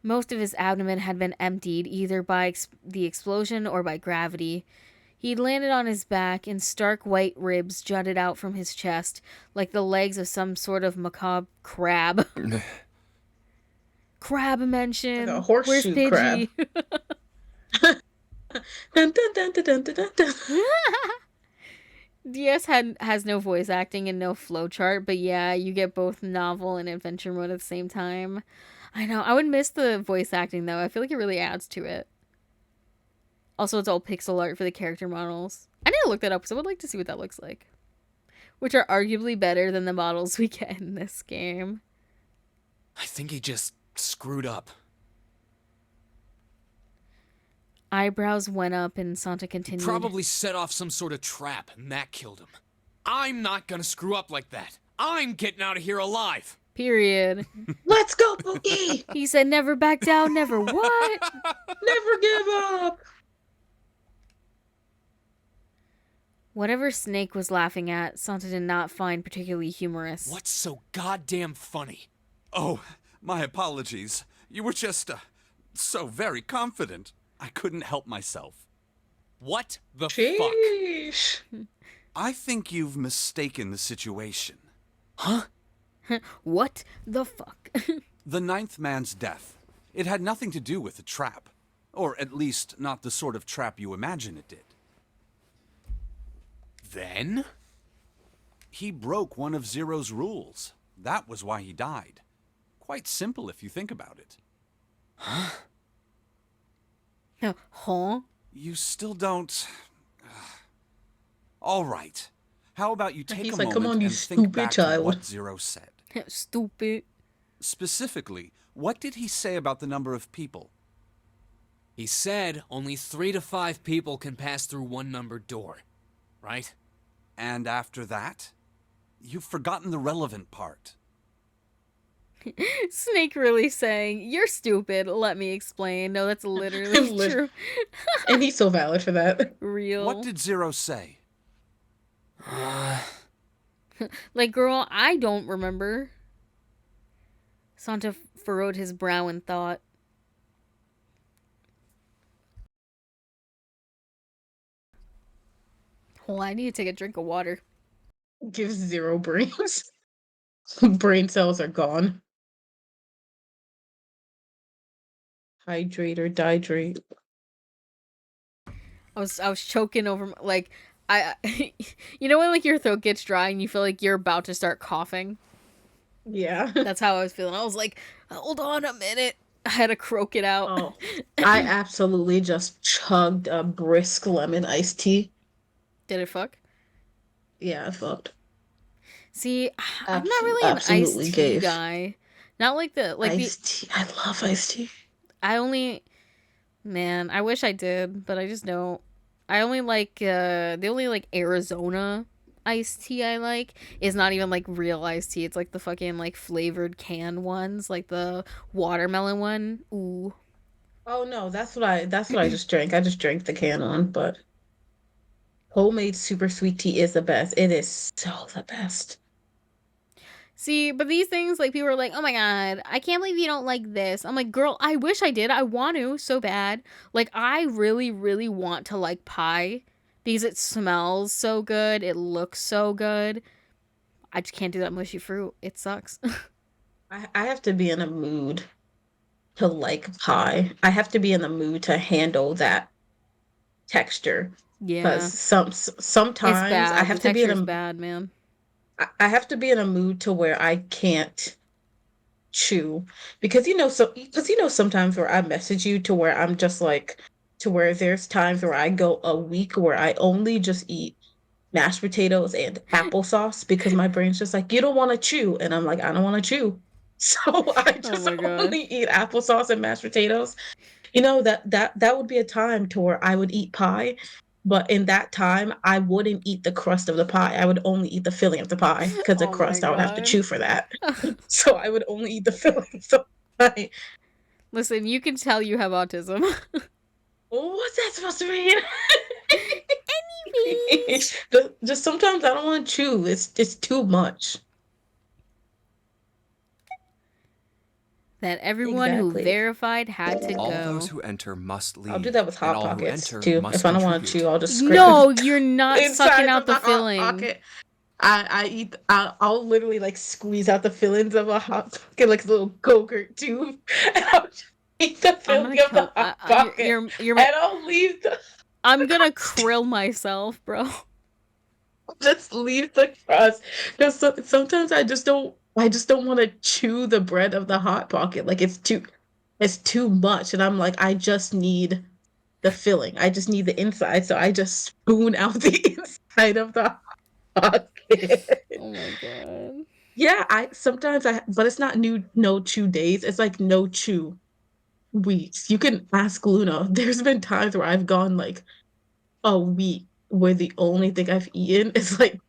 Most of his abdomen had been emptied, either by the explosion or by gravity. He'd landed on his back, and stark white ribs jutted out from his chest, like the legs of some sort of macabre crab. Crab mention. Like a horseshoe Where's crab. Pidgey? Dun, dun, dun, dun, dun, dun, dun. DS has no voice acting and no flowchart, but yeah, you get both novel and adventure mode at the same time. I know, I would miss the voice acting though. I feel like it really adds to it. Also, it's all pixel art for the character models. I need to look that up because I would like to see what that looks like. Which are arguably better than the models we get in this game. I think he just screwed up. Eyebrows went up and Santa He continued. probably set off some sort of trap and that killed him. I'm not gonna screw up like that. I'm getting out of here alive. Period. Let's go, Boogie! He said never back down, never what? Never give up! Whatever Snake was laughing at, Santa did not find particularly humorous. What's so goddamn funny? Oh, my apologies. You were just, so very confident. I couldn't help myself. What the fuck? Sheesh. I think you've mistaken the situation. Huh? What the fuck? The 9th man's death. It had nothing to do with the trap. Or at least, not the sort of trap you imagine it did. Then? He broke one of Zero's rules. That was why he died. Quite simple if you think about it. Huh? Huh? You still don't... All right. How about you take He's a like, moment "Come on, you and think stupid back to child." what Zero said. Stupid. Specifically, what did he say about the number of people? He said only 3 to 5 people can pass through one numbered door. Right? And after that? You've forgotten the relevant part. Snake really saying, "You're stupid, let me explain." No, that's literally true. And he's so valid for that. Real. What did Zero say? Like, girl, I don't remember. Santa furrowed his brow in thought. Hold on, I need to take a drink of water. Gives 0 brains. Brain cells are gone. Hydrate or dihydrate. I was choking over like I you know when like your throat gets dry and you feel like you're about to start coughing? Yeah. That's how I was feeling. I was like, "Hold on a minute." I had to croak it out. Oh, I absolutely just chugged a brisk lemon iced tea. Did it fuck? Yeah, I fucked. See, I'm not really an iced absolutely tea gave. guy. Not like the Iced tea. I love iced tea. Man, I wish I did, but I just don't. I only like they only like Arizona iced tea I like is not even like real iced tea. It's like the fucking like flavored canned ones, like the watermelon one. Ooh. Oh no, that's what I just drank. I just drank the can one, but homemade super sweet tea is the best. It is so the best. See, but these things, like, people are like, oh my god, I can't believe you don't like this. I'm like, girl, I wish I did. I want to so bad. Like, I really, really want to like pie because it smells so good. It looks so good. I just can't do that mushy fruit. It sucks. I have to be in a mood to like pie. I have to be in the mood to handle that texture because Yeah. It's sometimes I bad. The have to be in texture's a bad, man. I have to be in a mood to where I can't chew because sometimes where I message you to where I'm just like to where there's times where I go a week where I only just eat mashed potatoes and applesauce because my brain's just like you don't want to chew and I'm like I don't want to chew. So I Oh just my god. only eat applesauce and mashed potatoes. You know that would be a time to where I would eat pie, but in that time I wouldn't eat the crust of the pie. I would only eat the filling of the pie because the Oh my crust I would have to god. chew for that. So I would only eat the filling of the pie. Listen, you can tell you have autism. What's that supposed to mean? Anyways. Just sometimes I don't want to chew. It's too much. That everyone who Exactly. verified had to All those go. who enter must I'll do leave, that with and hot all who pockets enter too. must If I don't want to chew, contribute. I'll just scrape No, you're not sucking insides out of the the hot filling. pocket. I'll literally like squeeze out the fillings of a hot pocket like a little Go-Gurt tube, and I'll just eat the I'm gonna filling of the kill. hot pocket, You're. and I'll leave the I'm gonna krill myself, bro. just leave the crust. Because sometimes I just don't want to chew the bread of the hot pocket. Like it's too much, and I'm like I just need the filling. I just need the inside, so I just spoon out the inside of the pocket. Oh my god. Yeah, but it's not new no chew days. It's like no chew weeks. You can ask Luna. There's been times where I've gone like a week where the only thing I've eaten is like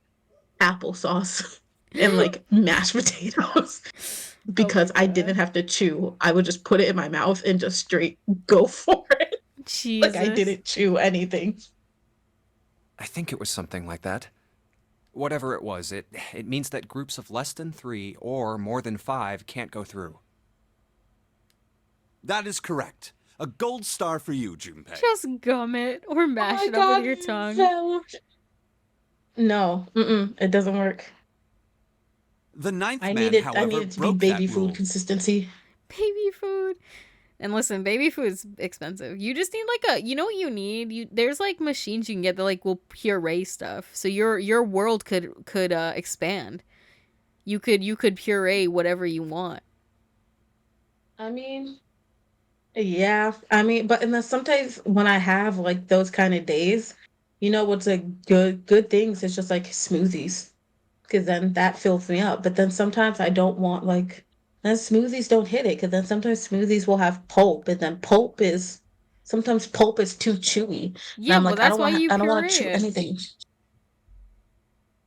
applesauce and like mashed potatoes Oh my because I didn't god. have to chew. I would just put it in my mouth and just straight go for it. Like I Jesus. didn't chew anything. I think it was something like that. Whatever it was, it means that groups of less than 3 or more than 5 can't go through. That is correct. A gold star for you, Junpei. Just gum it or Oh mash my it up with god, your tongue. No, it doesn't work. The ninth I man, need however, it to be broke baby that food rule. consistency. Baby food. And listen, baby food is expensive. You just need like you know what you need? There's like machines you can get that like will puree stuff. So your world could expand. You could puree whatever you want. I mean, yeah, but and then sometimes when I have like those kind of days, you know what's a good things is just like smoothies, because then that fills me up. But then sometimes I don't want like then smoothies don't hit it because then sometimes smoothies will have pulp, and then sometimes pulp is too chewy, and Yeah, I'm well like that's why you I don't want to puree chew it. anything.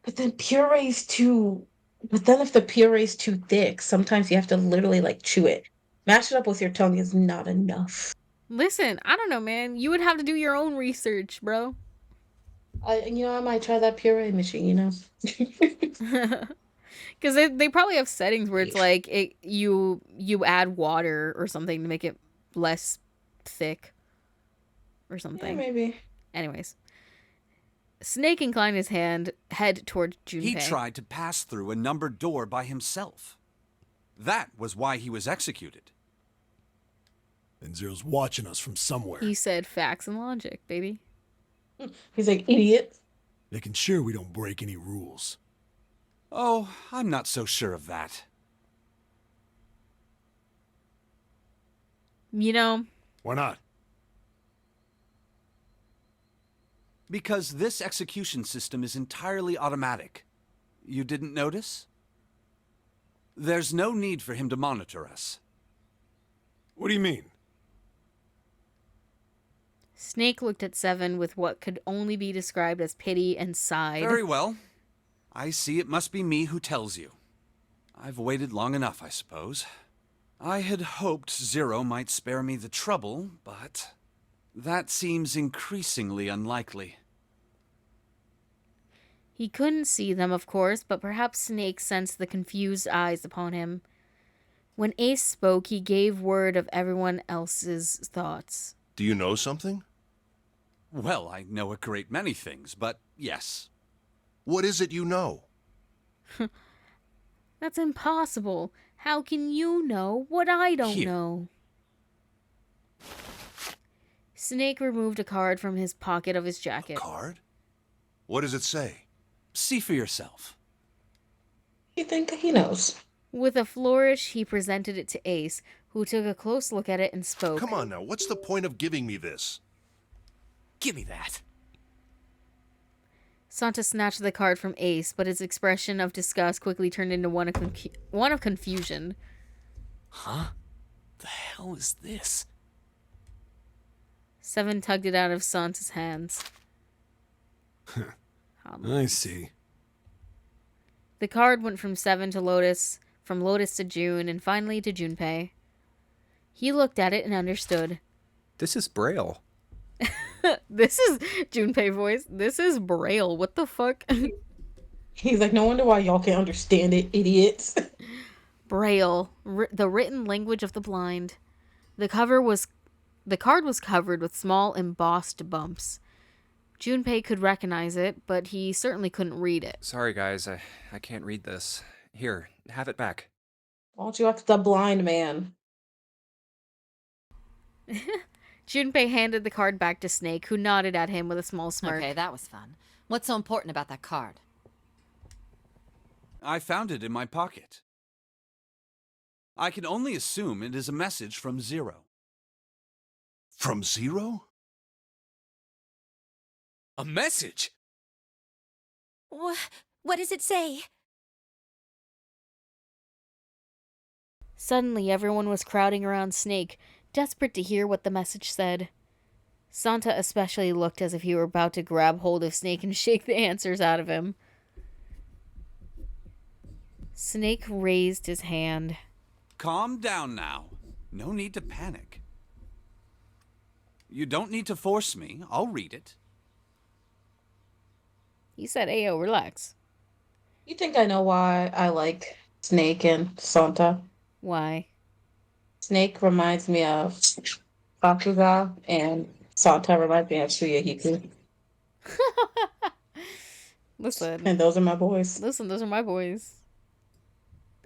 But then puree's too. But then if the puree's too thick, sometimes you have to literally like chew it. Mash it up with your tongue is not enough. Listen, I don't know, man. You would have to do your own research, bro. I might try that puree machine, Because they probably have settings where it's like you add water or something to make it less thick or Yeah, something. maybe. Anyways, Snake inclined his head toward Junpei. He tried to pass through a numbered door by himself. That was why he was executed. And Zero's watching us from somewhere. He said facts and logic, baby. He's like, idiot. Making sure we don't break any rules. Oh, I'm not so sure of that. You know, Why not? Because this execution system is entirely automatic. You didn't notice? There's no need for him to monitor us. What do you mean? Snake looked at Seven with what could only be described as pity and sighed. Very well. I see it must be me who tells you. I've waited long enough, I suppose. I had hoped Zero might spare me the trouble, but that seems increasingly unlikely. He couldn't see them, of course, but perhaps Snake sensed the confused eyes upon him. When Ace spoke, he gave word of everyone else's thoughts. Do you know something? Well, I know a great many things, but yes. What is it you know? That's impossible. How can you know what I don't Here. know? Snake removed a card from his pocket of his jacket. Card? What does it say? See for yourself. You think he knows? With a flourish, he presented it to Ace, who took a close look at it and spoke. Come on now, what's the point of giving me this? Give me that. Santa snatched the card from Ace, but his expression of disgust quickly turned into one of confusion. Huh? The hell is this? Seven tugged it out of Santa's hands. I see. The card went from Seven to Lotus, from Lotus to June, and finally to Junpei. He looked at it and understood. This is Braille. This is Junpei voice. This is Braille. What the fuck? He's like, no wonder why y'all can't understand it, idiots. Braille, the written language of the blind. The card was covered with small embossed bumps. Junpei could recognize it, but he certainly couldn't read it. Sorry, guys. I can't read this. Here, have it back. Why don't you ask the blind man? Junpei handed the card back to Snake, who nodded at him with a small smirk. Okay, that was fun. What's so important about that card? I found it in my pocket. I can only assume it is a message from Zero. From Zero? A message? What does it say? Suddenly, everyone was crowding around Snake, desperate to hear what the message said. Santa especially looked as if he were about to grab hold of Snake and shake the answers out of him. Snake raised his hand. Calm down now. No need to panic. You don't need to force me. I'll read it. He said, Ayo, relax. You think I know why I like Snake and Santa? Why? Snake reminds me of Bakuga, and Santa reminds me of Tsuyahiku. Listen. And those are my boys. Listen, those are my boys.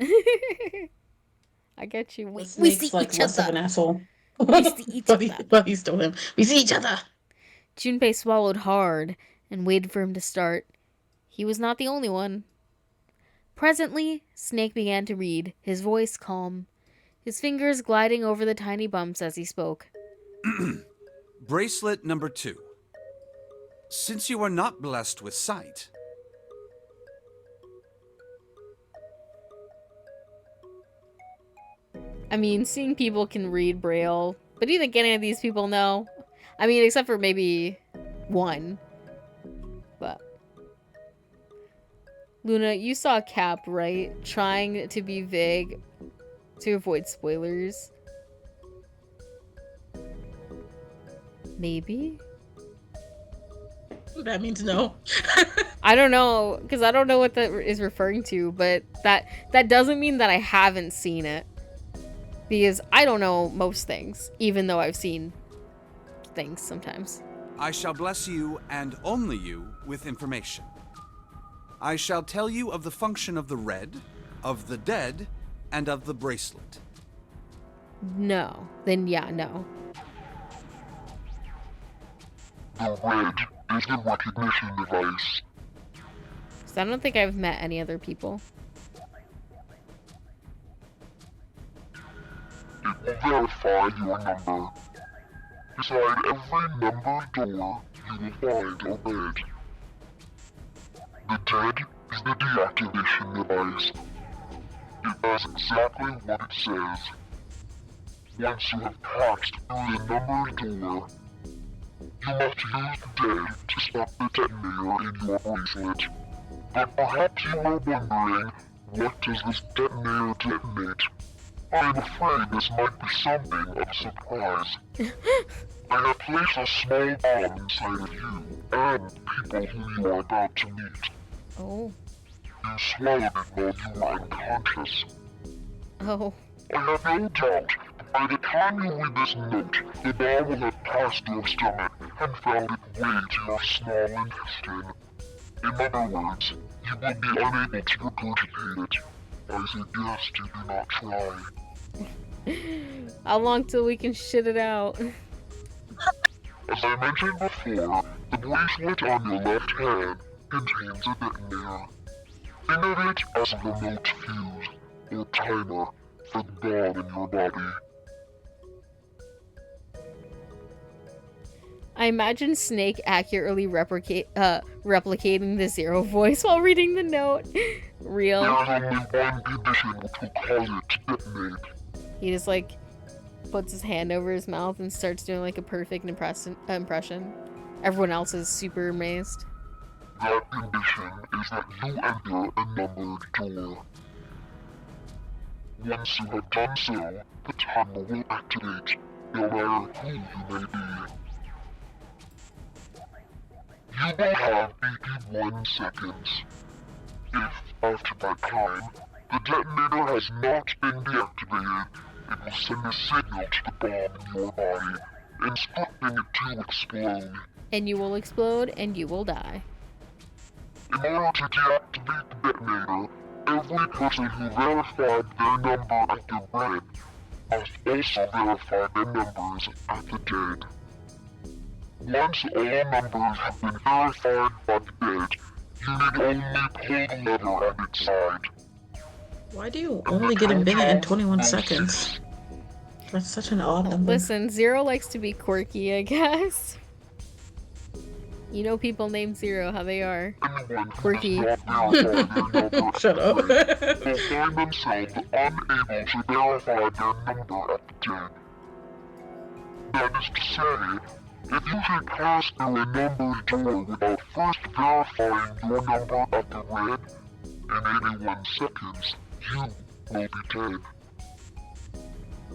I get you. We Snake's see like each less other. of an asshole. We see each other. But he's still him. We see each other. Junpei swallowed hard and waited for him to start. He was not the only one. Presently, Snake began to read, his voice calm, his fingers gliding over the tiny bumps as he spoke. Bracelet number 2. Since you are not blessed with sight, I mean, seeing people can read Braille, but do you think any of these people know? I mean, except for maybe one. But Luna, you saw Cap, right? Trying to be vague to avoid spoilers. Maybe? That means no. I don't know, because I don't know what that is referring to, but that doesn't mean that I haven't seen it. Because I don't know most things, even though I've seen things sometimes. I shall bless you, and only you, with information. I shall tell you of the function of the red, of the dead, and of the bracelet. No. Then yeah, no. The red is the recognition device. So I don't think I've met any other people. It will verify your number. Beside every numbered door, you will find a red. The dead is the deactivation device. It does exactly what it says. Once you have passed through the numbered door, you must use the dead to stop the detonator in your bracelet. But perhaps you are wondering, what does this detonator detonate? I'm afraid this might be something of a surprise. I have placed a small bomb inside of you and people who you are about to meet. Oh. You swallowed it while you were unconscious. Oh. I have no doubt that by the time you read this note, the bomb will have passed your stomach and found its way to your small intestine. In other words, you will be unable to regurgitate it. I suggest you do not try. How long till we can shit it out? As I mentioned before, the bracelet on your left hand contains a detonator. Think of it as a remote fuse, or timer, for the bomb in your body. I imagine Snake accurately replicating the Zero voice while reading the note. Real. There is only one condition which will cause it to detonate. He just like puts his hand over his mouth and starts doing like a perfect impression. Everyone else is super amazed. That condition is that you enter a numbered door. Once you have done so, the timer will activate, no matter who you may be. You will have 81 seconds. If, after that time, the detonator has not been deactivated, it will send a signal to the bomb in your body, instructing it to explode. And you will explode, and you will die. In order to deactivate the detonator, every person who verified their number at the red must also verify their numbers at the dead. Once all numbers have been verified by the dead, you need only pull the lever on its side. Why do you only get a minute and 21 seconds? That's such an odd number. Listen, Zero likes to be quirky, I guess. You know people named Zero, how they are. Quirky. Shut up. Will find themselves unable to verify their number at the dead. That is to say, if you should pass through a numbered door without first verifying your number at the red, in 81 seconds, you will be dead.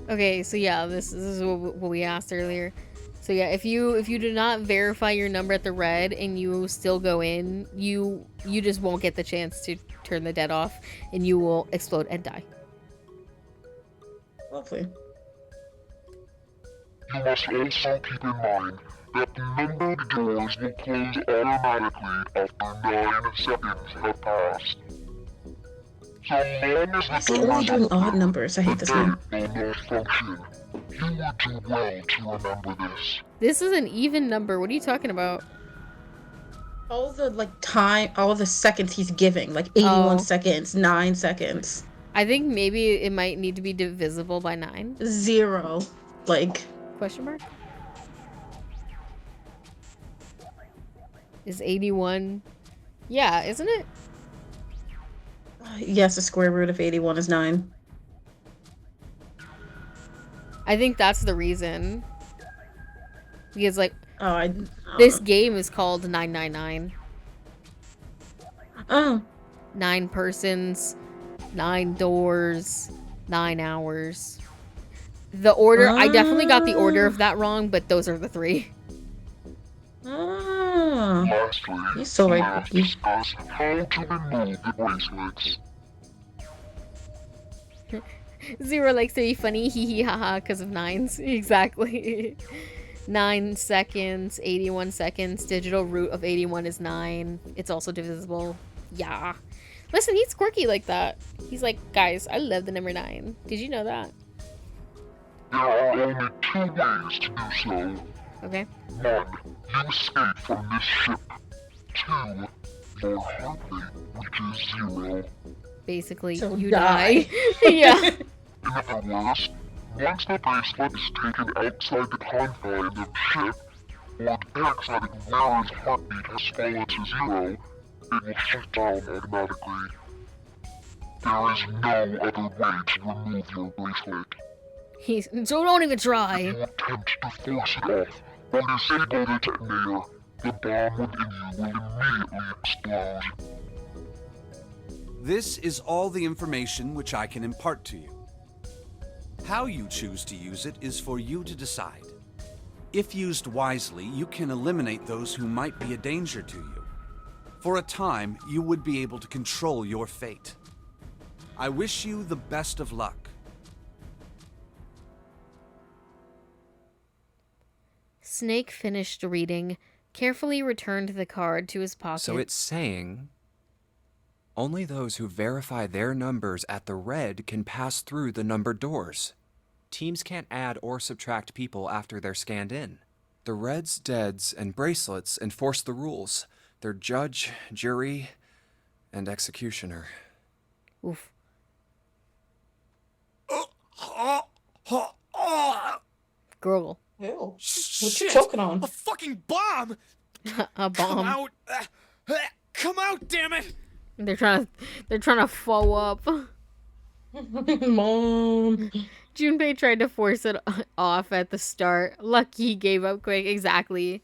Okay, so yeah, this is what we asked earlier. So yeah, if you do not verify your number at the red and you still go in, you just won't get the chance to turn the dead off, and you will explode and die. Lovely. You must also keep in mind that the numbered doors will close automatically after 9 seconds have passed. So long as Why is he only doing odd numbers? I hate this man. will not function. You would do well to remember this. This is an even number. What are you talking about? All the all the seconds he's giving, like 81 seconds, 9 seconds. I think maybe it might need to be divisible by 9. 0. Like. Question mark? Is 81? Yeah, isn't it? Yes, the square root of 81 is 9. I think that's the reason. Because, like, this game is called 999. Oh. 9 persons, 9 doors, 9 hours. The order, I definitely got the order of that wrong, but those are the 3. Lastly, He's so right. let's discuss how to remove the bracelets. Zero likes to be funny, hee hee haha, because of 9s. Exactly. 9 seconds, 81 seconds. Digital root of 81 is 9. It's also divisible. Yeah. Listen, he's quirky like that. He's like, guys, I love the number 9. Did you know that? There are only 2 ways to do so. Okay. 1. You escape from this ship. 2. Your heart rate reaches 0. Basically, So you die. die. Yeah. In other words, once the bracelet is taken outside the confines of the ship, or the paraxatic wearer's heartbeat has fallen to 0, it will shut down automatically. There is no other way to remove your bracelet. So don't even try. If you attempt to force it off or disable the detonator, the bomb within you will immediately explode. This is all the information which I can impart to you. How you choose to use it is for you to decide. If used wisely, you can eliminate those who might be a danger to you. For a time, you would be able to control your fate. I wish you the best of luck. Snake finished reading, carefully returned the card to his pocket. So it's saying only those who verify their numbers at the red can pass through the numbered doors. Teams can't add or subtract people after they're scanned in. The reds, deads, and bracelets enforce the rules. They're judge, jury, and executioner. Oof. Girl. Ew. What Shit! you choking on? A fucking bomb! A Come bomb. out! Come out, damn it! They're trying to foe up. Mom. Junpei tried to force it off at the start. Lucky he gave up quick. Exactly.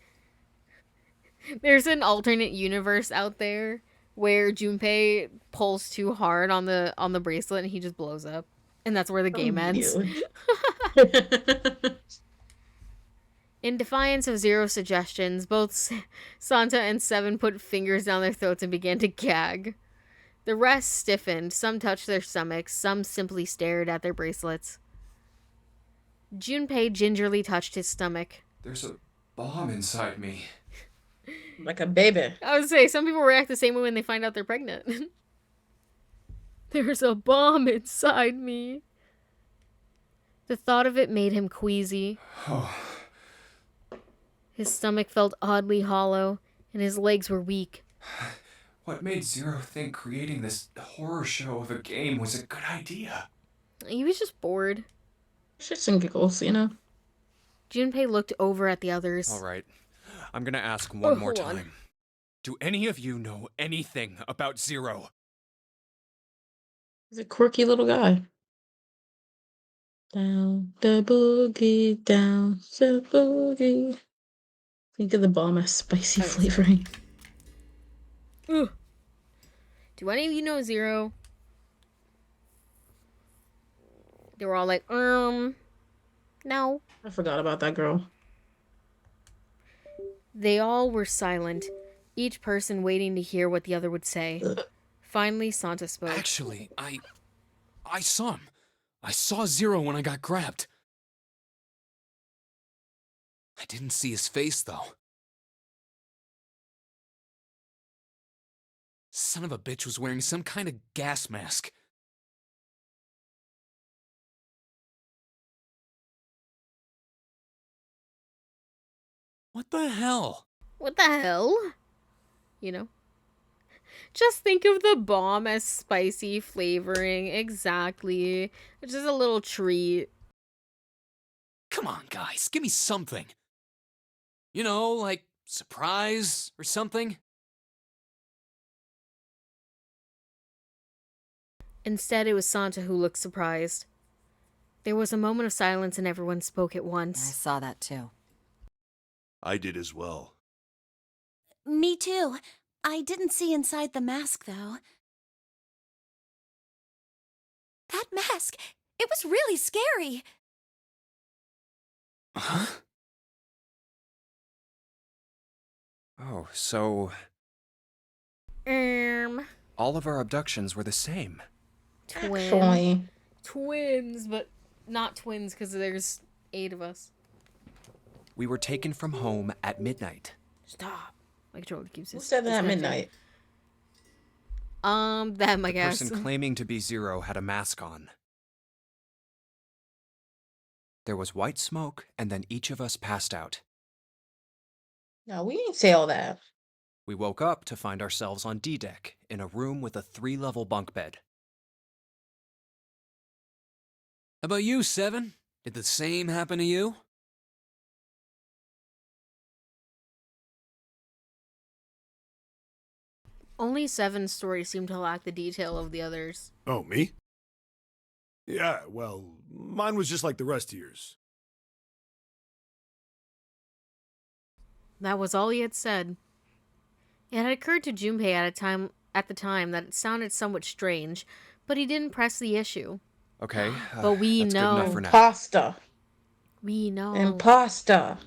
There's an alternate universe out there where Junpei pulls too hard on the bracelet and he just blows up. And that's where the game ends. In defiance of Zero's suggestions, both Santa and Seven put fingers down their throats and began to gag. The rest stiffened, some touched their stomachs, some simply stared at their bracelets. Junpei gingerly touched his stomach. There's a bomb inside me. Like a baby. I would say, some people react the same way when they find out they're pregnant. There's a bomb inside me. The thought of it made him queasy. His stomach felt oddly hollow, and his legs were weak. What made Zero think creating this horror show of a game was a good idea? He was just bored. Shits and giggles, you know? Junpei looked over at the others. All right. I'm gonna ask one more hold on. time. Do any of you know anything about Zero? He's a quirky little guy. Down the boogie, down the boogie. Think of the bomb as spicy flavoring. Ugh. Do any of you know Zero? They were all like, no. I forgot about that girl. They all were silent, each person waiting to hear what the other would say. Finally, Santa spoke. Actually, I saw him. I saw Zero when I got grabbed. I didn't see his face, though. Son of a bitch was wearing some kind of gas mask. What the hell? What the hell? You know? Just think of the bomb as spicy flavoring. Exactly. It's just a little treat. Come on, guys, give me something. You know, like surprise or something? Instead, it was Santa who looked surprised. There was a moment of silence and everyone spoke at I once. saw that too. I did as well. Me too. I didn't see inside the mask, though. That mask! It was really scary! Huh? Oh, so all of our abductions were the same. Actually. Twins, but not twins because there's 8 of us. We were taken from home at midnight. Stop. My controller keeps Who said that at disconnecting. midnight? Them, I The guess. person claiming to be Zero had a mask on. There was white smoke, and then each of us passed out. No, we didn't say all that. We woke up to find ourselves on D-deck, in a room with a 3-level bunk bed. How about you, Seven? Did the same happen to you? Only Seven's story seemed to lack the detail of the others. Oh, me? Yeah, well, mine was just like the rest of yours. That was all he had said. It had occurred to Junpei at the time that it sounded somewhat strange, but he didn't press the issue. Okay, But we that's good enough know. for now. Pasta. We know. Imposter.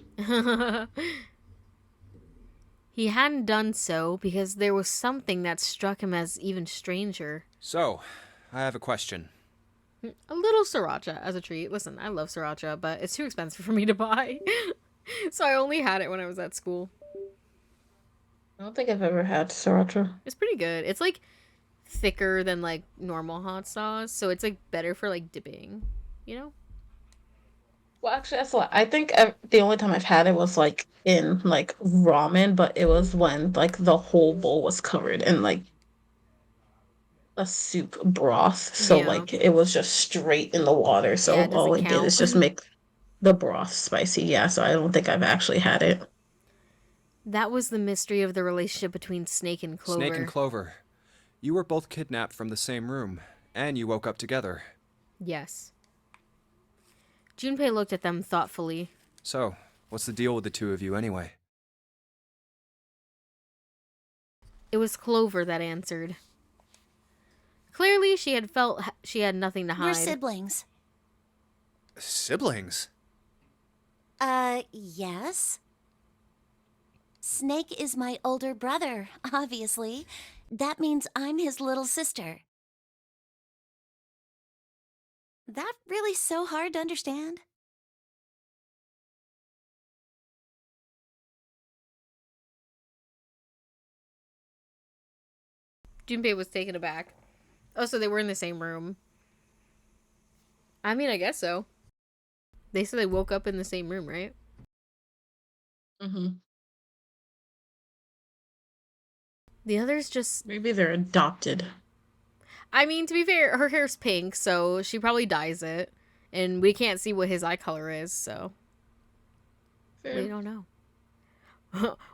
He hadn't done so because there was something that struck him as even stranger. So, I have a question. A little sriracha as a treat. Listen, I love sriracha, but it's too expensive for me to buy. So I only had it when I was at school. I don't think I've ever had sriracha. It's pretty good. It's like thicker than like normal hot sauce, so it's like better for like dipping, you know? Well, actually, that's a lot. I think the only time I've had it was like in like ramen, but it was when like the whole bowl was covered in like a soup broth. So Yeah. like it was just straight in the water. So Yeah, it all doesn't it did is count. just make the broth spicy. Yeah, so I don't think I've actually had it. That was the mystery of the relationship between Snake and Clover. Snake and Clover. You were both kidnapped from the same room, and you woke up together. Yes. Junpei looked at them thoughtfully. So, what's the deal with the two of you anyway? It was Clover that answered. Clearly, she had felt she had nothing to hide. We're siblings. Siblings? Yes. Snake is my older brother, obviously. That means I'm his little sister. That really so hard to understand? Junpei was taken aback. Oh, so they were in the same room. I mean, I guess so. They said they woke up in the same room, right? Mm-hmm. The others just... Maybe they're adopted. I mean, to be fair, her hair's pink, so she probably dyes it. And we can't see what his eye color is, so... Fair. We don't know.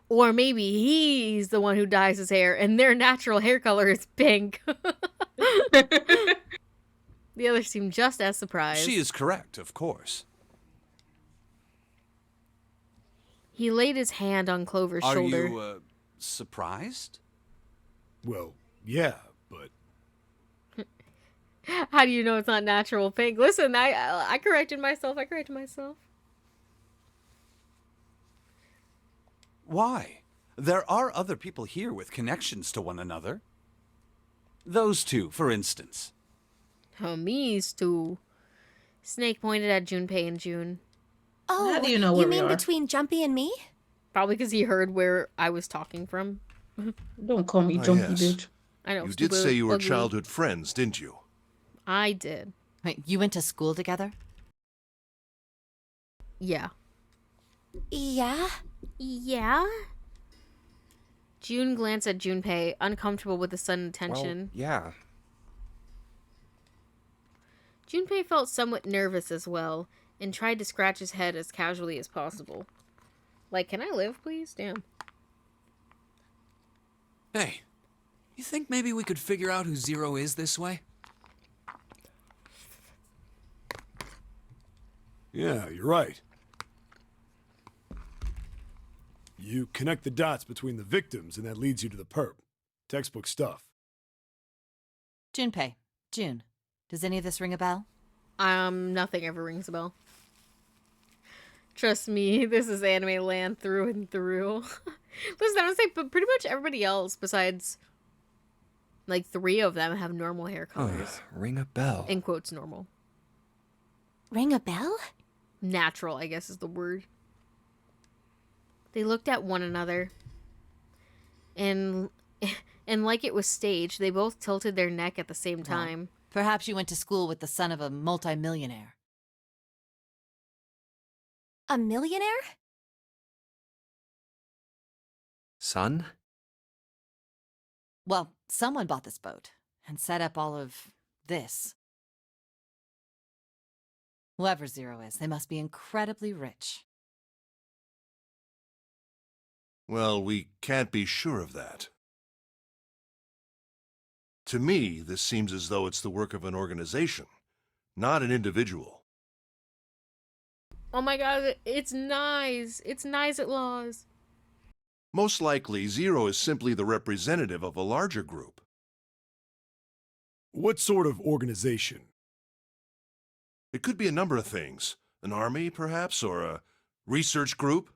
Or maybe he's the one who dyes his hair, and their natural hair color is pink. The others seem just as surprised. She is correct, of course. He laid his hand on Clover's shoulder. Are you, surprised? Well, yeah, but How do you know it's not natural pink? Listen, I corrected myself. Why? There are other people here with connections to one another. Those two, for instance. Homies too. Snake pointed at Junpei and June. Oh, How do you know where you we mean are? between Jumpy and me? Probably because he heard where I was talking from. Don't call me Ah, junkie, yes. bitch. I know. You did stupid, say you were ugly. childhood friends, didn't you? I did. Wait, you went to school together? Yeah. Yeah? Yeah? June glanced at Junpei, uncomfortable with the sudden attention. Well, yeah. Junpei felt somewhat nervous as well, and tried to scratch his head as casually as possible. Like, can I live, please? Damn. Hey, you think maybe we could figure out who Zero is this way? yeah, you're right. You connect the dots between the victims, and that leads you to the perp. Textbook stuff. Junpei. June. Does any of this ring a bell? Nothing ever rings a bell. Trust me, this is anime land through and through. Listen, I would say, but pretty much everybody else, besides, like, 3 of them have normal hair colors. Ring a bell. In quotes, normal. Ring a bell? Natural, I guess is the word. They looked at one another. And like it was staged, they both tilted their neck at the same time. Perhaps you went to school with the son of a multimillionaire. A millionaire? Son? Well, someone bought this boat and set up all of this. Whoever Zero is, they must be incredibly rich. Well, we can't be sure of that. To me, this seems as though it's the work of an organization, not an individual. Oh my god, it's Nice. It's Nice at Laws. Most likely, Zero is simply the representative of a larger group. What sort of organization? It could be a number of things. An army, perhaps, or a research group?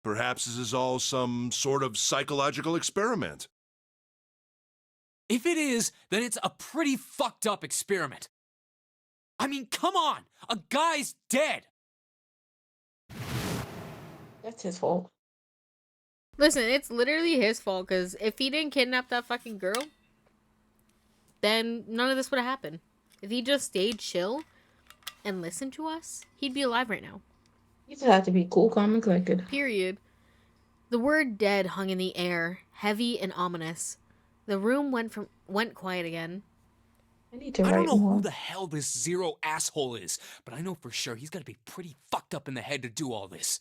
Perhaps this is all some sort of psychological experiment. If it is, then it's a pretty fucked up experiment. I mean, come on! A guy's dead! That's his fault. Listen, it's literally his fault, because if he didn't kidnap that fucking girl, then none of this would have happened. If he just stayed chill and listened to us, he'd be alive right now. You just have to be cool, calm, and collected. Period. The word dead hung in the air, heavy and ominous. The room went quiet again. I need to I write don't know more. who the hell this Zero asshole is, but I know for sure he's gotta be pretty fucked up in the head to do all this.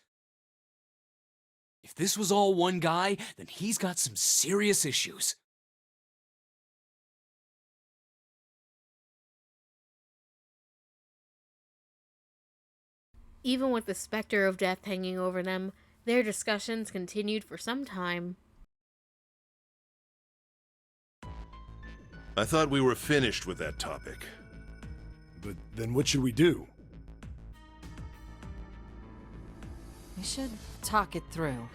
If this was all one guy, then he's got some serious issues. Even with the specter of death hanging over them, their discussions continued for some time. I thought we were finished with that topic. But then what should we do? We should talk it through.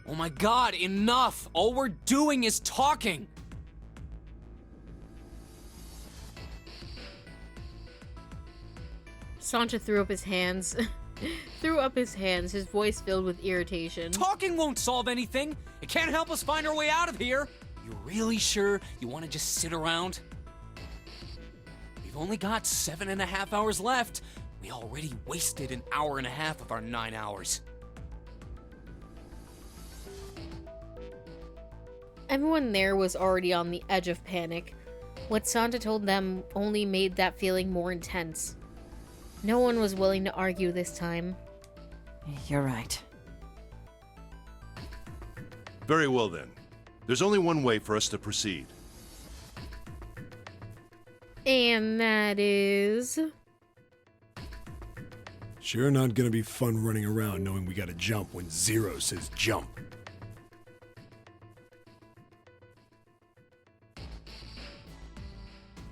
Oh my god, enough! All we're doing is talking! Sancha threw up his hands. His voice filled with irritation. Talking won't solve anything! It can't help us find our way out of here! You really sure you want to just sit around? We've only got 7.5 hours left. We already wasted an hour and a half of our 9 hours. Everyone there was already on the edge of panic. What Santa told them only made that feeling more intense. No one was willing to argue this time. You're right. Very well then. There's only one way for us to proceed. And that is... Sure not gonna be fun running around knowing we gotta jump when Zero says jump.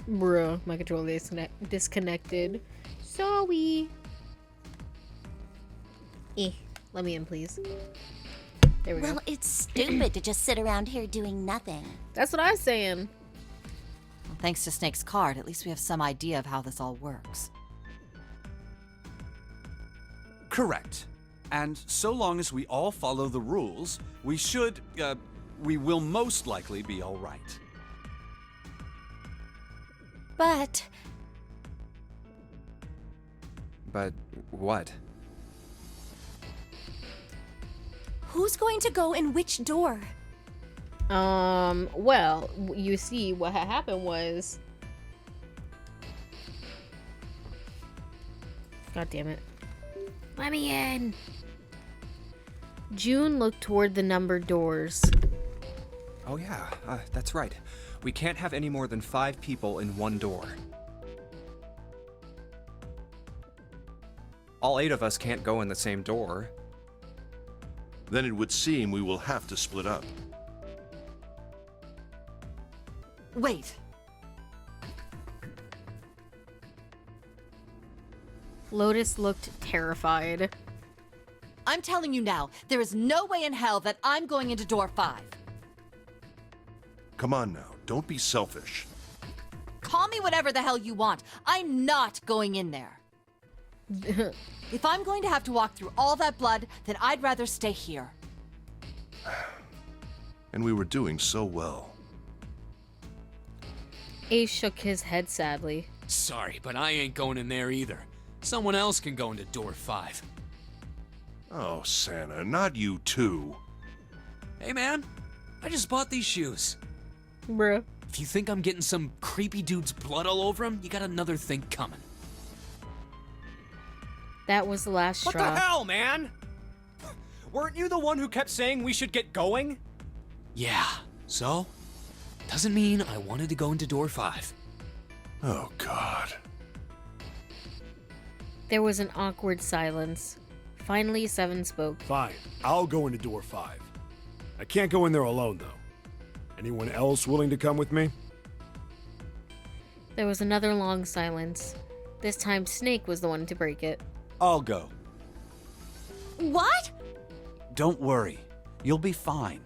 Bruh, my controller is disconnected. Sorry. Let me in, please. There we go. Well, it's stupid to just sit around here doing nothing. That's what I was saying. Well, thanks to Snake's card, at least we have some idea of how this all works. Correct. And so long as we all follow the rules, we will most likely be all right. But But what? who's going to go in which door? Well, you see, what had happened was... God damn it. Let me in! June looked toward the numbered doors. Oh yeah, that's right. We can't have any more than 5 people in one door. All 8 of us can't go in the same door. Then it would seem we will have to split up. Wait. Lotus looked terrified. I'm telling you now, there is no way in hell that I'm going into door 5. Come on now, don't be selfish. Call me whatever the hell you want. I'm not going in there. If I'm going to have to walk through all that blood, then I'd rather stay here. And we were doing so well. Ace shook his head sadly. Sorry, but I ain't going in there either. Someone else can go into door 5. Oh, Santa, not you too. Hey man, I just bought these shoes. Bruh. If you think I'm getting some creepy dude's blood all over him, you got another thing coming. That was the last What straw. the hell, man? Weren't you the one who kept saying we should get going? Yeah, so? Doesn't mean I wanted to go into door 5. Oh, God. There was an awkward silence. Finally, Seven spoke. Fine, I'll go into door 5. I can't go in there alone, though. Anyone else willing to come with me? There was another long silence. This time, Snake was the one to break it. I'll go. What? Don't worry. You'll be fine.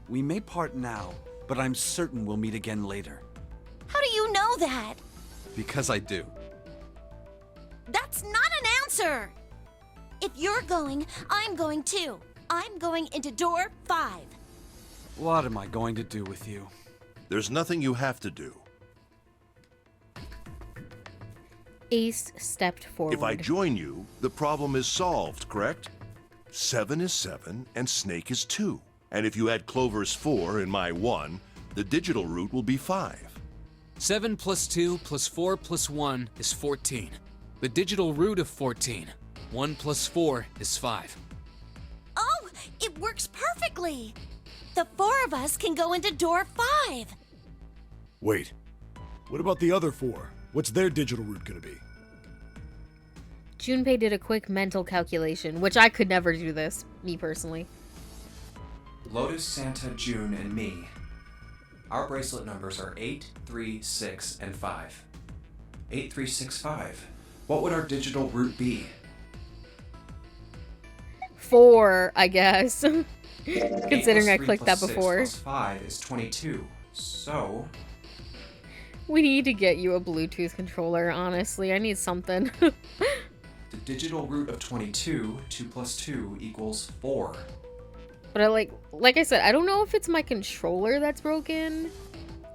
We may part now, but I'm certain we'll meet again later. How do you know that? Because I do. That's not an answer! If you're going, I'm going too. I'm going into door 5. What am I going to do with you? There's nothing you have to do. Ace stepped forward. If I join you, the problem is solved, correct? 7 is 7, and Snake is 2. And if you add Clover's 4 and my 1, the digital route will be 5. 7 plus 2 plus 4 plus 1 is 14. The digital root of 14. 1 plus 4 is 5. Oh, it works perfectly! The 4 of us can go into door 5. Wait. What about the other 4? What's their digital route gonna be? Junpei did a quick mental calculation, which I could never do this, me personally. Lotus, Santa, June, and me. Our bracelet numbers are 8, 3, 6, and 5. 8, 3, 6, 5. What would our digital route be? 4, I guess. 8 Considering plus I 3 clicked plus that 6 before. plus 5 is 22. So, We need to get you a Bluetooth controller, honestly. I need something. the digital root of 22, 2 plus 2 equals 4. But I like I said, I don't know if it's my controller that's broken,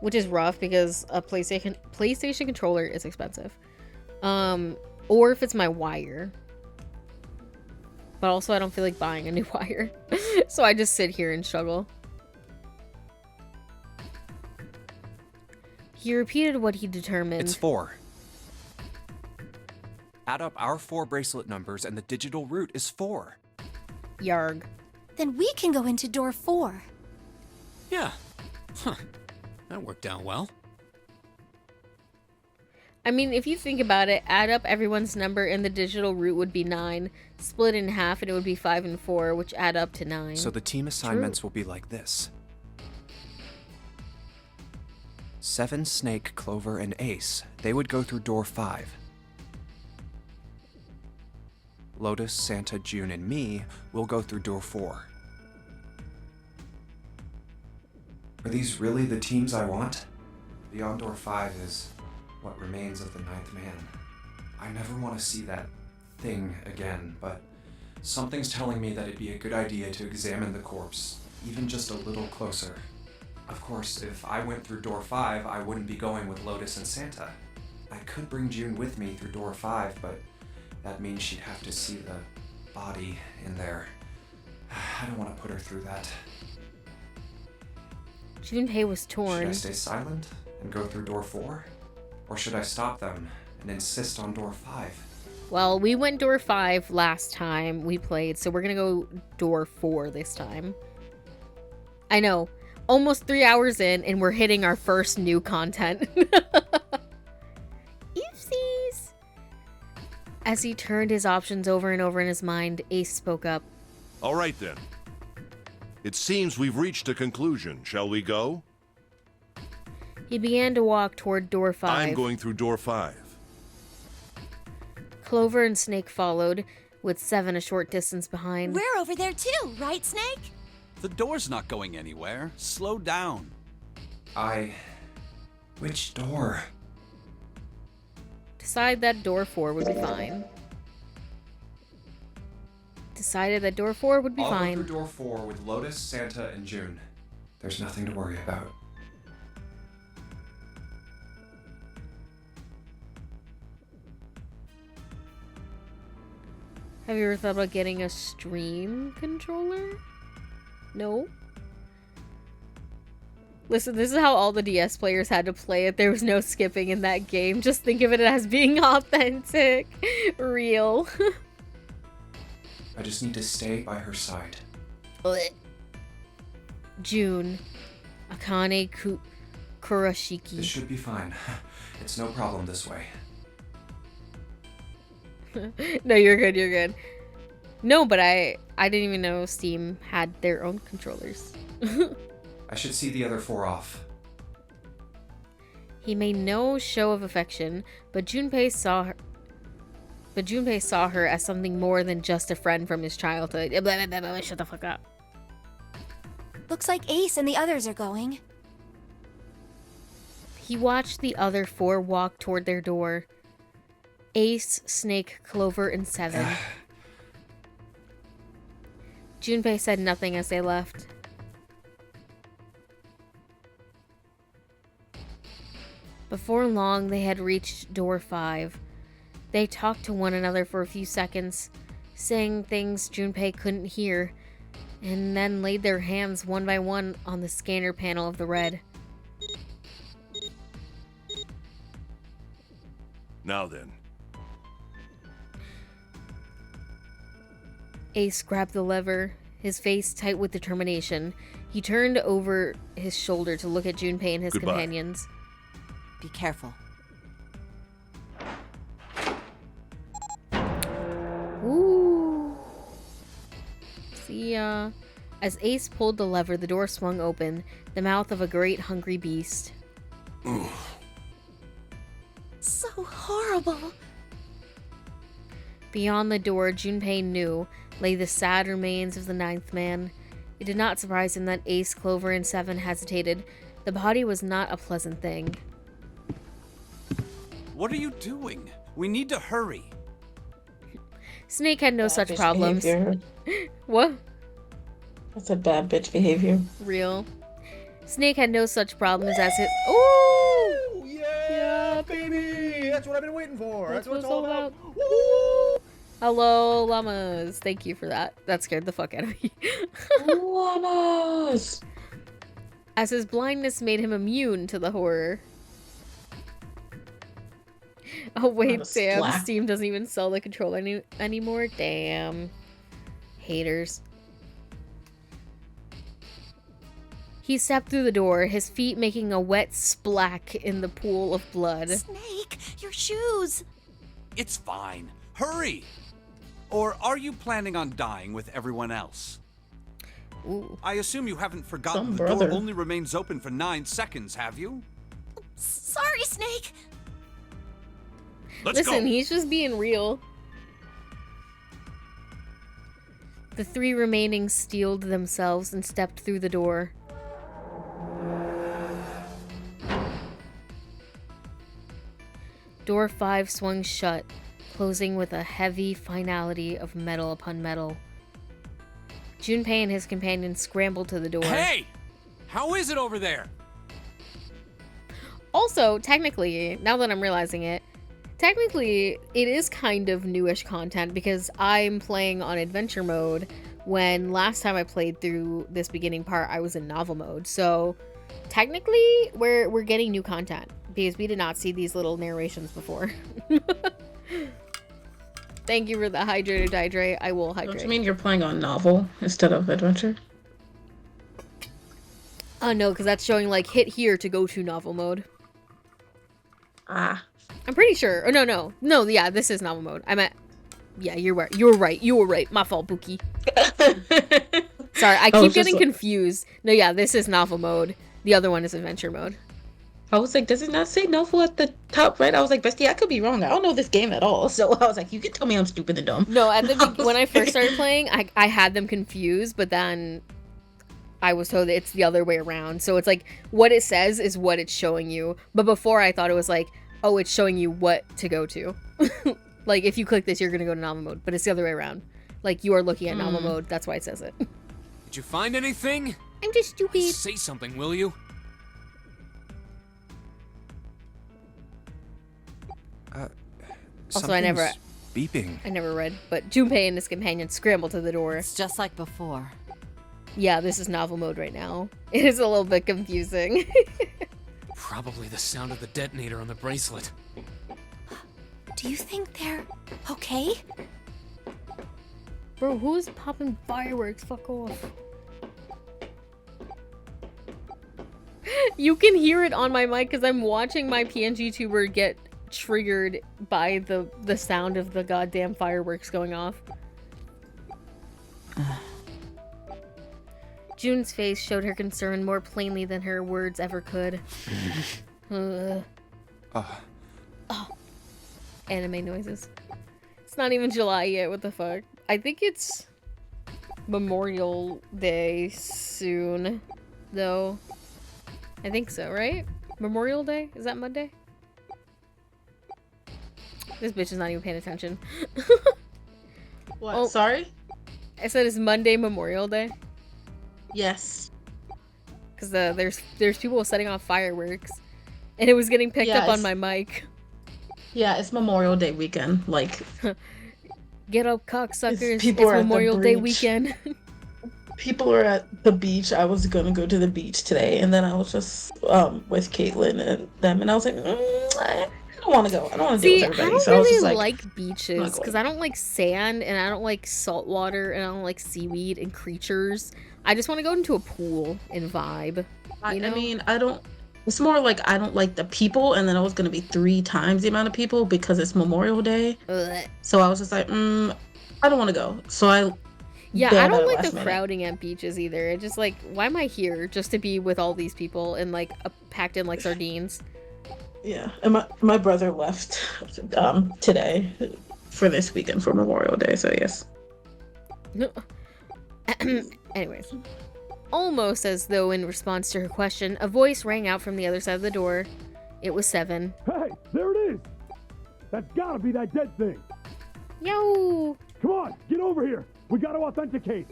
which is rough because a PlayStation controller is expensive. Or if it's my wire. But also I don't feel like buying a new wire. So I just sit here and struggle. He repeated what he determined. It's 4. Add up our 4 bracelet numbers and the digital root is 4. Yarg. Then we can go into door 4. Yeah. Huh. That worked out well. I mean, if you think about it, add up everyone's number and the digital root would be 9. Split in half and it would be 5 and 4, which add up to 9. So the team assignments will be like this. 7, Snake, Clover, and Ace. They would go through door 5. Lotus, Santa, June, and me will go through door 4. Are these really the teams I want? Beyond door 5 is what remains of the 9th man. I never want to see that thing again, but something's telling me that it'd be a good idea to examine the corpse, even just a little closer. Of course, if I went through door 5, I wouldn't be going with Lotus and Santa. I could bring June with me through door 5, but that means she'd have to see the body in there. I don't want to put her through that. Junpei was torn. Should I stay silent and go through door 4? Or should I stop them and insist on door 5? Well, we went door 5 last time we played, so we're gonna go door 4 this time. I know, almost 3 hours in, and we're hitting our first new content. Oopsies! As he turned his options over and over in his mind, Ace spoke up. All right then. It seems we've reached a conclusion. Shall we go? He began to walk toward door 5. I'm going through door 5. Clover and Snake followed, with 7 a short distance behind. We're over there too, right, Snake? The door's not going anywhere. Slow down. Which door? Decide that door 4 would be fine. Decided that door 4 would be I'll fine. go through door 4 with Lotus, Santa, and June. There's nothing to worry about. Have you ever thought about getting a stream controller? No? Listen, this is how all the DS players had to play it. There was no skipping in that game. Just think of it as being authentic. Real. I just need to stay by her side. June. Akane Kurashiki. This should be fine. It's no problem this way. No, you're good, you're good. No, but I didn't even know Steam had their own controllers. I should see the other 4 off. He made no show of affection, but Junpei saw her as something more than just a friend from his childhood. Blah, blah, blah, blah, shut the fuck up. Looks like Ace and the others are going. He watched the other 4 walk toward their door. Ace, Snake, Clover, and 7. Junpei said nothing as they left. Before long, they had reached door 5. They talked to one another for a few seconds, saying things Junpei couldn't hear, and then laid their hands one by one on the scanner panel of the red. Now then. Ace grabbed the lever, his face tight with determination. He turned over his shoulder to look at Junpei and his Goodbye. companions. Be careful. Ooh. See ya. As Ace pulled the lever, the door swung open, the mouth of a great hungry beast. So horrible. Beyond the door, Junpei knew, lay the sad remains of the 9th man. It did not surprise him that Ace, Clover, and 7 hesitated. The body was not a pleasant thing. What are you doing? We need to hurry. Snake had no such bitch problems. behavior. What? That's a bad bitch behavior. Real. Snake had no such problems as his. Ooh! Yeah, baby! That's what I've been waiting for. That's what what it's it's all all about. Woo! Hello, llamas. Thank you for that. That scared the fuck out of me. Llamas! As his blindness made him immune to the horror. Oh wait, Not a damn. splat. Steam doesn't even sell the controller anymore. Damn. Haters. He stepped through the door, his feet making a wet splack in the pool of blood. Snake, your shoes. It's fine. Hurry! Or are you planning on dying with everyone else? Ooh. I assume you haven't forgotten Some the brother. door only remains open for 9 seconds, have you? Sorry, Snake. Let's Listen, go! he's just being real. The 3 remaining steeled themselves and stepped through the door. Door 5 swung shut, closing with a heavy finality of metal upon metal. Junpei and his companion scrambled to the door. Hey! How is it over there? Also, technically, now that I'm realizing it, technically it is kind of newish content because I'm playing on adventure mode when last time I played through this beginning part I was in novel mode. So technically we're getting new content because we did not see these little narrations before. Thank you for the hydrate. I will hydrate. Don't you mean you're playing on novel instead of adventure? No, because that's showing like hit here to go to novel mode. Ah. I'm pretty sure. Oh, no, yeah, this is novel mode. Yeah, you're right. You were right. My fault, Buki. Sorry, I keep getting confused. No, yeah, this is novel mode. The other one is adventure mode. I was like, does it not say novel at the top right? I was like, bestie, I could be wrong. I don't know this game at all. So I was like, you can tell me I'm stupid and dumb. No, at the when I first started playing, I had them confused, but then I was told that it's the other way around. So it's like what it says is what it's showing you. But before I thought it was like, oh, it's showing you what to go to. Like if you click this, you're gonna go to novel mode, but it's the other way around. Like you are looking at novel mode. That's why it says it. Did you find anything? I'm just stupid. Say something, will you? Also, I never beeping. I never read, but Junpei and his companion scrambled to the door. It's just like before. Yeah, this is novel mode right now. It is a little bit confusing. Probably the sound of the detonator on the bracelet. Do you think they're okay? Bro, who's popping fireworks? Fuck off. You can hear it on my mic because I'm watching my PNG tuber get triggered by the sound of the goddamn fireworks going off. June's face showed her concern more plainly than her words ever could. Anime noises. It's not even July yet, what the fuck? I think it's Memorial Day soon, though. I think so, right? Memorial Day? Is that Monday? This bitch is not even paying attention. What? Oh. Sorry? I said it's Monday Memorial Day. Yes. Because there's people setting off fireworks. And it was getting picked up on my mic. Yeah, it's Memorial Day weekend. Like, get up, cocksuckers. People It's are at the Memorial Day bridge. weekend. people are at the beach. I was gonna go to the beach today, and then I was just with Caitlin and them, and I was like, I don't want to go. I don't want to deal with everybody. I don't So I was really just like beaches because I don't like sand and I don't like salt water and I don't like seaweed and creatures. I just want to go into a pool and vibe. I mean, I don't. It's more like I don't like the people, and then it was gonna be 3 times the amount of people because it's Memorial Day. Ugh. So I was just like, I don't want to go. So I. Yeah, I bailed out don't like last the minute. crowding at beaches either. It's just like, why am I here just to be with all these people and like packed in like sardines? Yeah, and my brother left today for this weekend for Memorial Day. So yes. Anyways, almost as though in response to her question, a voice rang out from the other side of the door. It was Seven. Hey, there it is! That's gotta be that dead thing! Yo! Come on, get over here! We gotta authenticate!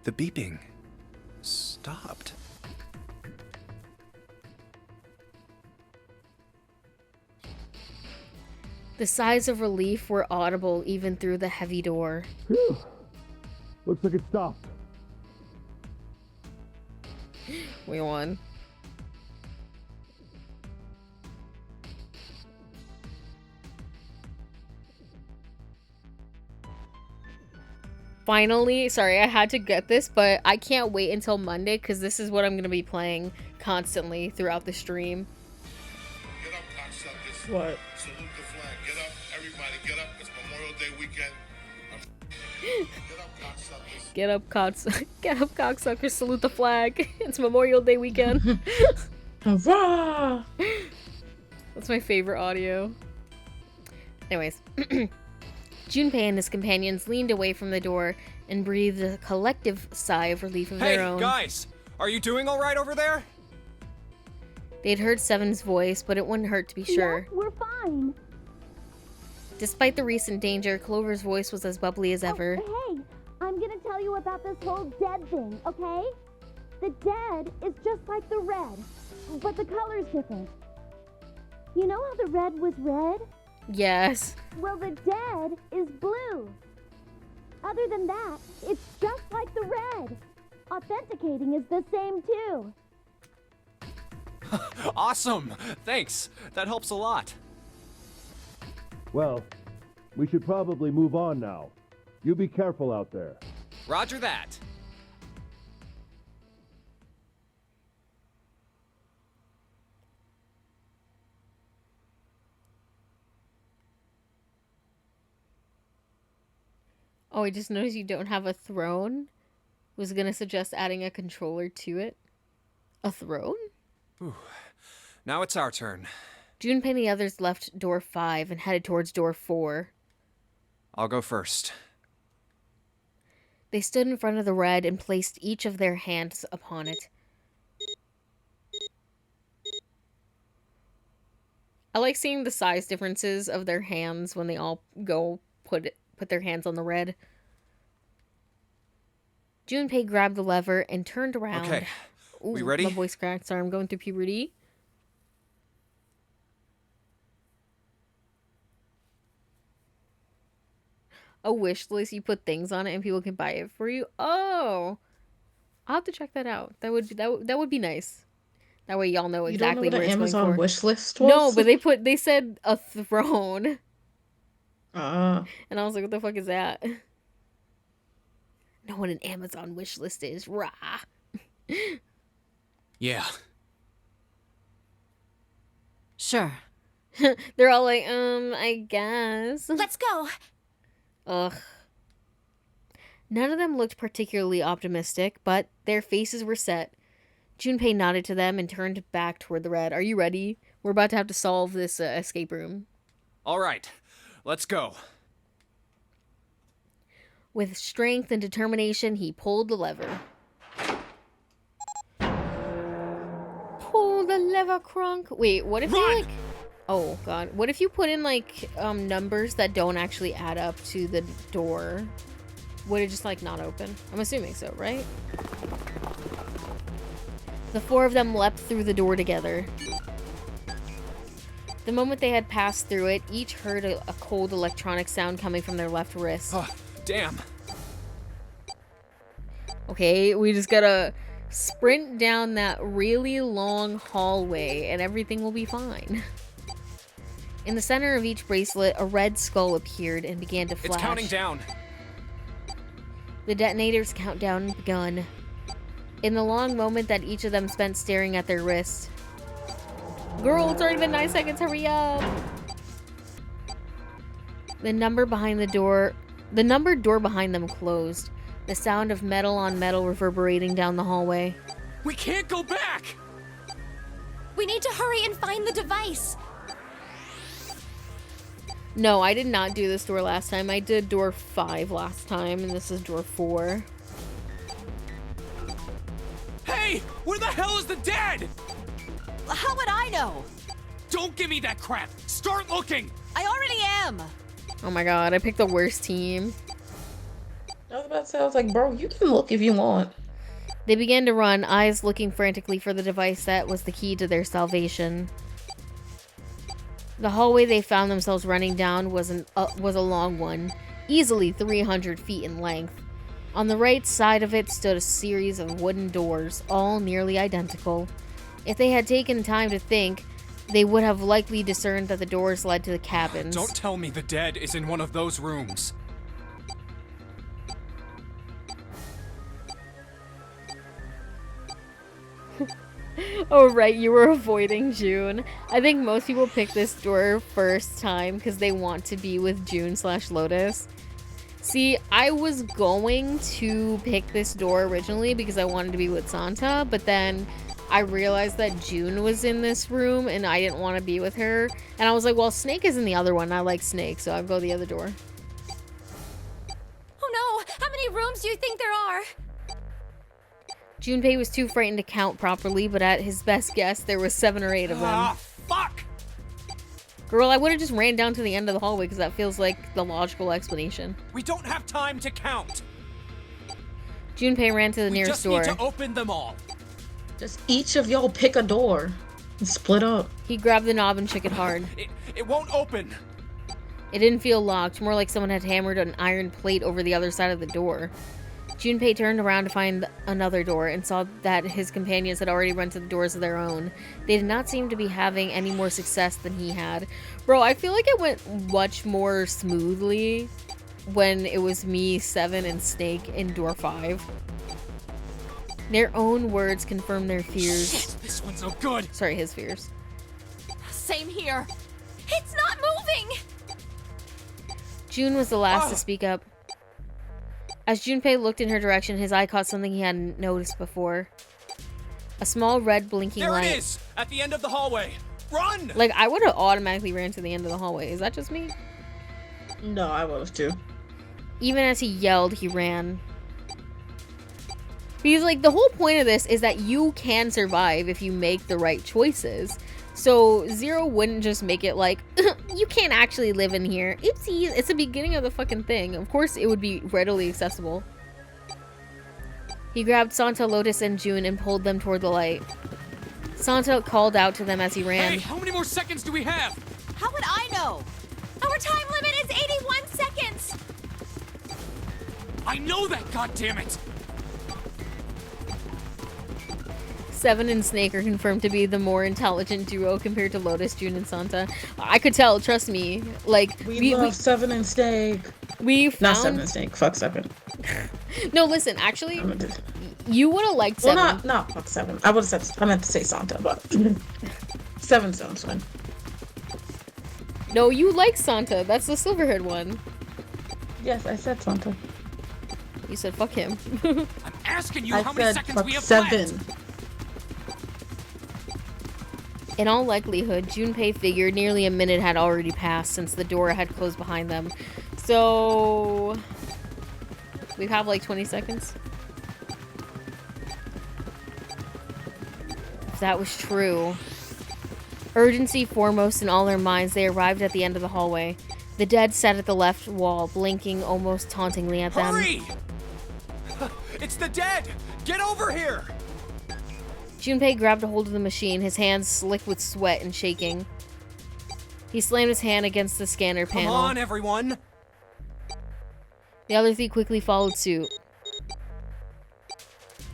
The beeping stopped. The sighs of relief were audible even through the heavy door. Phew. Looks like it stopped. We won. Finally, sorry, I had to get this, but I can't wait until Monday because this is what I'm going to be playing constantly throughout the stream. Get up, cocksuckers. What? Salute the flag. Get up, everybody. Get up. It's Memorial Day weekend. Get up, cocksuckers. Get up, cocksuckers, salute the flag. It's Memorial Day weekend. Hurrah! That's my favorite audio. Anyways. Junpei and his companions leaned away from the door and breathed a collective sigh of relief of their own. Hey, guys! Are you doing all right over there? They'd heard Seven's voice, but it wouldn't hurt to be sure. Yeah, we're fine. Despite the recent danger, Clover's voice was as bubbly as ever. Oh, hey, I'm gonna tell you about this whole dead thing, okay? The dead is just like the red, but the color's different. You know how the red was red? Yes. Well, the dead is blue. Other than that, it's just like the red. Authenticating is the same too. Awesome! Thanks. That helps a lot. Well, we should probably move on now. You be careful out there. Roger that. Oh, I just noticed you don't have a throne. Was gonna suggest adding a controller to it. A throne? Whew. Now it's our turn. Junpei and the others left door 5 and headed towards door 4. I'll go first. They stood in front of the red and placed each of their hands upon it. I like seeing the size differences of their hands when they all go put their hands on the red. Junpei grabbed the lever and turned around. Okay, we ready? My voice cracked. Sorry, I'm going through puberty. A wish list, you put things on it and people can buy it for you. Oh, I'll have to check that out. That would be nice. That way y'all know exactly You don't know what what an it's going Amazon for. wish list was? No, but they said a throne. And I was like, what the fuck is that? Know what an Amazon wish list is. Rah. Yeah. Sure. They're all like, I guess. Let's go. Ugh. None of them looked particularly optimistic, but their faces were set. Junpei nodded to them and turned back toward the red. Are you ready? We're about to have to solve this escape room. All right, let's go. With strength and determination, he pulled the lever. Pull the lever, Crunk. Wait, what if you, like... Oh, God. What if you put in, like, numbers that don't actually add up to the door? Would it just, like, not open? I'm assuming so, right? The four of them leapt through the door together. The moment they had passed through it, each heard a cold electronic sound coming from their left wrist. Oh, damn. Okay, we just gotta sprint down that really long hallway and everything will be fine. In the center of each bracelet, a red skull appeared and began to flash. It's counting down. The detonator's countdown begun. In the long moment that each of them spent staring at their wrist. Girl, it's already been 9 seconds, hurry up! The numbered door behind them closed. The sound of metal on metal reverberating down the hallway. We can't go back! We need to hurry and find the device. No, I did not do this door last time. I did door 5 last time, and this is door 4. Hey! Where the hell is the dead? How would I know? Don't give me that crap! Start looking! I already am! Oh my god, I picked the worst team. I was about to say, I was like, bro, you can look if you want. They began to run, eyes looking frantically for the device that was the key to their salvation. The hallway they found themselves running down was a long one, easily 300 feet in length. On the right side of it stood a series of wooden doors, all nearly identical. If they had taken time to think, they would have likely discerned that the doors led to the cabins. Don't tell me the dead is in one of those rooms. Oh right, you were avoiding June. I think most people pick this door first time because they want to be with June/Lotus. See, I was going to pick this door originally because I wanted to be with Santa, but then I realized that June was in this room and I didn't want to be with her. And I was like, well, Snake is in the other one. I like Snake, so I'll go the other door. Oh no! How many rooms do you think there are? Junpei was too frightened to count properly, but at his best guess, there was 7 or 8 of them. Ah, fuck! Girl, I would have just ran down to the end of the hallway because that feels like the logical explanation. We don't have time to count! Junpei ran to the nearest door. We just need to open them all! Just each of y'all pick a door and split up. He grabbed the knob and shook it hard. It won't open! It didn't feel locked, more like someone had hammered an iron plate over the other side of the door. Junpei turned around to find another door and saw that his companions had already run to the doors of their own. They did not seem to be having any more success than he had. Bro, I feel like it went much more smoothly when it was me, Seven, and Snake in door 5. Their own words confirmed their fears. Shit, this one's no good! Sorry, his fears. Same here. It's not moving! June was the last to speak up. As Junpei looked in her direction, his eye caught something he hadn't noticed before. A small red blinking light. There it is! At the end of the hallway! Run! Like, I would have automatically ran to the end of the hallway. Is that just me? No, I would have too. Even as he yelled, he ran. Because, like, the whole point of this is that you can survive if you make the right choices. So, Zero wouldn't just make it like, you can't actually live in here. Oopsies, it's the beginning of the fucking thing. Of course it would be readily accessible. He grabbed Santa, Lotus, and June and pulled them toward the light. Santa called out to them as he ran. Hey, how many more seconds do we have? How would I know? Our time limit is 81 seconds! I know that, goddammit! Seven and Snake are confirmed to be the more intelligent duo compared to Lotus, June, and Santa. I could tell, trust me. Like, we love Seven and Snake. We found... Not Seven and Snake, fuck Seven. No, listen, actually, you would have liked Seven. Well, not fuck Seven. I meant to say Santa, but Seven sounds fun. No, you like Santa. That's the silver-haired one. Yes, I said Santa. You said fuck him. I'm asking you I how many said seconds fuck we have 7. left. In all likelihood, Junpei figured nearly a minute had already passed since the door had closed behind them. So... we have like 20 seconds. If that was true. Urgency foremost in all their minds, they arrived at the end of the hallway. The dead sat at the left wall, blinking almost tauntingly at them. Hurry! It's the dead! Get over here! Junpei grabbed a hold of the machine, his hands slick with sweat and shaking. He slammed his hand against the scanner Come panel. on, everyone! The other three quickly followed suit.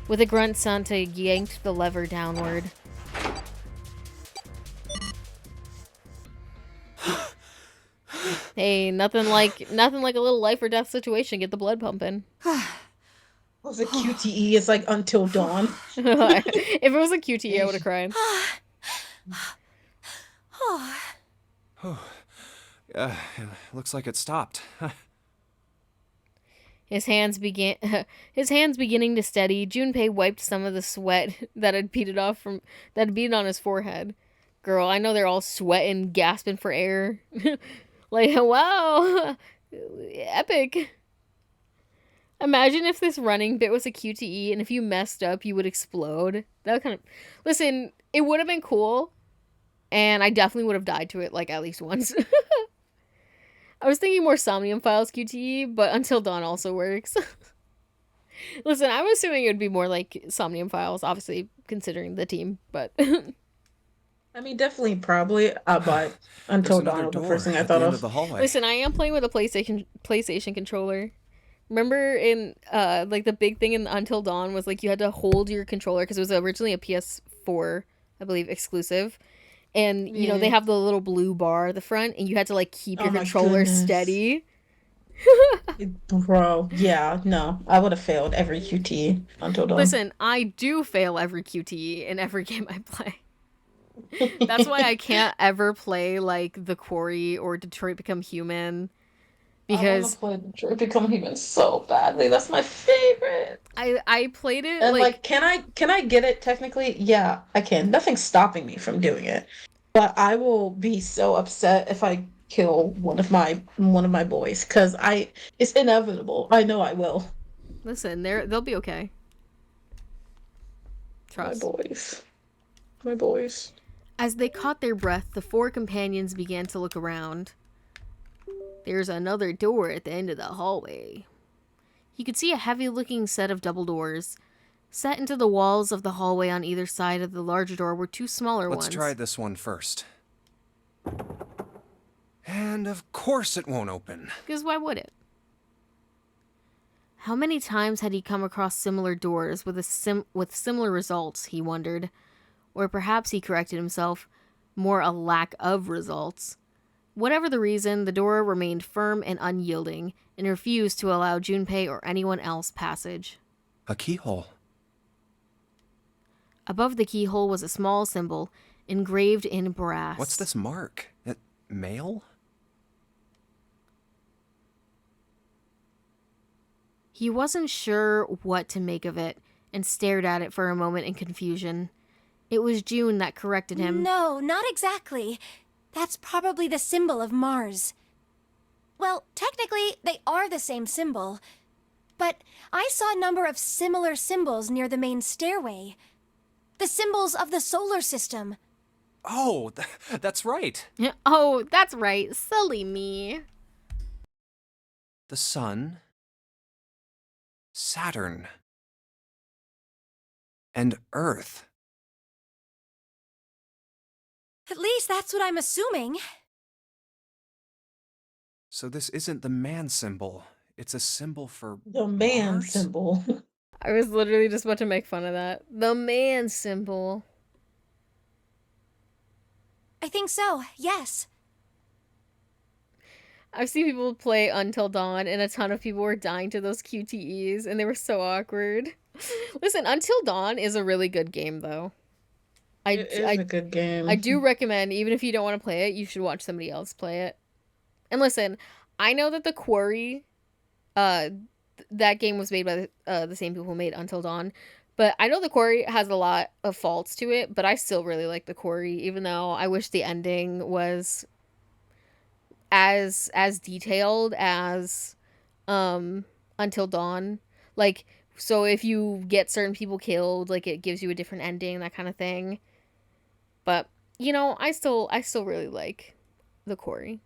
With a grunt, Santa yanked the lever downward. Hey, nothing like a little life or death situation. Get the blood pumping. Was it QTE? It's like Until Dawn. If it was a QTE, I would have cried. Looks like it stopped. His hands beginning to steady. Junpei wiped some of the sweat that had beaded on his forehead. Girl, I know they're all sweating, gasping for air. Like, wow, epic. Imagine if this running bit was a QTE, and if you messed up, you would explode. That kind of... Listen, it would have been cool, and I definitely would have died to it, like, at least once. I was thinking more Somnium Files QTE, but Until Dawn also works. Listen, I'm assuming it would be more like Somnium Files, obviously, considering the team, but... I mean, definitely, probably, but Until Dawn was the first thing I thought of. Listen, I am playing with a PlayStation controller. Remember in, like, the big thing in Until Dawn was, like, you had to hold your controller, because it was originally a PS4, I believe, exclusive. And, you know, they have the little blue bar at the front, and you had to, like, keep your controller steady. Bro, yeah, no. I would have failed every QTE Until Dawn. Listen, I do fail every QTE in every game I play. That's why I can't ever play, like, The Quarry or Detroit Become Human. Because I want to play Detroit Become Human so badly. That's my favorite. I played it, and like can I get it technically? Yeah, I can. Nothing's stopping me from doing it. But I will be so upset if I kill one of my boys, because it's inevitable. I know I will. Listen, they'll be okay. Trust. My boys. As they caught their breath, the four companions began to look around. There's another door at the end of the hallway. You could see a heavy-looking set of double doors. Set into the walls of the hallway on either side of the larger door were two smaller ones. Let's try this one first. And of course it won't open. Because why would it? How many times had he come across similar doors with similar results, he wondered. Or perhaps, he corrected himself, more a lack of results. Whatever the reason, the door remained firm and unyielding, and refused to allow Junpei or anyone else passage. A keyhole. Above the keyhole was a small symbol, engraved in brass. What's this mark? Mail? He wasn't sure what to make of it, and stared at it for a moment in confusion. It was June that corrected him. No, not exactly. That's probably the symbol of Mars. Well, technically, they are the same symbol. But I saw a number of similar symbols near the main stairway. The symbols of the solar system. Oh, that's right. Oh, that's right. Silly me. The sun, Saturn, and Earth. At least that's what I'm assuming. So this isn't the man symbol. It's a symbol for the man Mars? symbol. I was literally just about to make fun of that. The man symbol. I think so, yes. I've seen people play Until Dawn, and a ton of people were dying to those QTEs, and they were so awkward. Listen, Until Dawn is a really good game, though. It is a good game. I do recommend, even if you don't want to play it, you should watch somebody else play it. And listen, I know that The Quarry, that game was made by the same people who made Until Dawn, but I know The Quarry has a lot of faults to it, but I still really like The Quarry, even though I wish the ending was as detailed as Until Dawn. Like, so if you get certain people killed, like, it gives you a different ending, that kind of thing. But, you know, I still really like The Quarry.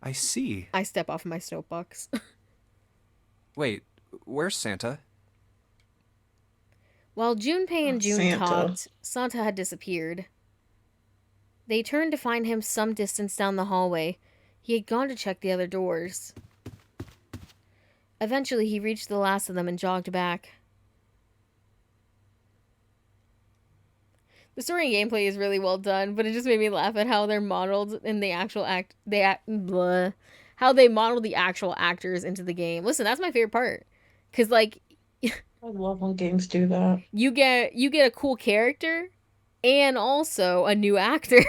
I see. I step off my soapbox. Wait, where's Santa? While Junpei and June Santa. talked, Santa had disappeared. They turned to find him some distance down the hallway. He had gone to check the other doors. Eventually, he reached the last of them and jogged back. The story and gameplay is really well done, but it just made me laugh at how they're modeled in the actual how they model the actual actors into the game. Listen, that's my favorite part. Cause like I love when games do that. you get a cool character and also a new actor.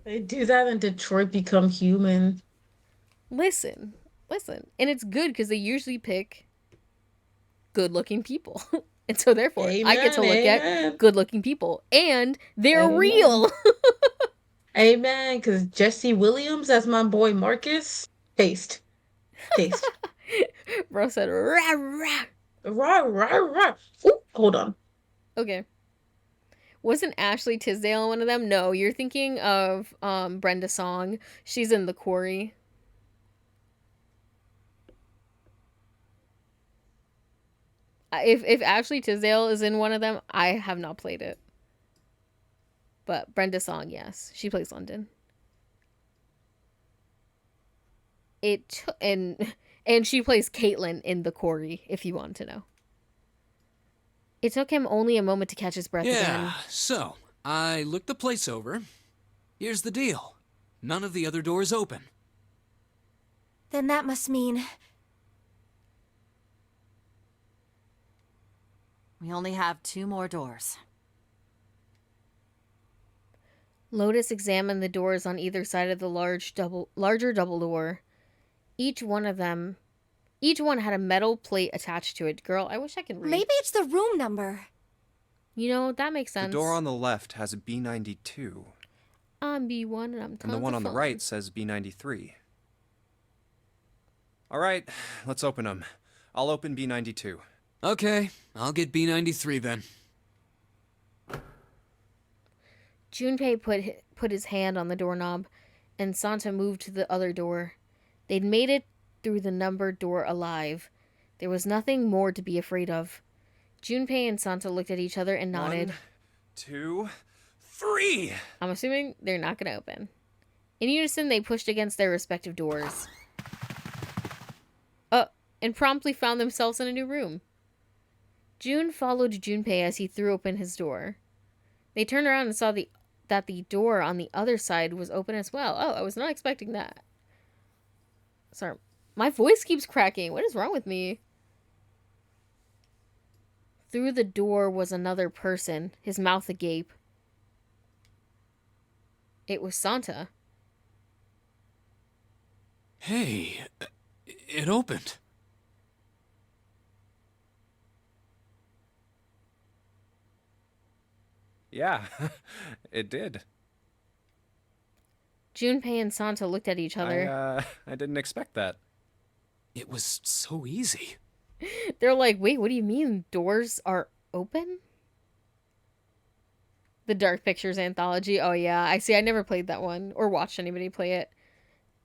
They do that in Detroit Become Human. Listen. And it's good because they usually pick good-looking people. And so therefore, I get to look at good-looking people. And they're real. Amen. Because Jesse Williams as my boy Marcus. Taste. Bro said, rah, rah. Rah, rah, rah. Ooh, hold on. Okay. Wasn't Ashley Tisdale one of them? No, you're thinking of Brenda Song. She's in The Quarry. If Ashley Tisdale is in one of them, I have not played it. But Brenda Song, yes. She plays London. And she plays Caitlin in The Quarry, if you want to know. It took him only a moment to catch his breath again. Yeah, so, I looked the place over. Here's the deal. None of the other doors open. Then that must mean... We only have 2 more doors. Lotus examined the doors on either side of the larger double door. Each one had a metal plate attached to it. Girl, I wish I could read. Maybe it's the room number. You know, that makes sense. The door on the left has a B92. I'm B1 and I'm And the one on the right says B93. All right, let's open them. I'll open B92. Okay, I'll get B93 then. Junpei put his hand on the doorknob, and Santa moved to the other door. They'd made it through the numbered door alive. There was nothing more to be afraid of. Junpei and Santa looked at each other and nodded. 1, 2, 3! I'm assuming they're not going to open. In unison, they pushed against their respective doors. And promptly found themselves in a new room. June followed Junpei as he threw open his door. They turned around and saw that the door on the other side was open as well. Oh, I was not expecting that. Sorry. My voice keeps cracking. What is wrong with me? Through the door was another person, his mouth agape. It was Santa. Hey, it opened. Yeah, it did. Junpei and Santa looked at each other. I didn't expect that. It was so easy. They're like, wait, what do you mean doors are open? The Dark Pictures anthology. Oh, yeah. I see. I never played that one or watched anybody play it.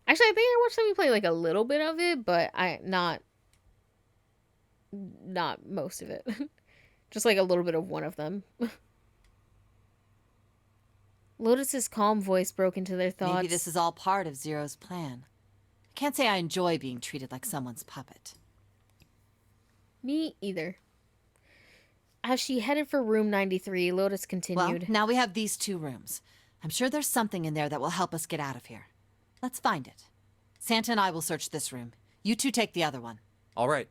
Actually, I think I watched somebody play like a little bit of it, but not most of it. Just like a little bit of one of them. Lotus's calm voice broke into their thoughts. Maybe this is all part of Zero's plan. I can't say I enjoy being treated like someone's puppet. Me either. As she headed for room 93, Lotus continued. Well, now we have these 2 rooms. I'm sure there's something in there that will help us get out of here. Let's find it. Santa and I will search this room. You 2 take the other one. All right.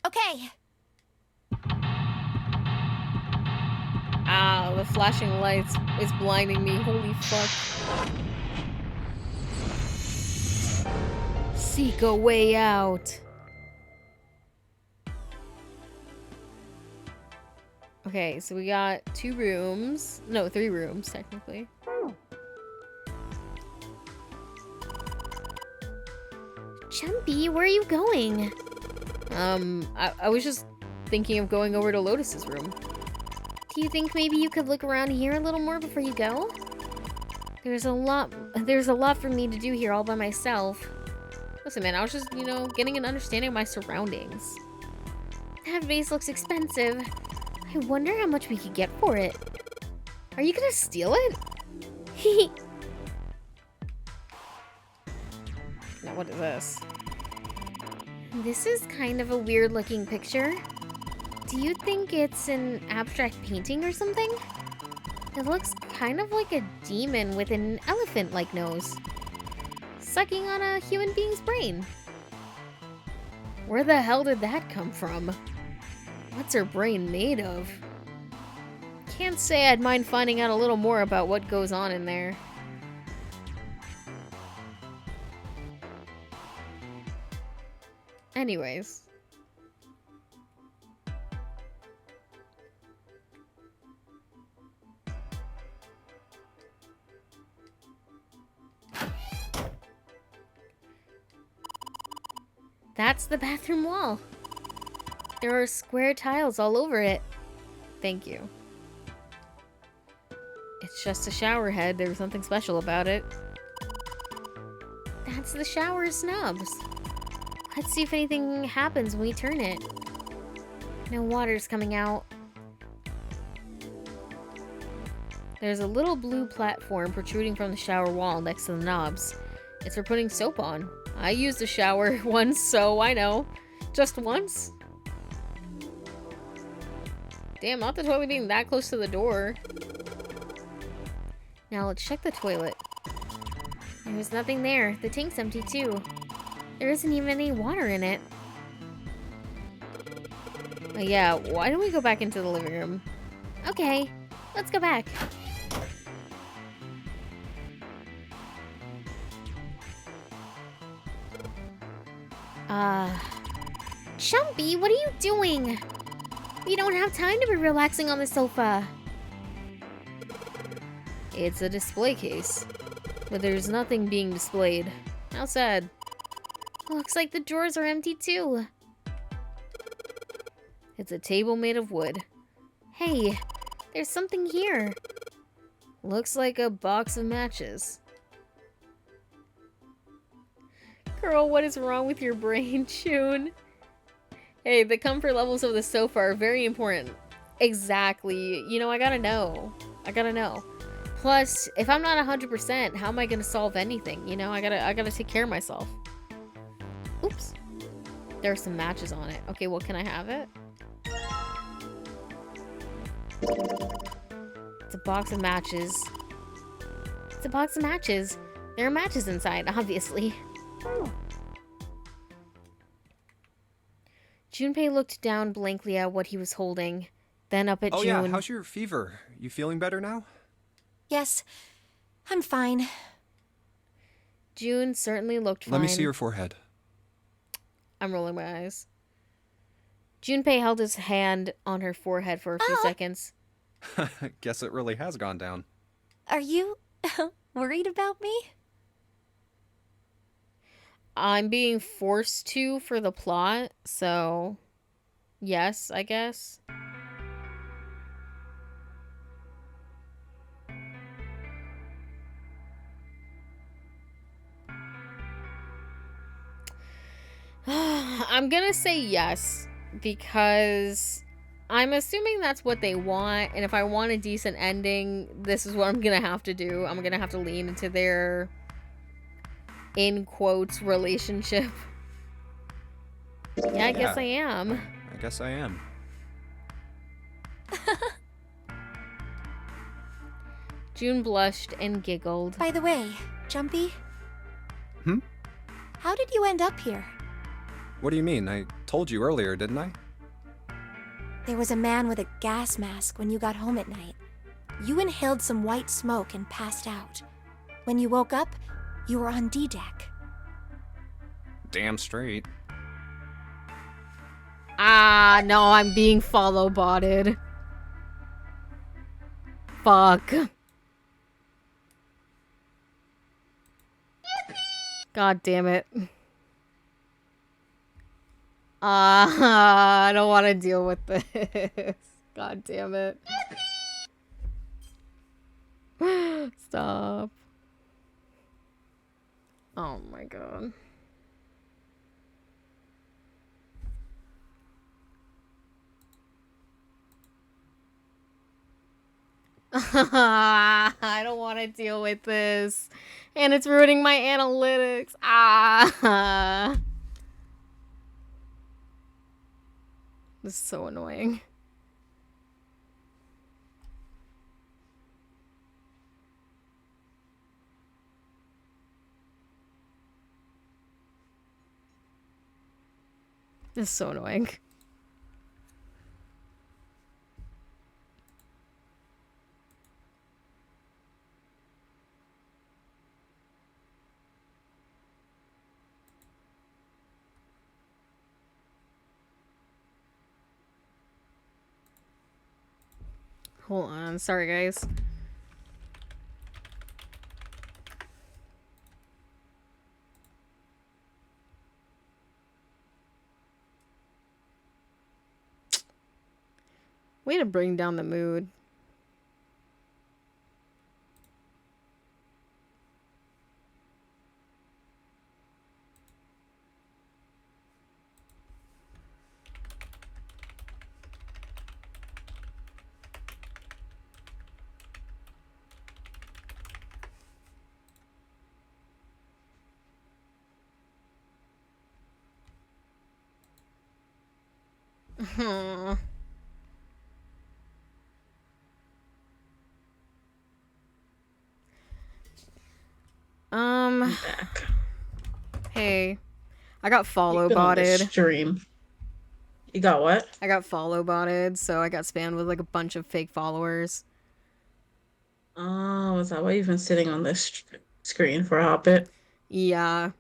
Okay. the flashing lights is blinding me. Holy fuck. Seek a way out. Okay, so we got 2 rooms. No, 3 rooms, technically. Jumpy, where are you going? I was just thinking of going over to Lotus's room. Do you think maybe you could look around here a little more before you go? There's a lot for me to do here all by myself. Listen, man, I was just, you know, getting an understanding of my surroundings. That vase looks expensive. I wonder how much we could get for it. Are you gonna steal it? Now, what is this? This is kind of a weird looking picture. Do you think it's an abstract painting or something? It looks kind of like a demon with an elephant-like nose, sucking on a human being's brain. Where the hell did that come from? What's her brain made of? Can't say I'd mind finding out a little more about what goes on in there. Anyways. That's the bathroom wall. There are square tiles all over it. Thank you. It's just a shower head. There was nothing special about it. That's the shower snubs. Let's see if anything happens when we turn it. No water's coming out. There's a little blue platform protruding from the shower wall next to the knobs. It's for putting soap on. I used a shower once, so I know. Just once. Damn, not the toilet being that close to the door. Now let's check the toilet. There's nothing there. The tank's empty too. There isn't even any water in it. Yeah, why don't we go back into the living room? Okay, let's go back. Chumpy, what are you doing? We don't have time to be relaxing on the sofa. It's a display case, but there's nothing being displayed. How sad. Looks like the drawers are empty too. It's a table made of wood. Hey, there's something here. Looks like a box of matches. Girl, what is wrong with your brain, June? Hey, the comfort levels of the sofa are very important. Exactly. You know, I gotta know. I gotta know. Plus, if I'm not 100%, how am I gonna solve anything? You know, I gotta take care of myself. Oops. There are some matches on it. Okay, well, can I have it? It's a box of matches. It's a box of matches. There are matches inside, obviously. Junpei looked down blankly at what he was holding, then up at June. Oh yeah, how's your fever? You feeling better now? Yes, I'm fine. June certainly looked fine. Let me see your forehead. I'm rolling my eyes. Junpei held his hand on her forehead for a few seconds. Guess it really has gone down. Are you worried about me? I'm being forced to for the plot, so yes, I guess. I'm gonna say yes, because I'm assuming that's what they want, and if I want a decent ending, this is what I'm gonna have to do. I'm gonna have to lean into their, in quotes, relationship. Yeah, I guess I am. I guess I am. June blushed and giggled. By the way, Jumpy? Hmm? How did you end up here? What do you mean? I told you earlier, didn't I? There was a man with a gas mask when you got home at night. You inhaled some white smoke and passed out. When you woke up, you were on D-Deck. Damn straight. Ah, no, I'm being follow-botted. Fuck. God damn it. I don't want to deal with this. God damn it. Stop. Oh my god. I don't want to deal with this. And it's ruining my analytics. Ah. This is so annoying. This is so annoying. Hold on, sorry guys. Way to bring down the mood. Back. Hey, I got follow You've been on this botted. stream. You got what? I got follow botted, so I got spammed with like a bunch of fake followers. Oh, is that why you've been sitting on this screen for a hot bit? Yeah.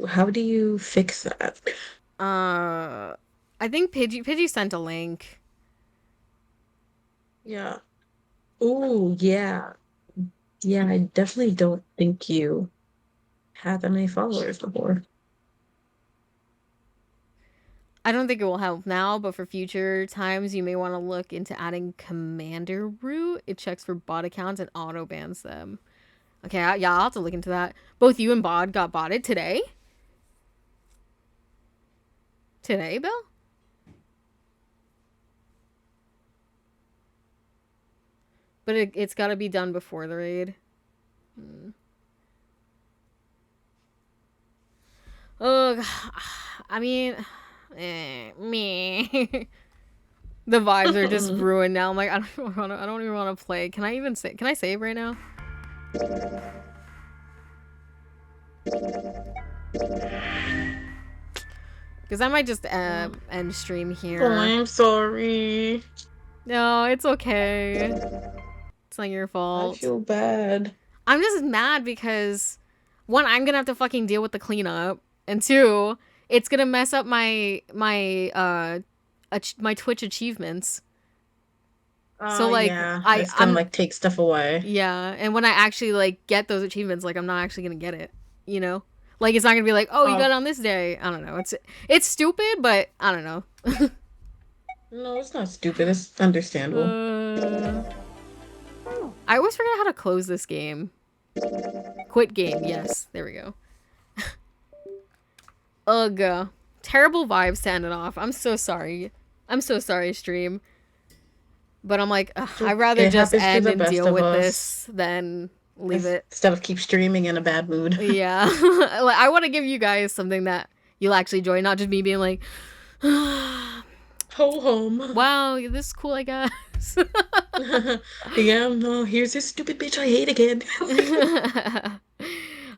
How do you fix that? I think Pidgey sent a link. Yeah. Oh, yeah. Yeah, I definitely don't think you had that many followers before. I don't think it will help now, but for future times, you may want to look into adding Commander Root. It checks for bot accounts and auto bans them. Okay, yeah, I'll have to look into that. Both you and Bod got botted today? Today, Bill? But it's got to be done before the raid. Ugh, I mean, me. The vibes are just ruined now. I'm like, I don't even want to play. Can I even say? Can I save right now? Because I might just end stream here. Oh, I'm sorry. No, it's okay. It's not your I fault. feel bad. I'm just mad because, one, I'm gonna have to fucking deal with the cleanup, and two, it's gonna mess up my Twitch achievements. So like, yeah, I'm gonna like take stuff away. Yeah, and when I actually like get those achievements, like I'm not actually gonna get it, you know? Like it's not gonna be like, oh, you got it on this day. I don't know. It's stupid, but I don't know. No, it's not stupid. It's understandable. I always forget how to close this game. Quit game. Yes, there we go. Ugh. Terrible vibes to end it off. I'm so sorry. I'm so sorry, stream. But I'm like, I'd rather just end and deal with this than leave it. Instead of keep streaming in a bad mood. Yeah. Like, I want to give you guys something that you'll actually enjoy, not just me being like, ho home. Wow, this is cool, I guess. Yeah, no, here's this stupid bitch I hate again.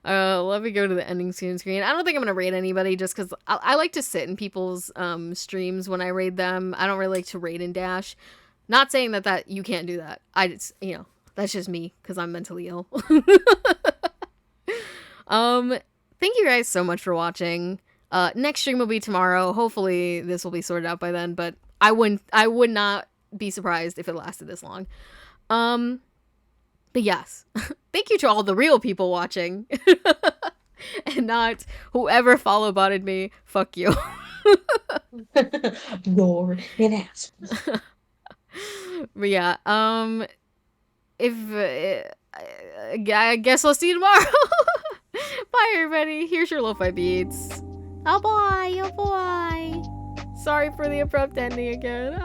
Let me go to the ending screen. I don't think I'm gonna raid anybody just because I like to sit in people's streams when I raid them. I don't really like to raid and dash. Not saying that you can't do that. You know, that's just me because I'm mentally ill. Thank you guys so much for watching. Next stream will be tomorrow. Hopefully this will be sorted out by then, but I would not be surprised if it lasted this long. But yes, thank you to all the real people watching and not whoever follow botted me. Fuck you. You're an ass. But yeah, I guess I'll see you tomorrow. Bye, everybody. Here's your lo-fi beats. Oh boy, oh boy. Sorry for the abrupt ending again.